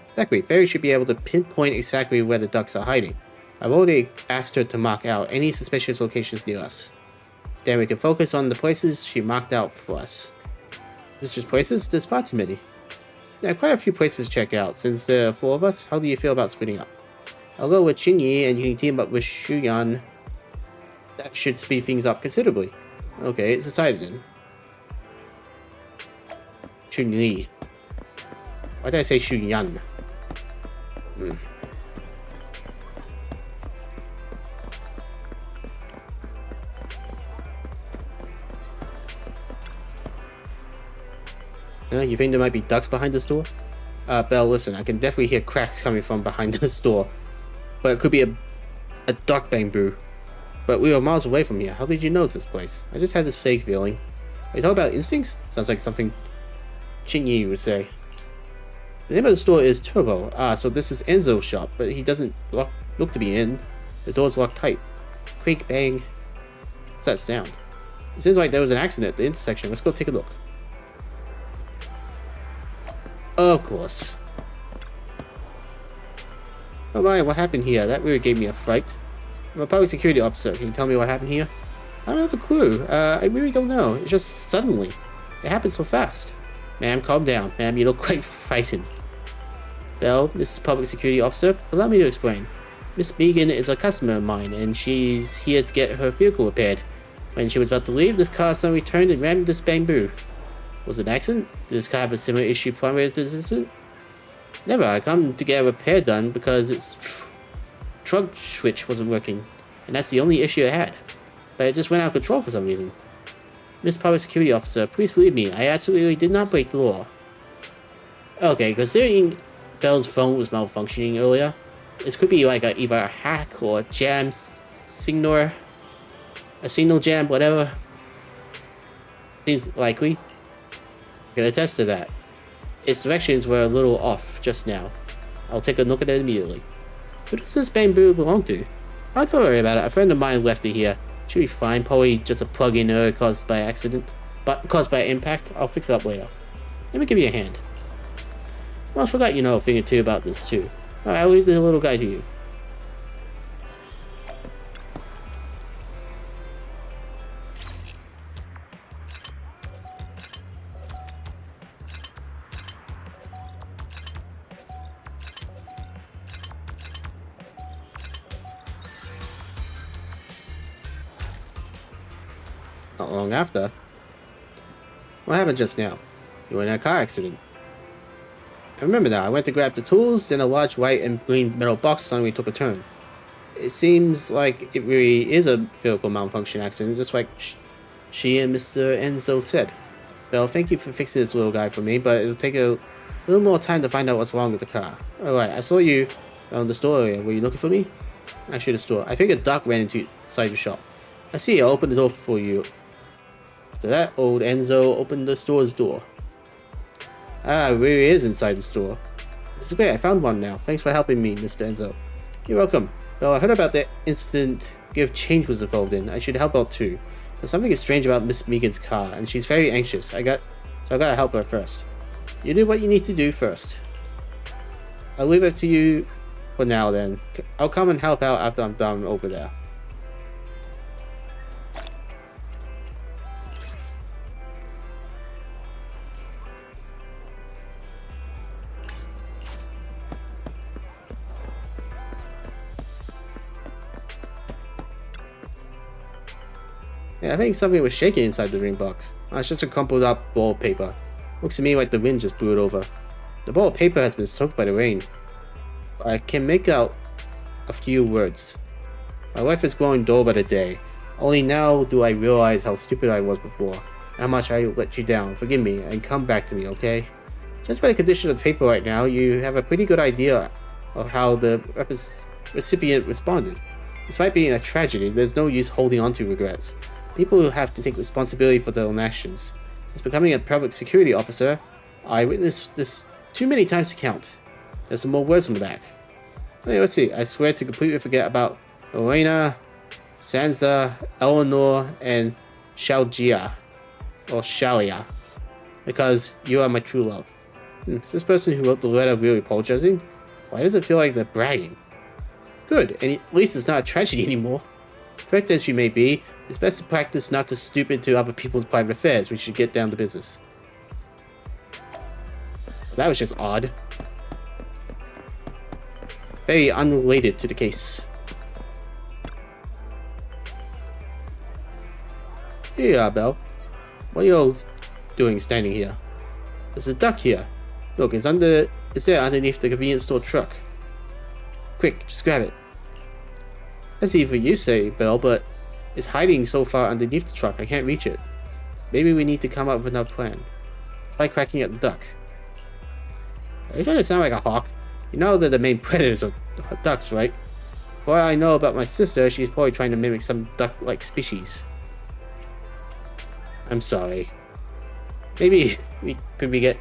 Exactly, Fairy should be able to pinpoint exactly where the ducks are hiding. I've already asked her to mark out any suspicious locations near us. Then we can focus on the places she marked out for us. Mistress Places? There's far too many. There are quite a few places to check out. Since there are 4 of us, how do you feel about splitting up? I'll go with Qingyi and you can team up with Shuyan. That should speed things up considerably. Okay, it's decided then. Chun-Li. Why did I say Shuyan? You think there might be ducks behind this door? Belle, listen, I can definitely hear cracks coming from behind this door. But it could be a duck bamboo. But we were miles away from here. How did you notice this place? I just had this vague feeling. Are you talking about instincts? Sounds like something Qingyi would say. The name of the store is Turbo. So this is Enzo's shop, but he doesn't look to be in. The door's locked tight. Creak, bang. What's that sound? It seems like there was an accident at the intersection. Let's go take a look. Of course. Oh my, what happened here? That really gave me a fright. I'm a public security officer. Can you tell me what happened here? I don't have a clue. I really don't know. It's just suddenly. It happened so fast. Ma'am, calm down. Ma'am, you look quite frightened. Belle, Mrs. Public Security Officer, allow me to explain. Miss Megan is a customer of mine, and she's here to get her vehicle repaired. When she was about to leave, this car suddenly turned and ran into this bamboo. Was it an accident? Did this car have a similar issue prior to this incident? Never. I come to get a repair done because its trunk switch wasn't working, and that's the only issue I had. But it just went out of control for some reason. Miss Public Security Officer, please believe me, I absolutely did not break the law. Okay, considering Belle's phone was malfunctioning earlier, this could be like either a hack or a jam signal jam, whatever. Seems likely. I can attest to that. Its directions were a little off just now. I'll take a look at it immediately. Who does this bamboo belong to? Oh, don't worry about it. A friend of mine left it here. Should be fine. Probably just a plug-in error caused by accident. But caused by impact. I'll fix it up later. Let me give you a hand. Well, I forgot you know a thing or two about this too. Alright, I'll leave the little guy to you. Not long after. What happened just now? You were in a car accident. I remember now. I went to grab the tools, then a large white and green metal box suddenly took a turn. It seems like it really is a vehicle malfunction accident, just like she and Mr. Enzo said. Belle, thank you for fixing this little guy for me, but it'll take a little more time to find out what's wrong with the car. Alright, I saw you around the store area. Were you looking for me? Actually, the store. I think a duck ran inside the shop. I see. I'll open the door for you. After that, old Enzo opened the store's door. Ah, it really is inside the store. This is great. I found one now. Thanks for helping me, Mr. Enzo. You're welcome. Well, I heard about the incident Give Change was involved in. I should help out too. But something is strange about Miss Megan's car, and she's very anxious. So I gotta help her first. You do what you need to do first. I'll leave it to you for now then. I'll come and help out after I'm done over there. Yeah, I think something was shaking inside the ring box. Oh, it's just a crumpled up ball of paper. Looks to me like the wind just blew it over. The ball of paper has been soaked by the rain. I can make out a few words. My life is growing dull by the day. Only now do I realize how stupid I was before, and how much I let you down. Forgive me, and come back to me, okay? Judged by the condition of the paper right now, you have a pretty good idea of how the recipient responded. Despite being a tragedy, there's no use holding on to regrets. People who have to take responsibility for their own actions. Since becoming a public security officer, I witnessed this too many times to count. There's some more words on the back. Okay, let's see. I swear to completely forget about Elena, Sansa, Eleanor, and Shaojia, or Shaoya, because you are my true love. Is this person who wrote the letter really apologizing? Why does it feel like they're bragging? Good, and at least it's not a tragedy anymore. Correct as you may be, it's best to practice not to stoop into other people's private affairs. We should get down to business. That was just odd. Very unrelated to the case. Here you are, Belle. What are you all doing standing here? There's a duck here. Look, it's there underneath the convenience store truck. Quick, just grab it. That's easy for you say, Belle, but it's hiding so far underneath the truck I can't reach it. Maybe we need to come up with another plan. Try cracking at the duck. Are you trying to sound like a hawk? You know that the main predators are ducks, right? For all I know about my sister, she's probably trying to mimic some duck-like species. I'm sorry. Maybe could we get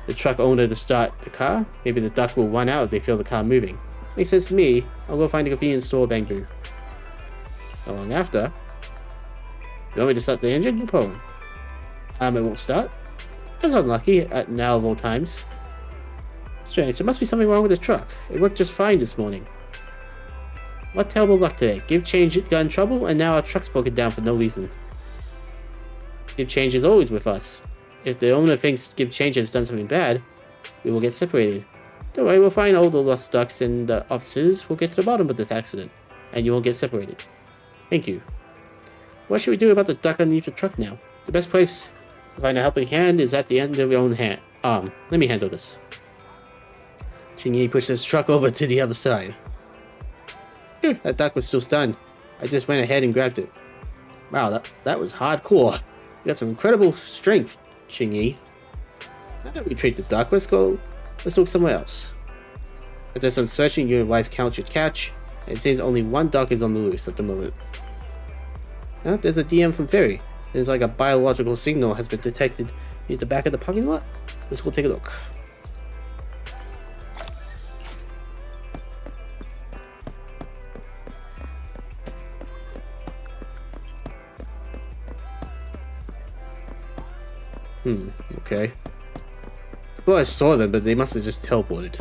the truck owner to start the car? Maybe the duck will run out if they feel the car moving. Makes sense to me. I'll go find a convenience store, bang boo. Not long after. You want me to start the engine? No problem. It won't start. That's unlucky at now of all times. Strange, there must be something wrong with the truck. It worked just fine this morning. What terrible luck today. Give Change got in trouble, and now our truck's broken down for no reason. Give Change is always with us. If the owner thinks Give Change has done something bad, we will get separated. Don't worry, we'll find all the lost ducks and the officers. We'll get to the bottom of this accident, and you won't get separated. Thank you. What should we do about the duck underneath the truck now? The best place to find a helping hand is at the end of your own arm. Let me handle this. Xingyi pushed his truck over to the other side. Phew, that duck was still stunned. I just went ahead and grabbed it. Wow, that was hardcore. You got some incredible strength, Xingyi. Now that we treat the duck, let's look somewhere else. After some searching, your advice count should catch, and it seems only one duck is on the loose at the moment. There's a DM from Ferry. It's like a biological signal has been detected near the back of the parking lot. Let's go take a look. Okay. Well, I saw them, but they must have just teleported.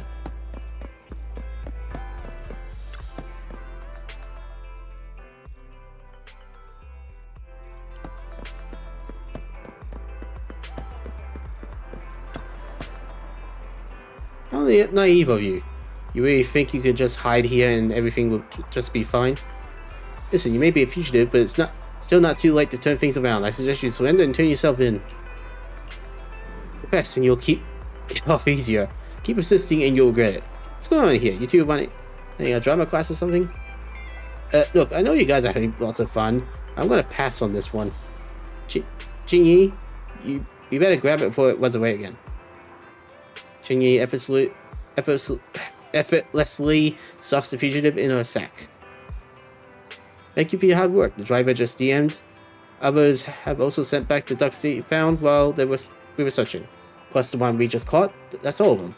How naive of you. You really think you could just hide here and everything will just be fine? Listen, you may be a fugitive, but it's still not too late to turn things around. I suggest you surrender and turn yourself in. Best, and you'll get off easier. Keep persisting and you'll regret it. What's going on here? You two running a drama class or something? Look, I know you guys are having lots of fun. I'm gonna pass on this one. Xingyi, you better grab it before it runs away again. Xingyi effortlessly stuffs the fugitive in her sack. Thank you for your hard work. The driver just DM'd. Others have also sent back the ducks they found while we were searching. Plus the one we just caught. That's all of them.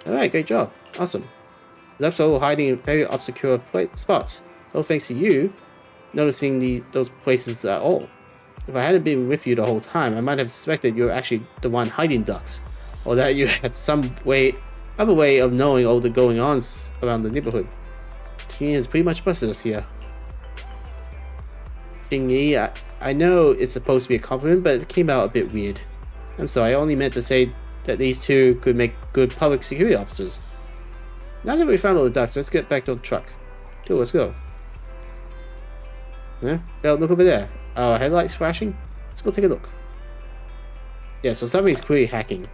Alright, great job. Awesome. The ducks are all hiding in very obscure spots. So thanks to you noticing those places at all. If I hadn't been with you the whole time, I might have suspected you were actually the one hiding ducks. Or that you had some other way of knowing all the going-ons around the neighborhood. Xingyi has pretty much busted us here. Xingyi, I know it's supposed to be a compliment, but it came out a bit weird. I'm sorry, I only meant to say that these two could make good public security officers. Now that we found all the ducks, let's get back to the truck. Cool, let's go. Yeah? Well, look over there. Oh, headlights flashing? Let's go take a look. Yeah, so somebody's clearly hacking.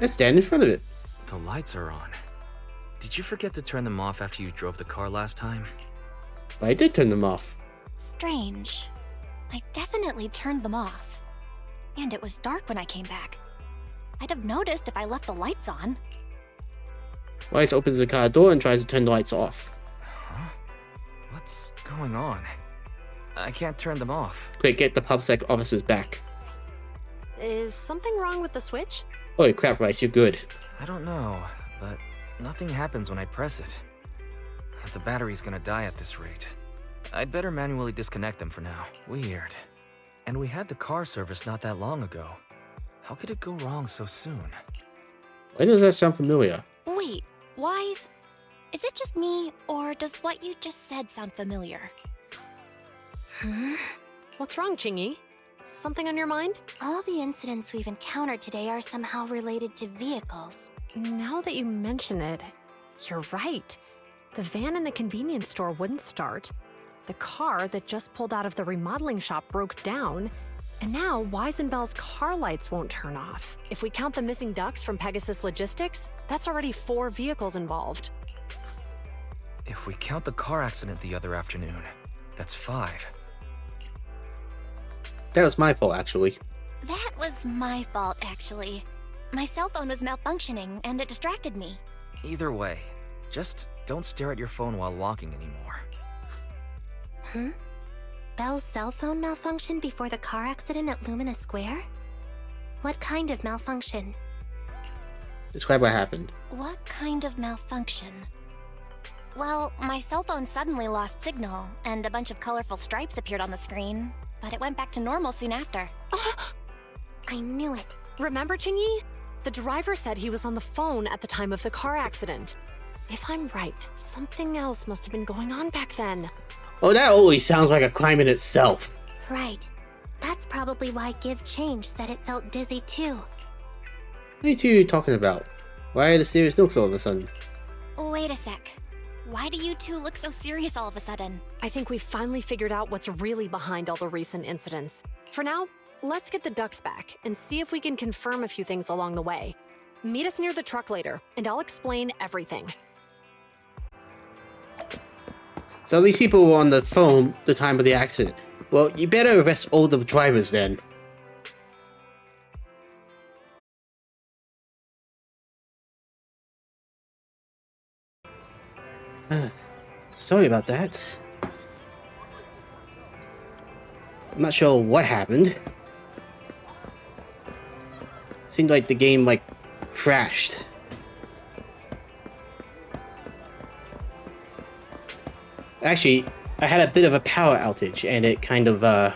Let's stand in front of it. The lights are on. Did you forget to turn them off after you drove the car last time? But I did turn them off. Strange. I definitely turned them off. And it was dark when I came back. I'd have noticed if I left the lights on. Weiss opens the car door and tries to turn the lights off. Huh? What's going on? I can't turn them off. Quick, get the PubSec officers back. Is something wrong with the switch? Holy crap, Weiss, you're good. I don't know, but nothing happens when I press it. The battery's gonna die at this rate. I'd better manually disconnect them for now. Weird. And we had the car service not that long ago. How could it go wrong so soon? Why does that sound familiar? Wait, Wise? Is it just me, or does what you just said sound familiar? What's wrong, Chingy? Something on your mind? All the incidents we've encountered today are somehow related to vehicles. Now that you mention it, you're right. The van in the convenience store wouldn't start. The car that just pulled out of the remodeling shop broke down. And now Wise and Bell's car lights won't turn off. If we count the missing ducks from Pegasus Logistics, that's already 4 vehicles involved. If we count the car accident the other afternoon, that's 5. That was my fault, actually. That was my fault, actually. My cell phone was malfunctioning, and it distracted me. Either way, just don't stare at your phone while walking anymore. Huh? Bell's cell phone malfunctioned before the car accident at Lumina Square? What kind of malfunction? Describe what happened. What kind of malfunction? Well, my cell phone suddenly lost signal, and a bunch of colorful stripes appeared on the screen, but it went back to normal soon after. I knew it. Remember, Chingy? The driver said he was on the phone at the time of the car accident. If I'm right, something else must have been going on back then. Oh, that always sounds like a crime in itself. Right. That's probably why Give Change said it felt dizzy too. What are you two talking about? Why are the serious looks all of a sudden? Wait a sec. Why do you two look so serious all of a sudden? I think we've finally figured out what's really behind all the recent incidents. For now, let's get the ducks back and see if we can confirm a few things along the way. Meet us near the truck later, and I'll explain everything. So these people were on the phone the time of the accident. Well, you better arrest all the drivers then. Sorry about that. I'm not sure what happened. Seemed like the game, crashed. Actually, I had a bit of a power outage, and it kind of,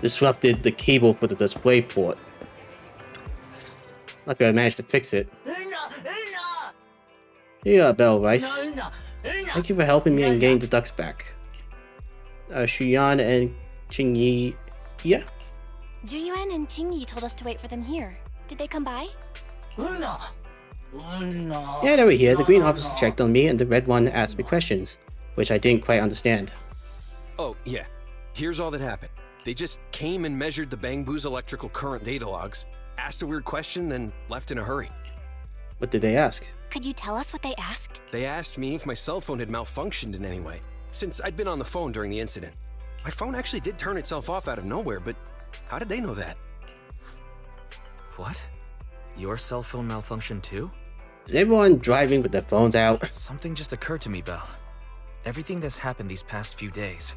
disrupted the cable for the display port. Luckily, I managed to fix it. Yeah, Bell Rice. Thank you for helping me and getting the ducks back. Shuyan and Qingyi, yeah? Juyuan and Qingyi told us to wait for them here. Did they come by? Yeah, they were here. The green officer checked on me, and the red one asked me questions, which I didn't quite understand. Oh, yeah. Here's all that happened. They just came and measured the Bang Boo's electrical current data logs, asked a weird question, then left in a hurry. What did they ask? Could you tell us what they asked? They asked me if my cell phone had malfunctioned in any way, since I'd been on the phone during the incident. My phone actually did turn itself off out of nowhere, but how did they know that? What? Your cell phone malfunctioned too? Is everyone driving with their phones out? Something just occurred to me, Belle. Everything that's happened these past few days,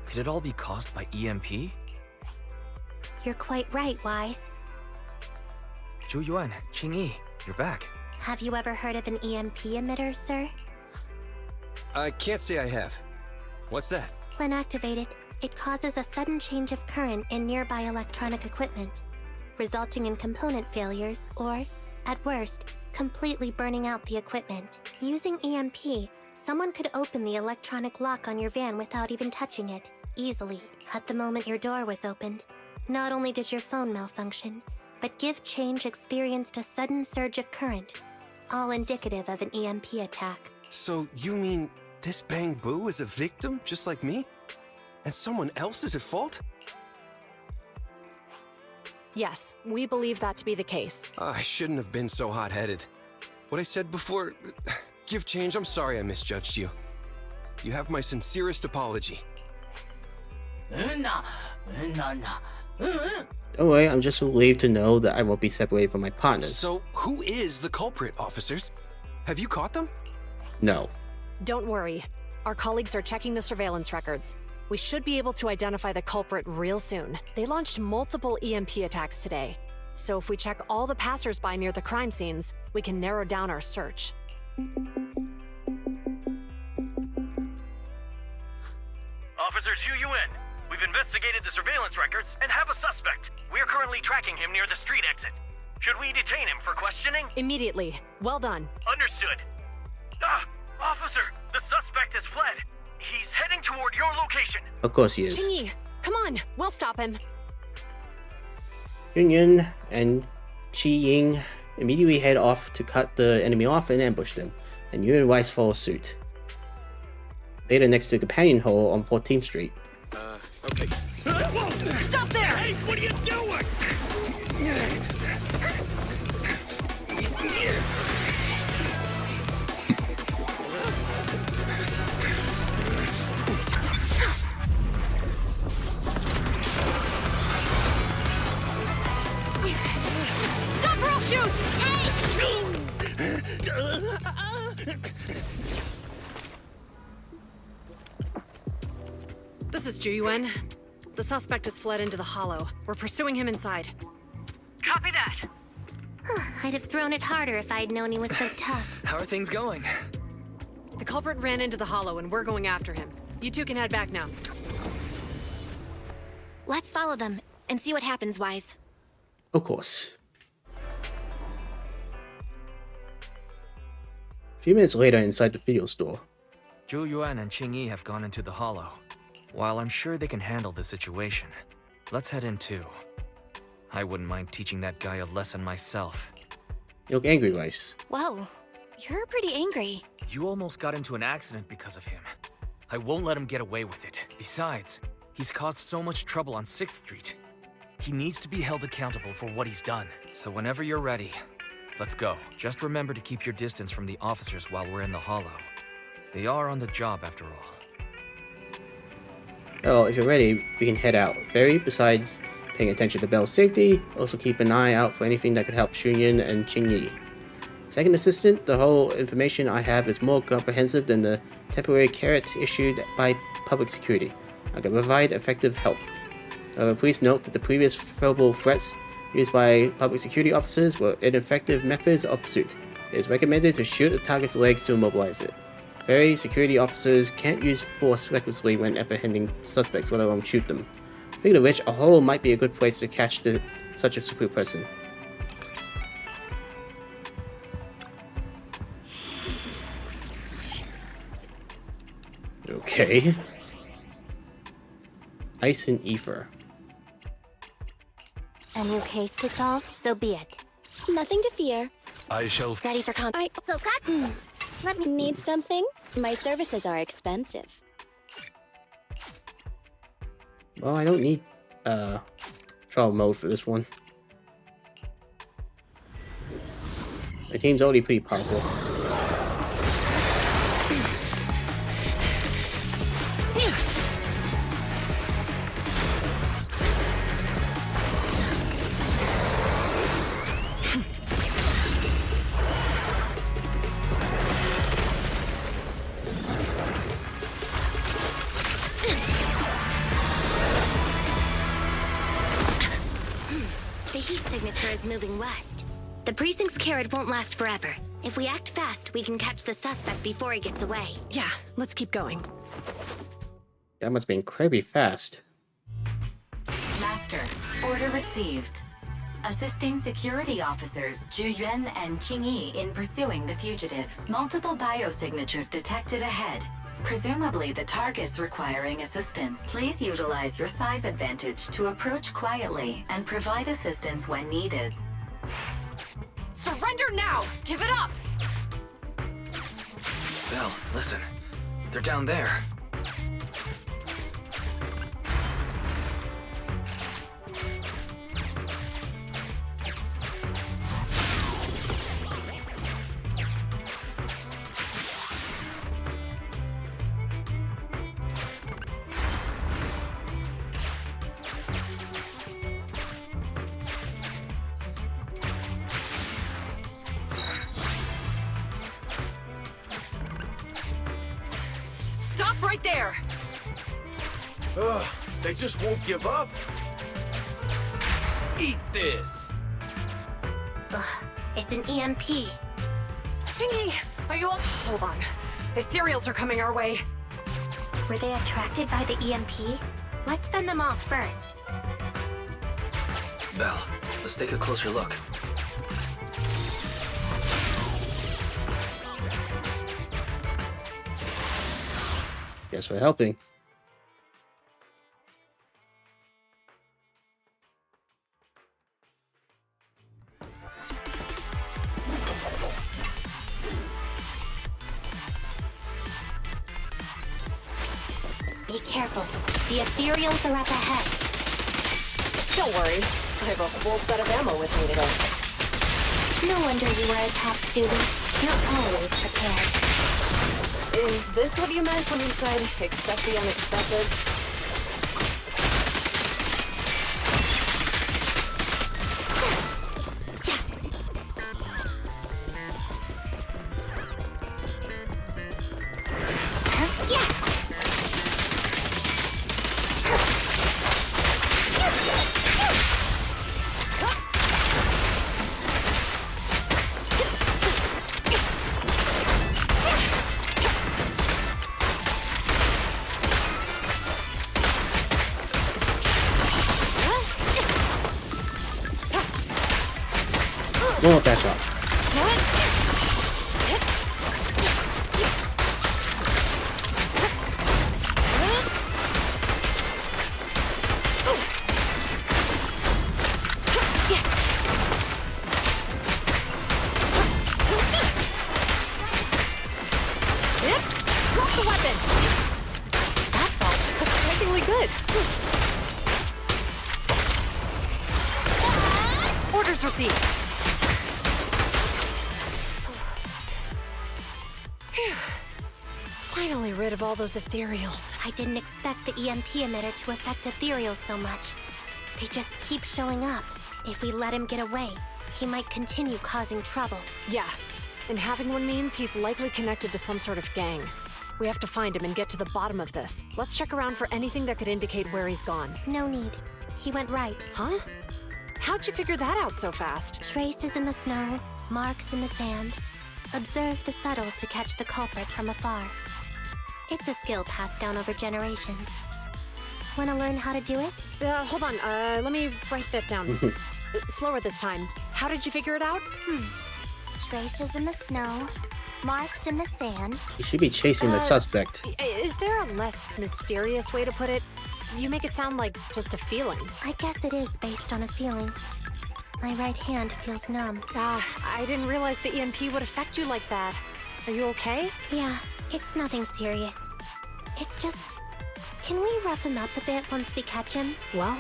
could it all be caused by EMP? You're quite right, Wise. Zhu-Yuan, Qingyi, you're back. Have you ever heard of an EMP emitter, sir? I can't say I have. What's that? When activated, it causes a sudden change of current in nearby electronic equipment, resulting in component failures or, at worst, completely burning out the equipment. Using EMP, someone could open the electronic lock on your van without even touching it, easily. At the moment your door was opened, not only did your phone malfunction, but Give Change experienced a sudden surge of current, all indicative of an EMP attack. So you mean this Bang Boo is a victim just like me? And someone else is at fault? Yes, we believe that to be the case. I shouldn't have been so hot-headed. What I said before... Give change, I'm sorry I misjudged you. You have my sincerest apology. Don't worry, I'm just relieved to know that I won't be separated from my partners. So, who is the culprit, officers? Have you caught them? No. Don't worry. Our colleagues are checking the surveillance records. We should be able to identify the culprit real soon. They launched multiple EMP attacks today. So if we check all the passers-by near the crime scenes, we can narrow down our search. Officer Zhu Yuan, we've investigated the surveillance records and have a suspect. We are currently tracking him near the street exit. Should we detain him for questioning? Immediately. Well done. Understood. Ah, officer, the suspect has fled. He's heading toward your location. Of course he is. Qingyi, come on, we'll stop him. Yunyun and Qi Ying immediately head off to cut the enemy off and ambush them, and Yu and Weiss follow suit. Later next to the companion hole on 14th Street. Okay. Stop there! Hey, what are you doing? Stop roll shoots! This is Zhu Yuan. The suspect has fled into the hollow. We're pursuing him inside. Copy that. I'd have thrown it harder if I'd known he was so tough. How are things going? The culprit ran into the hollow and we're going after him. You two can head back now. Let's follow them and see what happens, Wise. Of course. A few minutes later inside the video store. Zhu Yuan and Qingyi have gone into the hollow. While I'm sure they can handle the situation, let's head in too. I wouldn't mind teaching that guy a lesson myself. You look angry, Weiss. Whoa, you're pretty angry. You almost got into an accident because of him. I won't let him get away with it. Besides, he's caused so much trouble on 6th Street. He needs to be held accountable for what he's done. So whenever you're ready, let's go. Just remember to keep your distance from the officers while we're in the hollow. They are on the job after all. Well, if you're ready, we can head out. Ferry, besides paying attention to Belle's safety, also keep an eye out for anything that could help Xunyun and Qingyi. Second assistant, the whole information I have is more comprehensive than the temporary carrot issued by public security. I can provide effective help. Please note that the previous verbal threats used by public security officers were ineffective methods of pursuit. It is recommended to shoot a target's legs to immobilize it. Very security officers can't use force recklessly when apprehending suspects, let alone shoot them. Speaking of which, a hole might be a good place to catch such a super person. Okay. Ice and ether. A new case to solve, so be it. Nothing to fear. I shall... Ready for So Cotton, let me Need something? My services are expensive. Well, I don't need trial mode for this one. My team's already pretty powerful. The heat signature is moving west. The precinct's carrot won't last forever. If we act fast, we can catch the suspect before he gets away. Yeah, let's keep going. That must be incredibly fast. Master, order received. Assisting security officers Zhu Yuan and Qingyi in pursuing the fugitives. Multiple biosignatures detected ahead. Presumably the targets requiring assistance. Please utilize your size advantage to approach quietly and provide assistance when needed. Surrender now! Give it up! Belle, listen. They're down there. Stop right there! Ugh, they just won't give up. Eat this! Ugh, it's an EMP. Chingy, are you up? Hold on. Ethereals are coming our way. Were they attracted by the EMP? Let's fend them off first. Belle, let's take a closer look. Guess we're helping. Be careful. The ethereals are up ahead. Don't worry. I have a full set of ammo with me today. No wonder you were a top student. You're always prepared. Is this what you meant when you said, expect the unexpected? One more fast shot. Drop the weapon! That felt surprisingly good. Orders received. Phew. Finally rid of all those ethereals. I didn't expect the EMP emitter to affect ethereals so much. They just keep showing up. If we let him get away, he might continue causing trouble. Yeah, and having one means he's likely connected to some sort of gang. We have to find him and get to the bottom of this. Let's check around for anything that could indicate where he's gone. No need. He went right. Huh? How'd you figure that out so fast? Traces in the snow, marks in the sand. Observe the subtle to catch the culprit from afar. It's a skill passed down over generations. Want to learn how to do it? Hold on, let me write that down. Slower this time. How did you figure it out? Traces in the snow, marks in the sand. You should be chasing the suspect. Is there a less mysterious way to put it? You make it sound like just a feeling. I guess it is based on a feeling. My right hand feels numb. I didn't realize the EMP would affect you like that. Are you okay? Yeah, it's nothing serious. It's just... Can we rough him up a bit once we catch him? Well,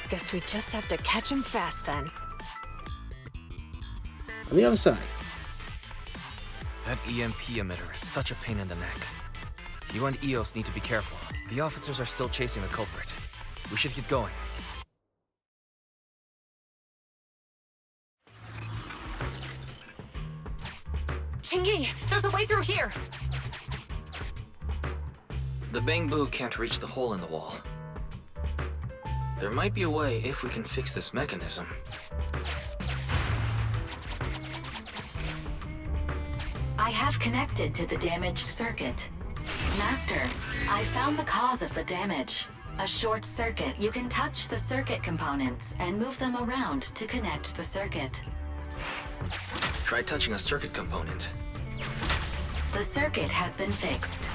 guess we just have to catch him fast then. On the other side. That EMP emitter is such a pain in the neck. You and EOS need to be careful. The officers are still chasing the culprit. We should get going. Chingy, there's a way through here! The bamboo can't reach the hole in the wall. There might be a way if we can fix this mechanism. I have connected to the damaged circuit. Master, I found the cause of the damage. A short circuit. You can touch the circuit components and move them around to connect the circuit. Try touching a circuit component. The circuit has been fixed.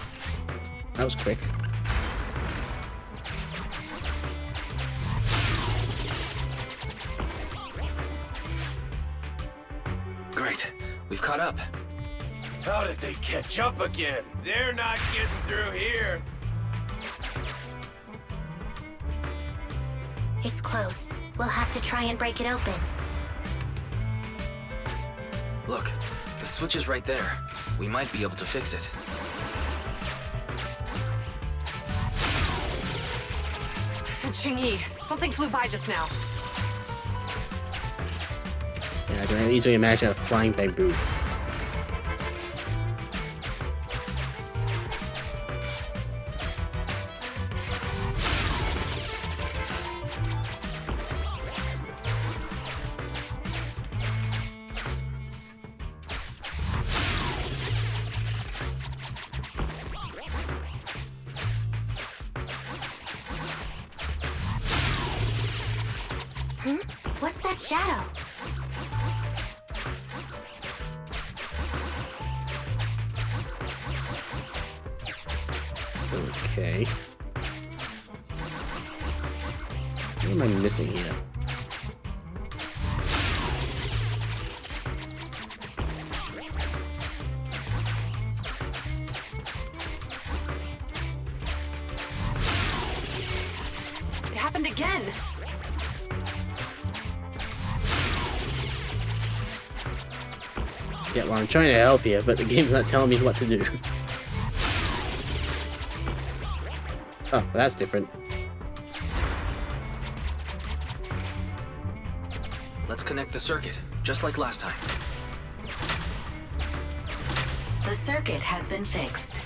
That was quick. Great. We've caught up. How did they catch up again? They're not getting through here. It's closed. We'll have to try and break it open. Look, the switch is right there. We might be able to fix it. Ching-Yi, something flew by just now. Yeah, I can easily imagine a flying bamboo. What's that shadow? Okay. What am I missing here? It happened again. Yeah, well, I'm trying to help you, but the game's not telling me what to do. Oh, well, that's different. Let's connect the circuit, just like last time. The circuit has been fixed.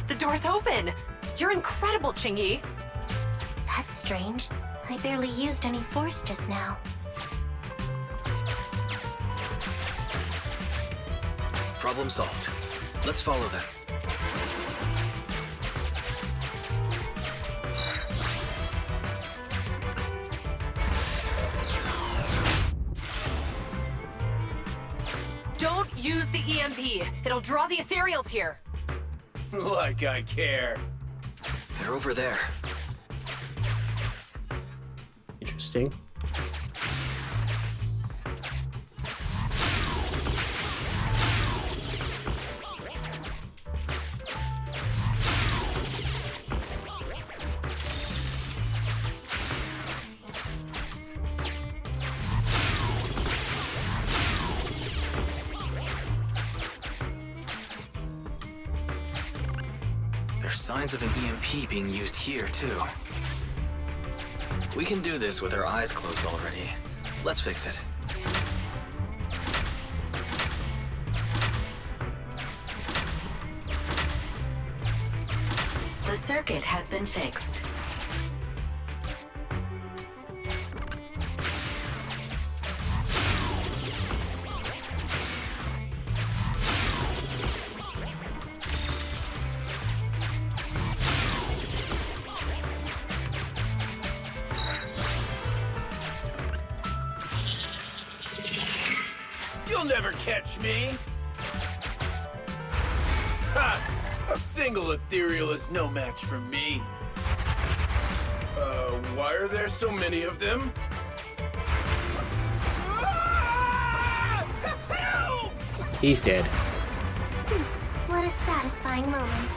The door's open. You're incredible, Ching-Yi. That's strange. I barely used any force just now. Problem solved. Let's follow them. Don't use the EMP. It'll draw the ethereals here. Like I care. They're over there. Interesting. There's signs of an EMP being used here, too. We can do this with our eyes closed already. Let's fix it. The circuit has been fixed. You'll never catch me! Ha! A single ethereal is no match for me. Why are there so many of them? Help! He's dead. What a satisfying moment.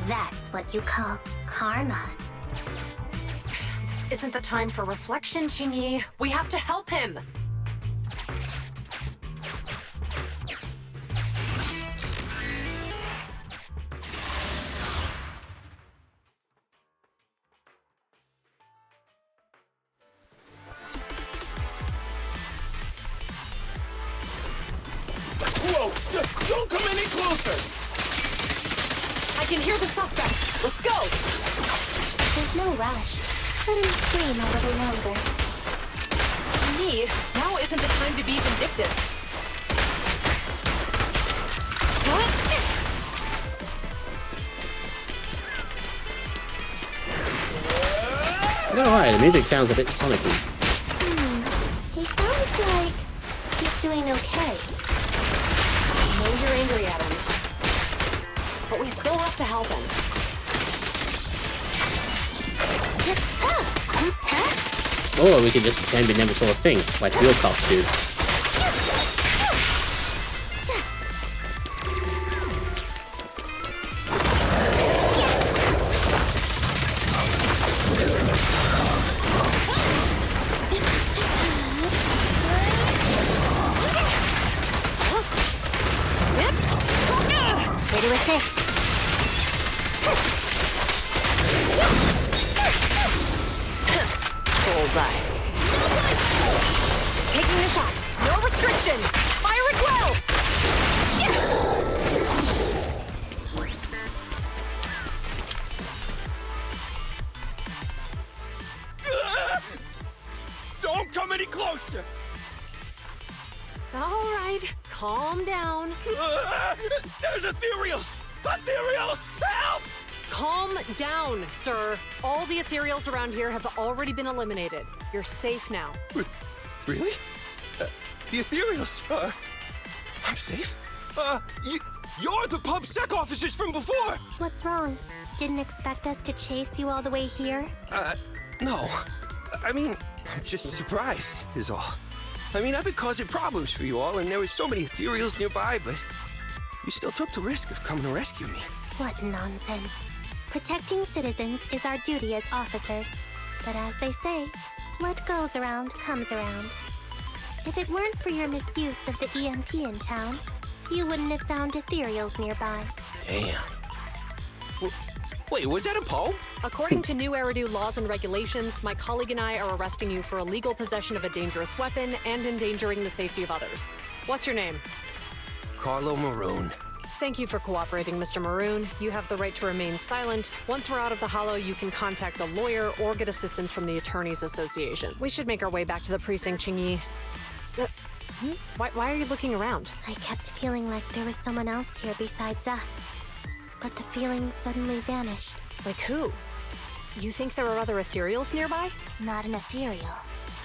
That's what you call karma. This isn't the time for reflection, Ching-Yi. We have to help him. Whoa! Don't come any closer! I can hear the suspect. Let's go! There's no rush. Let him scream a little longer. Me, now isn't the time to be vindictive. I'm not gonna lie, the music sounds a bit sonicy. He sounds like he's doing okay. I know you're angry at him, but we still have to help him. Or we could just pretend we never saw a thing, like real cops do. Ready with this. Bullseye. Taking a shot. No restrictions. Fire at will. Don't come any closer! All right, calm down. There's ethereals! Ethereals! Help! Calm down, sir. All the ethereals around here have already been eliminated. You're safe now. Really? The ethereals? I'm safe? You're the Pubsec'S officers from before! What's wrong? Didn't expect us to chase you all the way here? No. I mean, I'm just surprised, is all. I mean, I've been causing problems for you all, and there were so many ethereals nearby, but you still took the risk of coming to rescue me. What nonsense. Protecting citizens is our duty as officers. But as they say, what goes around comes around. If it weren't for your misuse of the EMP in town, you wouldn't have found ethereals nearby. Damn. Wait, was that a poem? According to new Eridu laws and regulations, my colleague and I are arresting you for illegal possession of a dangerous weapon and endangering the safety of others. What's your name? Carlo Maroon. Thank you for cooperating, Mr. Maroon. You have the right to remain silent. Once we're out of the hollow, you can contact a lawyer or get assistance from the Attorneys Association. We should make our way back to the precinct, Qingyi. Why are you looking around? I kept feeling like there was someone else here besides us. But the feeling suddenly vanished. Like who? You think there are other ethereals nearby? Not an ethereal.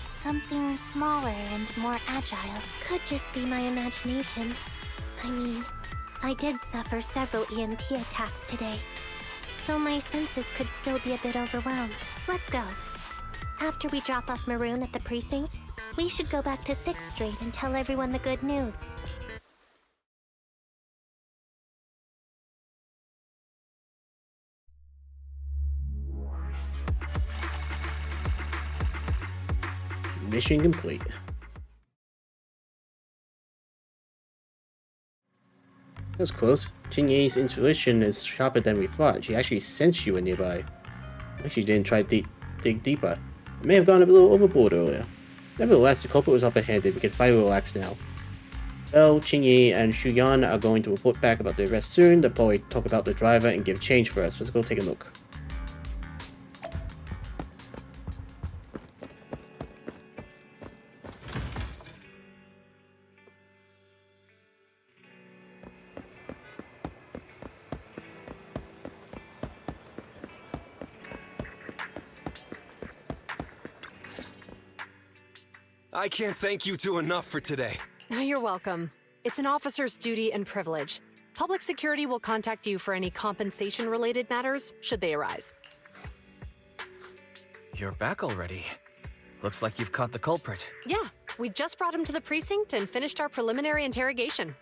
Something smaller and more agile. Could just be my imagination. I mean, I did suffer several EMP attacks today, so my senses could still be a bit overwhelmed. Let's go. After we drop off Maroon at the precinct, we should go back to 6th Street and tell everyone the good news. Mission complete. That was close. Qingyi's intuition is sharper than we thought. She actually sensed you were nearby. Actually didn't try to dig deeper. I may have gone a little overboard earlier. Nevertheless, the culprit was upper-handed. We can finally relax now. Well, Qingyi and Shuyan are going to report back about the arrest soon. They'll probably talk about the driver and give change for us. Let's go take a look. I can't thank you two enough for today. You're welcome. It's an officer's duty and privilege. Public security will contact you for any compensation-related matters, should they arise. You're back already. Looks like you've caught the culprit. Yeah, we just brought him to the precinct and finished our preliminary interrogation.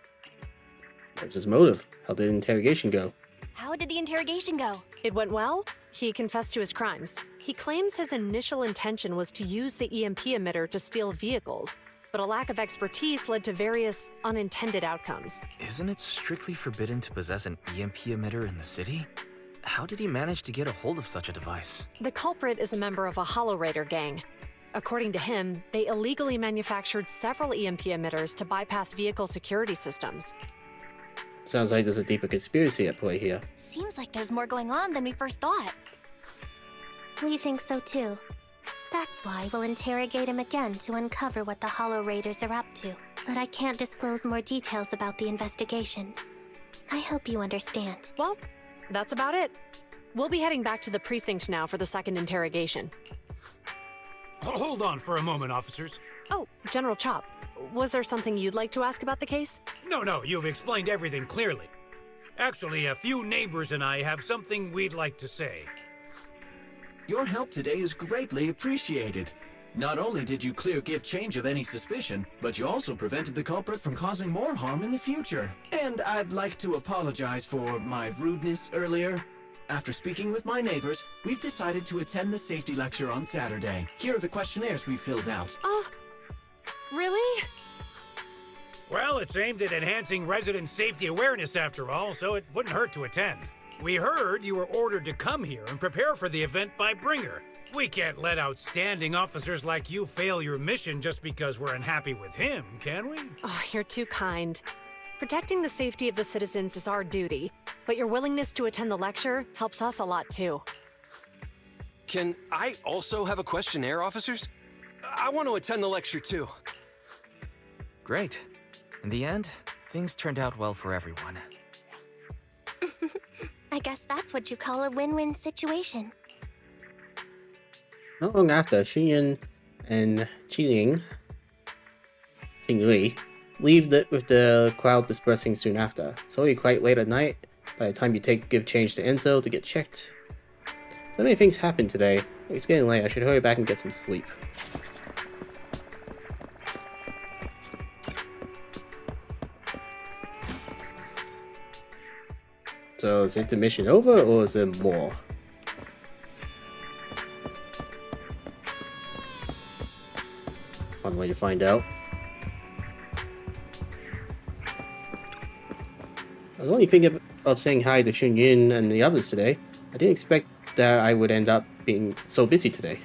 What was his motive? How did the interrogation go? How did the interrogation go? It went well. He confessed to his crimes. He claims his initial intention was to use the EMP emitter to steal vehicles, but a lack of expertise led to various unintended outcomes. Isn't it strictly forbidden to possess an EMP emitter in the city? How did he manage to get a hold of such a device? The culprit is a member of a Hollow Raider gang. According to him, they illegally manufactured several EMP emitters to bypass vehicle security systems. Sounds like there's a deeper conspiracy at play here. Seems like there's more going on than we first thought. We think so too. That's why we'll interrogate him again to uncover what the Hollow Raiders are up to. But I can't disclose more details about the investigation. I hope you understand. Well, that's about it. We'll be heading back to the precinct now for the second interrogation. Hold on for a moment, officers. Oh, General Chop, was there something you'd like to ask about the case? No, you've explained everything clearly. Actually, a few neighbors and I have something we'd like to say. Your help today is greatly appreciated. Not only did you clear Gift Change of any suspicion, but you also prevented the culprit from causing more harm in the future. And I'd like to apologize for my rudeness earlier. After speaking with my neighbors, we've decided to attend the safety lecture on Saturday. Here are the questionnaires we filled out. Oh, really? Well, it's aimed at enhancing resident safety awareness after all, so it wouldn't hurt to attend. We heard you were ordered to come here and prepare for the event by Bringer. We can't let outstanding officers like you fail your mission just because we're unhappy with him, can we? Oh, you're too kind. Protecting the safety of the citizens is our duty, but your willingness to attend the lecture helps us a lot too. Can I also have a questionnaire, officers? I want to attend the lecture too. Great. In the end, things turned out well for everyone. I guess that's what you call a win-win situation. Not long after, Xunyun and Qingli leave with the crowd dispersing soon after. It's already quite late at night by the time you give change to Enzo to get checked. So many things happened today. It's getting late, I should hurry back and get some sleep. So is intermission over or is there more? One way to find out. I was only thinking of saying hi to Xunyun and the others today. I didn't expect that I would end up being so busy today.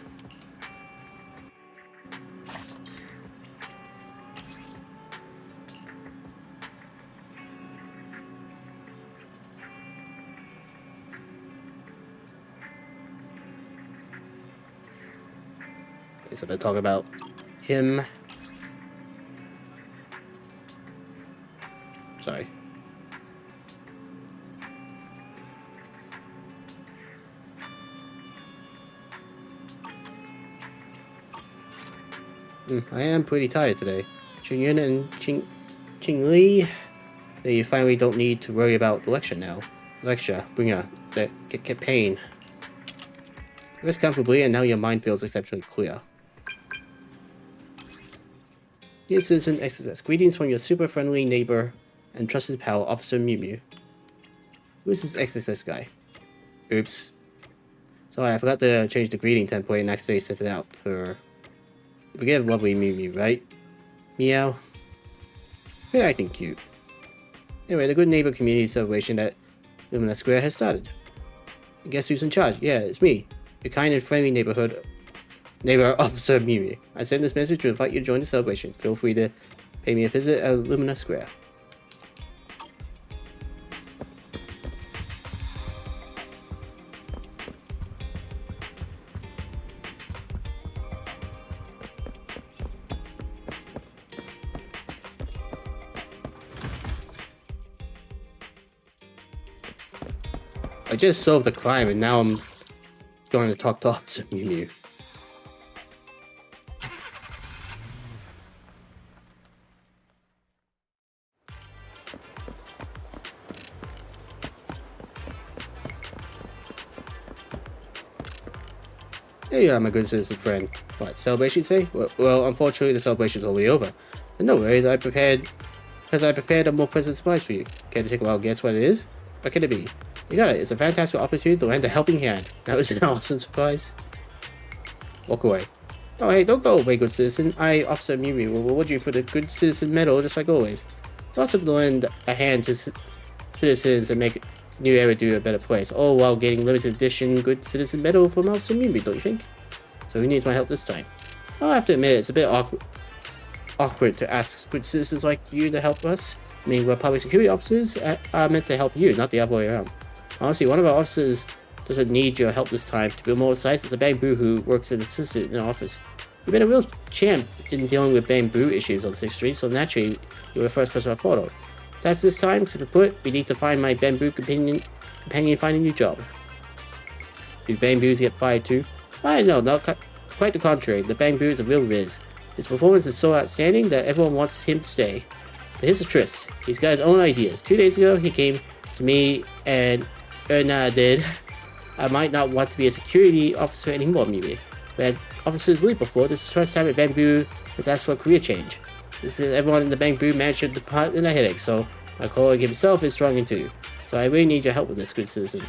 Okay, so they're talking about him. Sorry. I am pretty tired today. Xunyun and Qingli, they finally don't need to worry about the lecture now. Bringer, that get pain. Rest comfortably, and now your mind feels exceptionally clear. Dear Citizen XSS, greetings from your super friendly neighbor and trusted pal, Officer Mew Mew. Who is this XSS guy? Oops. Sorry, I forgot to change the greeting template and accidentally sent it out for... We get lovely Mew Mew, right? Meow. You're acting cute. Anyway, the good neighbor community celebration at Lumina Square has started. And guess who's in charge? Yeah, it's me. Your kind and friendly neighbor Officer Mew Mew. I sent this message to invite you to join the celebration. Feel free to pay me a visit at Lumina Square. I just solved the crime and now I'm going to talk to Officer Mew Mew. There you are, my good citizen friend. What, celebration say? Well, unfortunately the celebration's already over. And no worries, I prepared a more pleasant surprise for you. Care to take a wild guess what it is? What could it be? You got it, it's a fantastic opportunity to lend a helping hand. That was an awesome surprise. Walk away. Oh hey, don't go away, good citizen. I, Officer Mew Mew, will reward you for the good citizen medal just like always. It's awesome to lend a hand to citizens and make New Eridu a better place, all while getting limited edition good citizen medal from Officer Mew Mew, don't you think? So who needs my help this time? I'll have to admit, it's a bit awkward to ask good citizens like you to help us. I mean, we're public security officers are meant to help you, not the other way around. Honestly, one of our officers doesn't need your help this time. To be more precise, it's a Bamboo who works as an assistant in the office. You've been a real champ in dealing with Bamboo issues on 6th Street, so naturally, you're the first person I thought of. That's this time, simply put, we need to find my Bamboo companion find a new job. Do Bamboos get fired too? I know, quite the contrary. The Bamboo is a real riz. His performance is so outstanding that everyone wants him to stay. But here's the twist. He's got his own ideas. 2 days ago, he came to me and did. I might not want to be a security officer anymore, maybe. We had officers leave before. This is the first time a Bamboo has asked for a career change. This is everyone in the Bamboo management department in a headache, so my colleague himself is struggling too. So I really need your help with this, good citizen.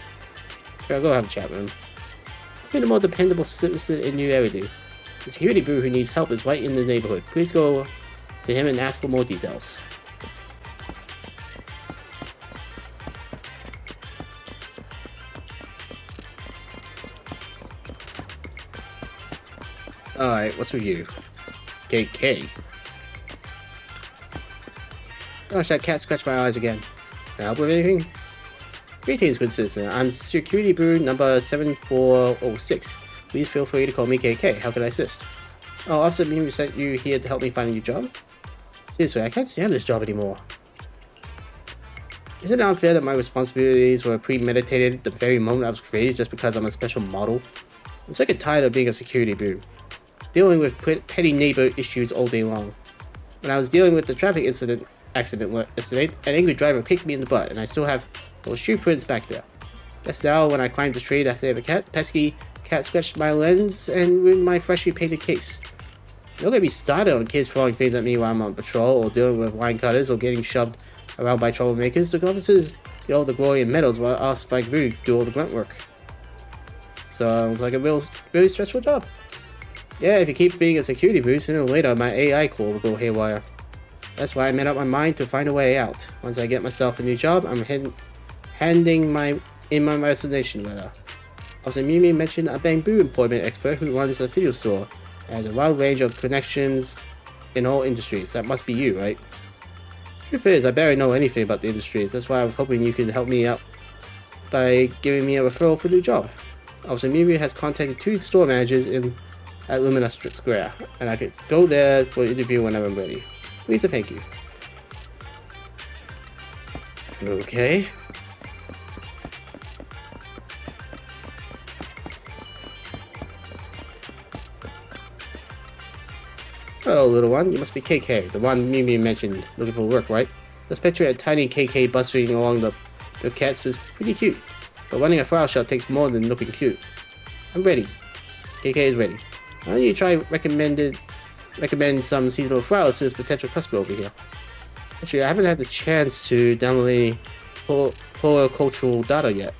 Here, I'll go have a chat with him. Be the more dependable citizen in you ever do. The security boo who needs help is right in the neighborhood. Please go to him and ask for more details. Alright, what's with you? KK. Gosh, that cat scratched my eyes again. Can I help with anything? Greetings, good citizen. I'm Security Brew number 7406. Please feel free to call me KK. How can I assist? Oh, Officer Mimi sent you here to help me find a new job? Seriously, I can't stand this job anymore. Is it unfair that my responsibilities were premeditated the very moment I was created just because I'm a special model? I'm sick and tired of being a security brew, dealing with petty neighbor issues all day long. When I was dealing with the traffic accident yesterday, an angry driver kicked me in the butt, and I still have those shoe prints back there. Just now, when I climbed the tree to save a cat, the pesky cat scratched my lens and ruined my freshly painted case. Don't get me started on kids throwing things at me while I'm on patrol, or dealing with line cutters, or getting shoved around by troublemakers. The officers get all the glory and medals while us by Brew do all the grunt work. Sounds like a really stressful job. Yeah, if you keep being a security brew, sooner or later my AI core will go haywire. That's why I made up my mind to find a way out. Once I get myself a new job, I'm handing my resignation letter. Also, Mimi mentioned a Bamboo employment expert who runs a video store and has a wide range of connections in all industries. That must be you, right? Truth is, I barely know anything about the industries. That's why I was hoping you could help me out by giving me a referral for a new job. Also, Mimi has contacted 2 store managers at Lumina Square, and I could go there for an interview whenever I'm ready. Please and thank you. Okay. Hello, little one. You must be KK, the one Mimi mentioned looking for work, right? This picture of tiny KK bustling along the cats is pretty cute, but running a flower shop takes more than looking cute. I'm ready. KK is ready. Why don't you try recommend some seasonal flowers to this potential customer over here? Actually, I haven't had the chance to download any horticultural data yet.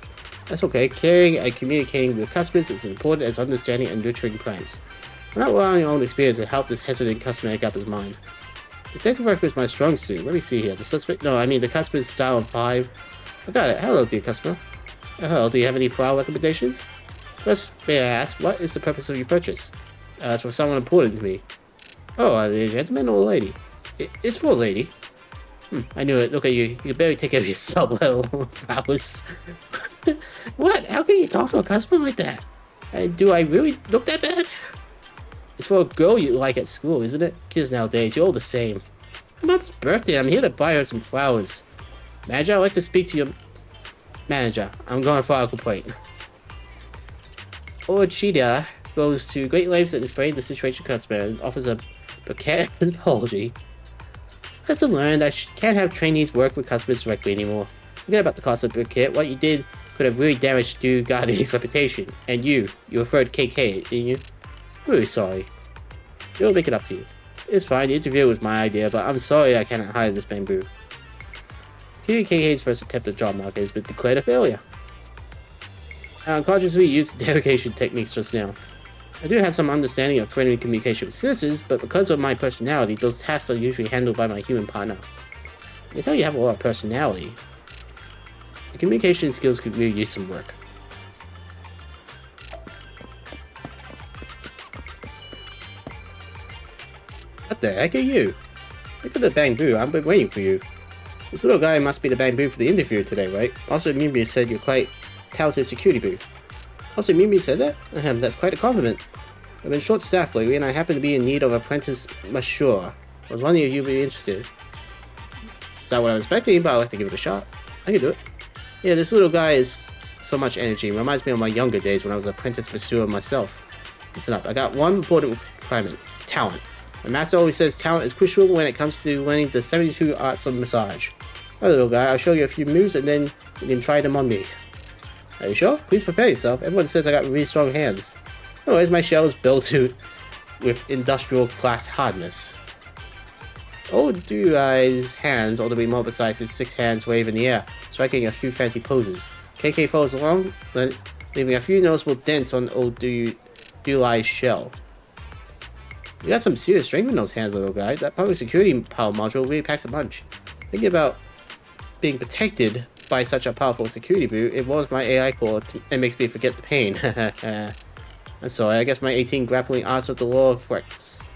That's okay. Caring and communicating with customers is as important as understanding and nurturing plants. We're not relying on your own experience to help this hesitant customer make up his mind. Detective work is my strong suit. Let me see here. The suspect? No, I mean the customer's style on 5. I got it. Hello, dear customer. Hello, do you have any flower recommendations? First, may I ask, what is the purpose of your purchase? It's for someone important to me. Oh, are they a gentleman or a lady? It's for a lady. I knew it. Look at you. You can barely take care of yourself, let alone flowers. What? How can you talk to a customer like that? Do I really look that bad? It's for a girl you like at school, isn't it? Kids nowadays, you're all the same. My mom's birthday. I'm here to buy her some flowers. Manager, I'd like to speak to your manager. I'm going to file a complaint. Orchida goes to great lengths to explain the situation to the customer and offers a bouquet of apology. Lesson learned, I can't have trainees work with customers directly anymore. Forget about the cost of the bouquet. What you did could have really damaged Dude Guardian's reputation. And you referred KK, didn't you? I'm really sorry. We'll make it up to you. It's fine, the interview was my idea, but I'm sorry I cannot hire this Bamboo. KK's first attempt at job market has been declared a failure. I unconsciously used derogation techniques just now. I do have some understanding of friendly communication with citizens, but because of my personality, those tasks are usually handled by my human partner. I can tell you have a lot of personality. The communication skills could really use some work. What the heck are you? Look at the Bamboo, I've been waiting for you. This little guy must be the Bamboo for the interview today, right? Also, Mimi said you're quite talented security boo. Also, Mimi said that? That's quite a compliment. I've been short-staffed lately, and I happen to be in need of apprentice mature. I was wondering if you'd be interested. It's not what I was expecting, but I'd like to give it a shot. I can do it. Yeah, this little guy is so much energy. It reminds me of my younger days when I was an apprentice pursuer myself. Listen up, I got one important requirement. Talent. My master always says talent is crucial when it comes to learning the 72 arts of massage. Alright, little guy, I'll show you a few moves and then you can try them on me. Are you sure? Please prepare yourself. Everyone says I got really strong hands. Anyways, my shell is built with industrial class hardness. Old Duai's hands on the remote besides his 6 hands wave in the air, striking a few fancy poses. KK follows along, leaving a few noticeable dents on old Duai's shell. You got some serious strength in those hands, little guy. That public security power module really packs a punch. Thinking about being protected by such a powerful security boot, it was my AI core and makes me forget the pain. I'm sorry, I guess my 18 grappling arts of the law reflex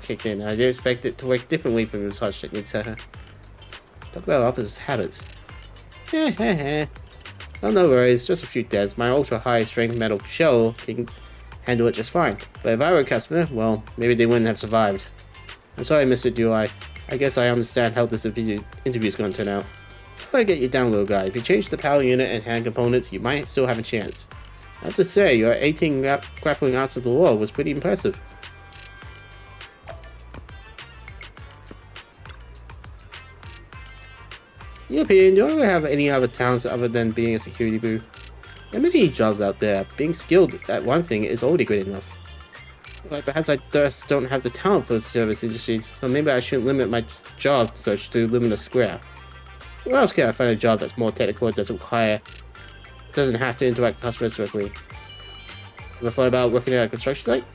kicked in. I didn't expect it to work differently from massage techniques. Talk about officer's habits. Oh, no worries, just a few dents. My ultra high strength metal shell can handle it just fine. But if I were a customer, well, maybe they wouldn't have survived. I'm sorry, Mr. Duai. I guess I understand how this interview's going to turn out. How do I get you down, little guy? If you change the power unit and hand components, you might still have a chance. I have to say, your 18 grappling arts of the law was pretty impressive. In your opinion, do you ever have any other talents other than being a security boo? There are many jobs out there. Being skilled at one thing is already good enough. Like, perhaps I just don't have the talent for the service industry, so maybe I shouldn't limit my job search to Lumina Square. Where else can I find a job that's more technical and doesn't have to interact with customers directly? Ever thought about working at a construction site?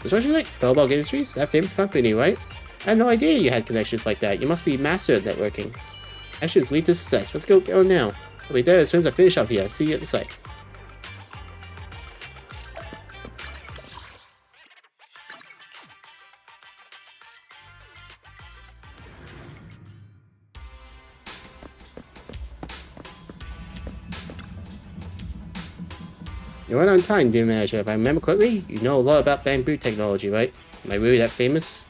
Construction site? Bellbog Industries? That famous company, right? I had no idea you had connections like that. You must be master at networking. Actions lead to success. Let's go now. I'll be there as soon as I finish up here. See you at the site. You're right on time, dear manager. If I remember correctly, you know a lot about bamboo technology, right? Am I really that famous?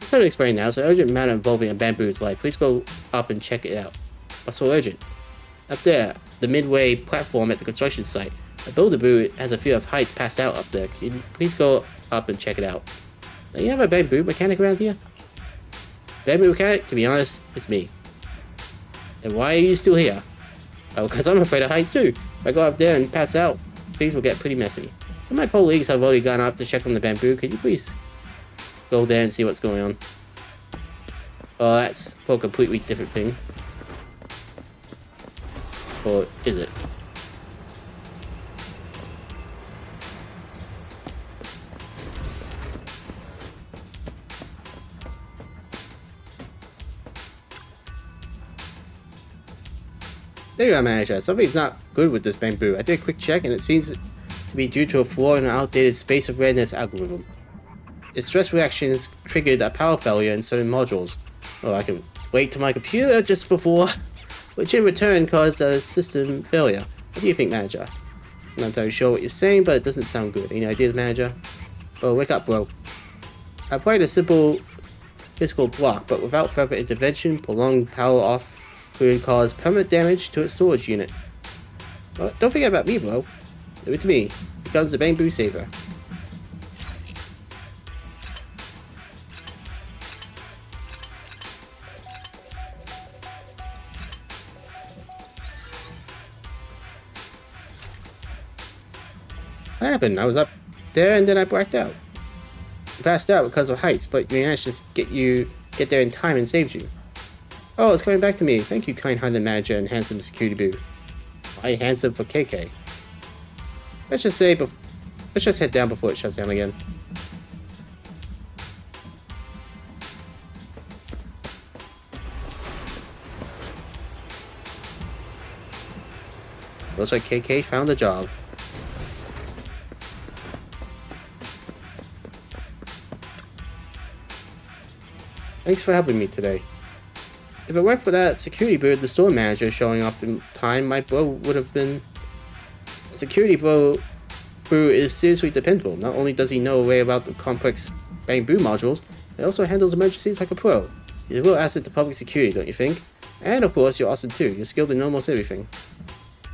I'm trying to explain now. It's an urgent matter involving a bamboo's life. Please go up and check it out. What's so urgent? Up there, the midway platform at the construction site. A builder has a fear of heights passed out up there. Can you please go up and check it out? Do you have a bamboo mechanic around here? Bamboo mechanic? To be honest, it's me. And why are you still here? Oh, because I'm afraid of heights too. If I go up there and pass out, things will get pretty messy. Some of my colleagues have already gone up to check on the bamboo. Could you please go there and see what's going on? Oh, that's for a completely different thing. Or is it? There you are, manager. Something's not good with this bamboo. I did a quick check and it seems to be due to a flaw in an outdated space awareness algorithm. Its stress reactions triggered a power failure in certain modules. Oh, I can wait to my computer just before, which in return caused a system failure. What do you think, manager? I'm not entirely sure what you're saying, but it doesn't sound good. Any ideas, manager? Oh, wake up, bro. I applied a simple physical block, but without further intervention, prolonged power off could cause permanent damage to its storage unit. Well, don't forget about me, bro. Leave it to me. Here comes the bamboo saver. What happened? I was up there and then I blacked out. I passed out because of heights, but we managed to get there in time and saved you. Oh, it's coming back to me. Thank you, kind-hearted manager and handsome security boo. Why handsome for KK? Let's just head down before it shuts down again. Looks like KK found a job. Thanks for helping me today. If it weren't for that security boo, the store manager showing up in time, my bro would have been... Security boo is seriously dependable. Not only does he know a way about the complex bamboo modules, he also handles emergencies like a pro. He's a real asset to public security, don't you think? And of course, you're awesome too. You're skilled in almost everything.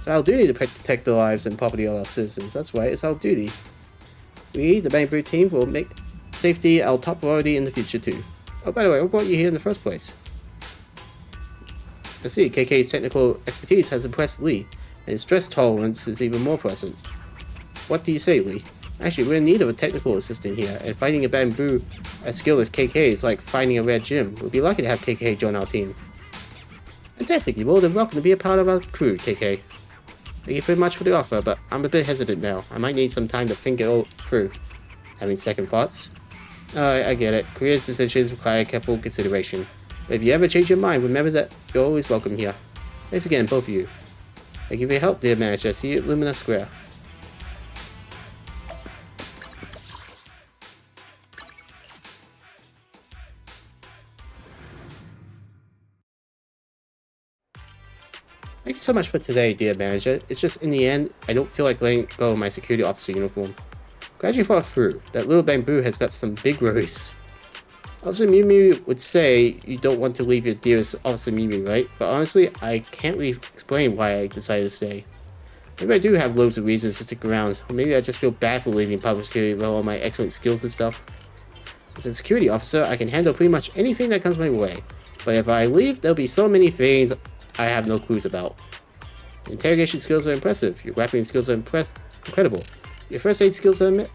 It's our duty to protect the lives and property of our citizens. That's right, it's our duty. We, the bamboo team, will make safety our top priority in the future too. Oh, by the way, what brought you here in the first place? I see, KK's technical expertise has impressed Lee, and his stress tolerance is even more present. What do you say, Lee? Actually, we're in need of a technical assistant here, and fighting a bamboo as skilled as KK is like finding a rare gem. We'll be lucky to have KK join our team. Fantastic, you're more than welcome to be a part of our crew, KK. Thank you very much for the offer, but I'm a bit hesitant now. I might need some time to think it all through. Having second thoughts? Alright, I get it. Career decisions require careful consideration. But if you ever change your mind, remember that you're always welcome here. Thanks again, both of you. Thank you for your help, dear manager. See you at Lumina Square. Thank you so much for today, dear manager. It's just in the end, I don't feel like letting go of my security officer uniform. Glad you thought through. That little bamboo has got some big worries. Officer Mew Mew would say you don't want to leave your dearest Officer Mew Mew, right? But honestly, I can't really explain why I decided to stay. Maybe I do have loads of reasons to stick around, or maybe I just feel bad for leaving public security with all my excellent skills and stuff. As a security officer, I can handle pretty much anything that comes my way. But if I leave, there'll be so many things I have no clues about. Your interrogation skills are impressive. Your weaponing skills are incredible. Your first aid skills are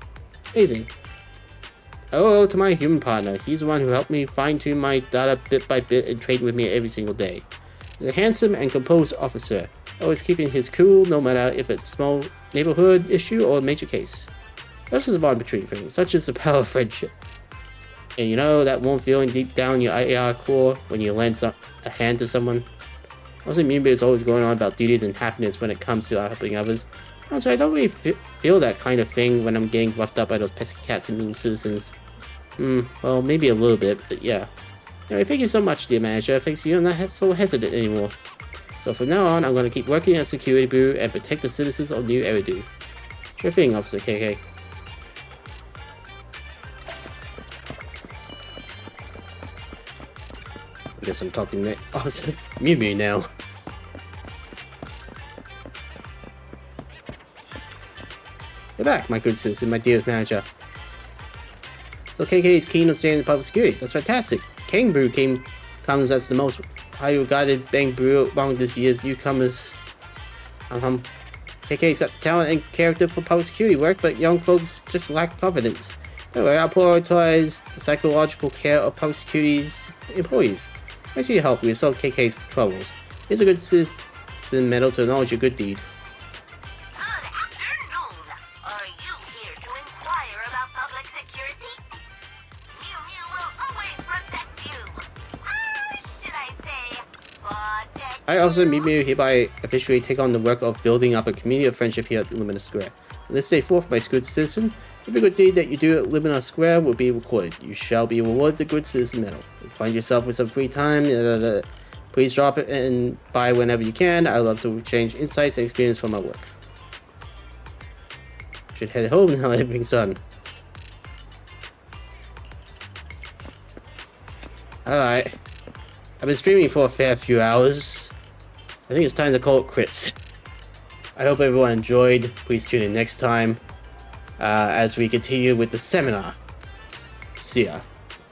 amazing. Hello to my human partner. He's the one who helped me fine-tune my data bit by bit and trade with me every single day. He's a handsome and composed officer, always keeping his cool no matter if it's a small neighborhood issue or a major case. That's just a bond between things, such as the power of friendship. And you know that warm feeling deep down your IAR core when you lend a hand to someone? Also, Mew Mew is always going on about duties and happiness when it comes to helping others. Also, I don't really feel that kind of thing when I'm getting roughed up by those pesky cats and mean citizens. Well, maybe a little bit, but yeah. Anyway, thank you so much, dear manager. Thanks to you, I'm not so hesitant anymore. So from now on, I'm going to keep working as security bureau and protect the citizens of New Eridu. Sure thing, Officer KK. I guess I'm talking to Officer Mew Mew now. You're back, my good citizen, my dearest manager. So KK is keen on staying in public security. That's fantastic. King Brew comes as the most highly regarded Bang Brew among this year's newcomers. KK's got the talent and character for public security work, but young folks just lack confidence. Anyway, I'll prioritize the psychological care of public security's employees. Thanks for your help. We solved KK's troubles. Here's a good citizen medal to acknowledge your good deed. Good afternoon. Are you here to inquire about public security? Mew Mew will always protect you. Should I say, protect I also, Mew Mew, hereby officially take on the work of building up a community of friendship here at Lumina Square. On this day forth, my good citizen, every good deed that you do at Lumina Square will be recorded. You shall be awarded the Good Citizen Medal. If you find yourself with some free time, please drop it and by whenever you can. I love to exchange insights and experience from my work. Should head home now everything's done. Alright. I've been streaming for a fair few hours. I think it's time to call it quits. I hope everyone enjoyed. Please tune in next time as we continue with the seminar. See ya.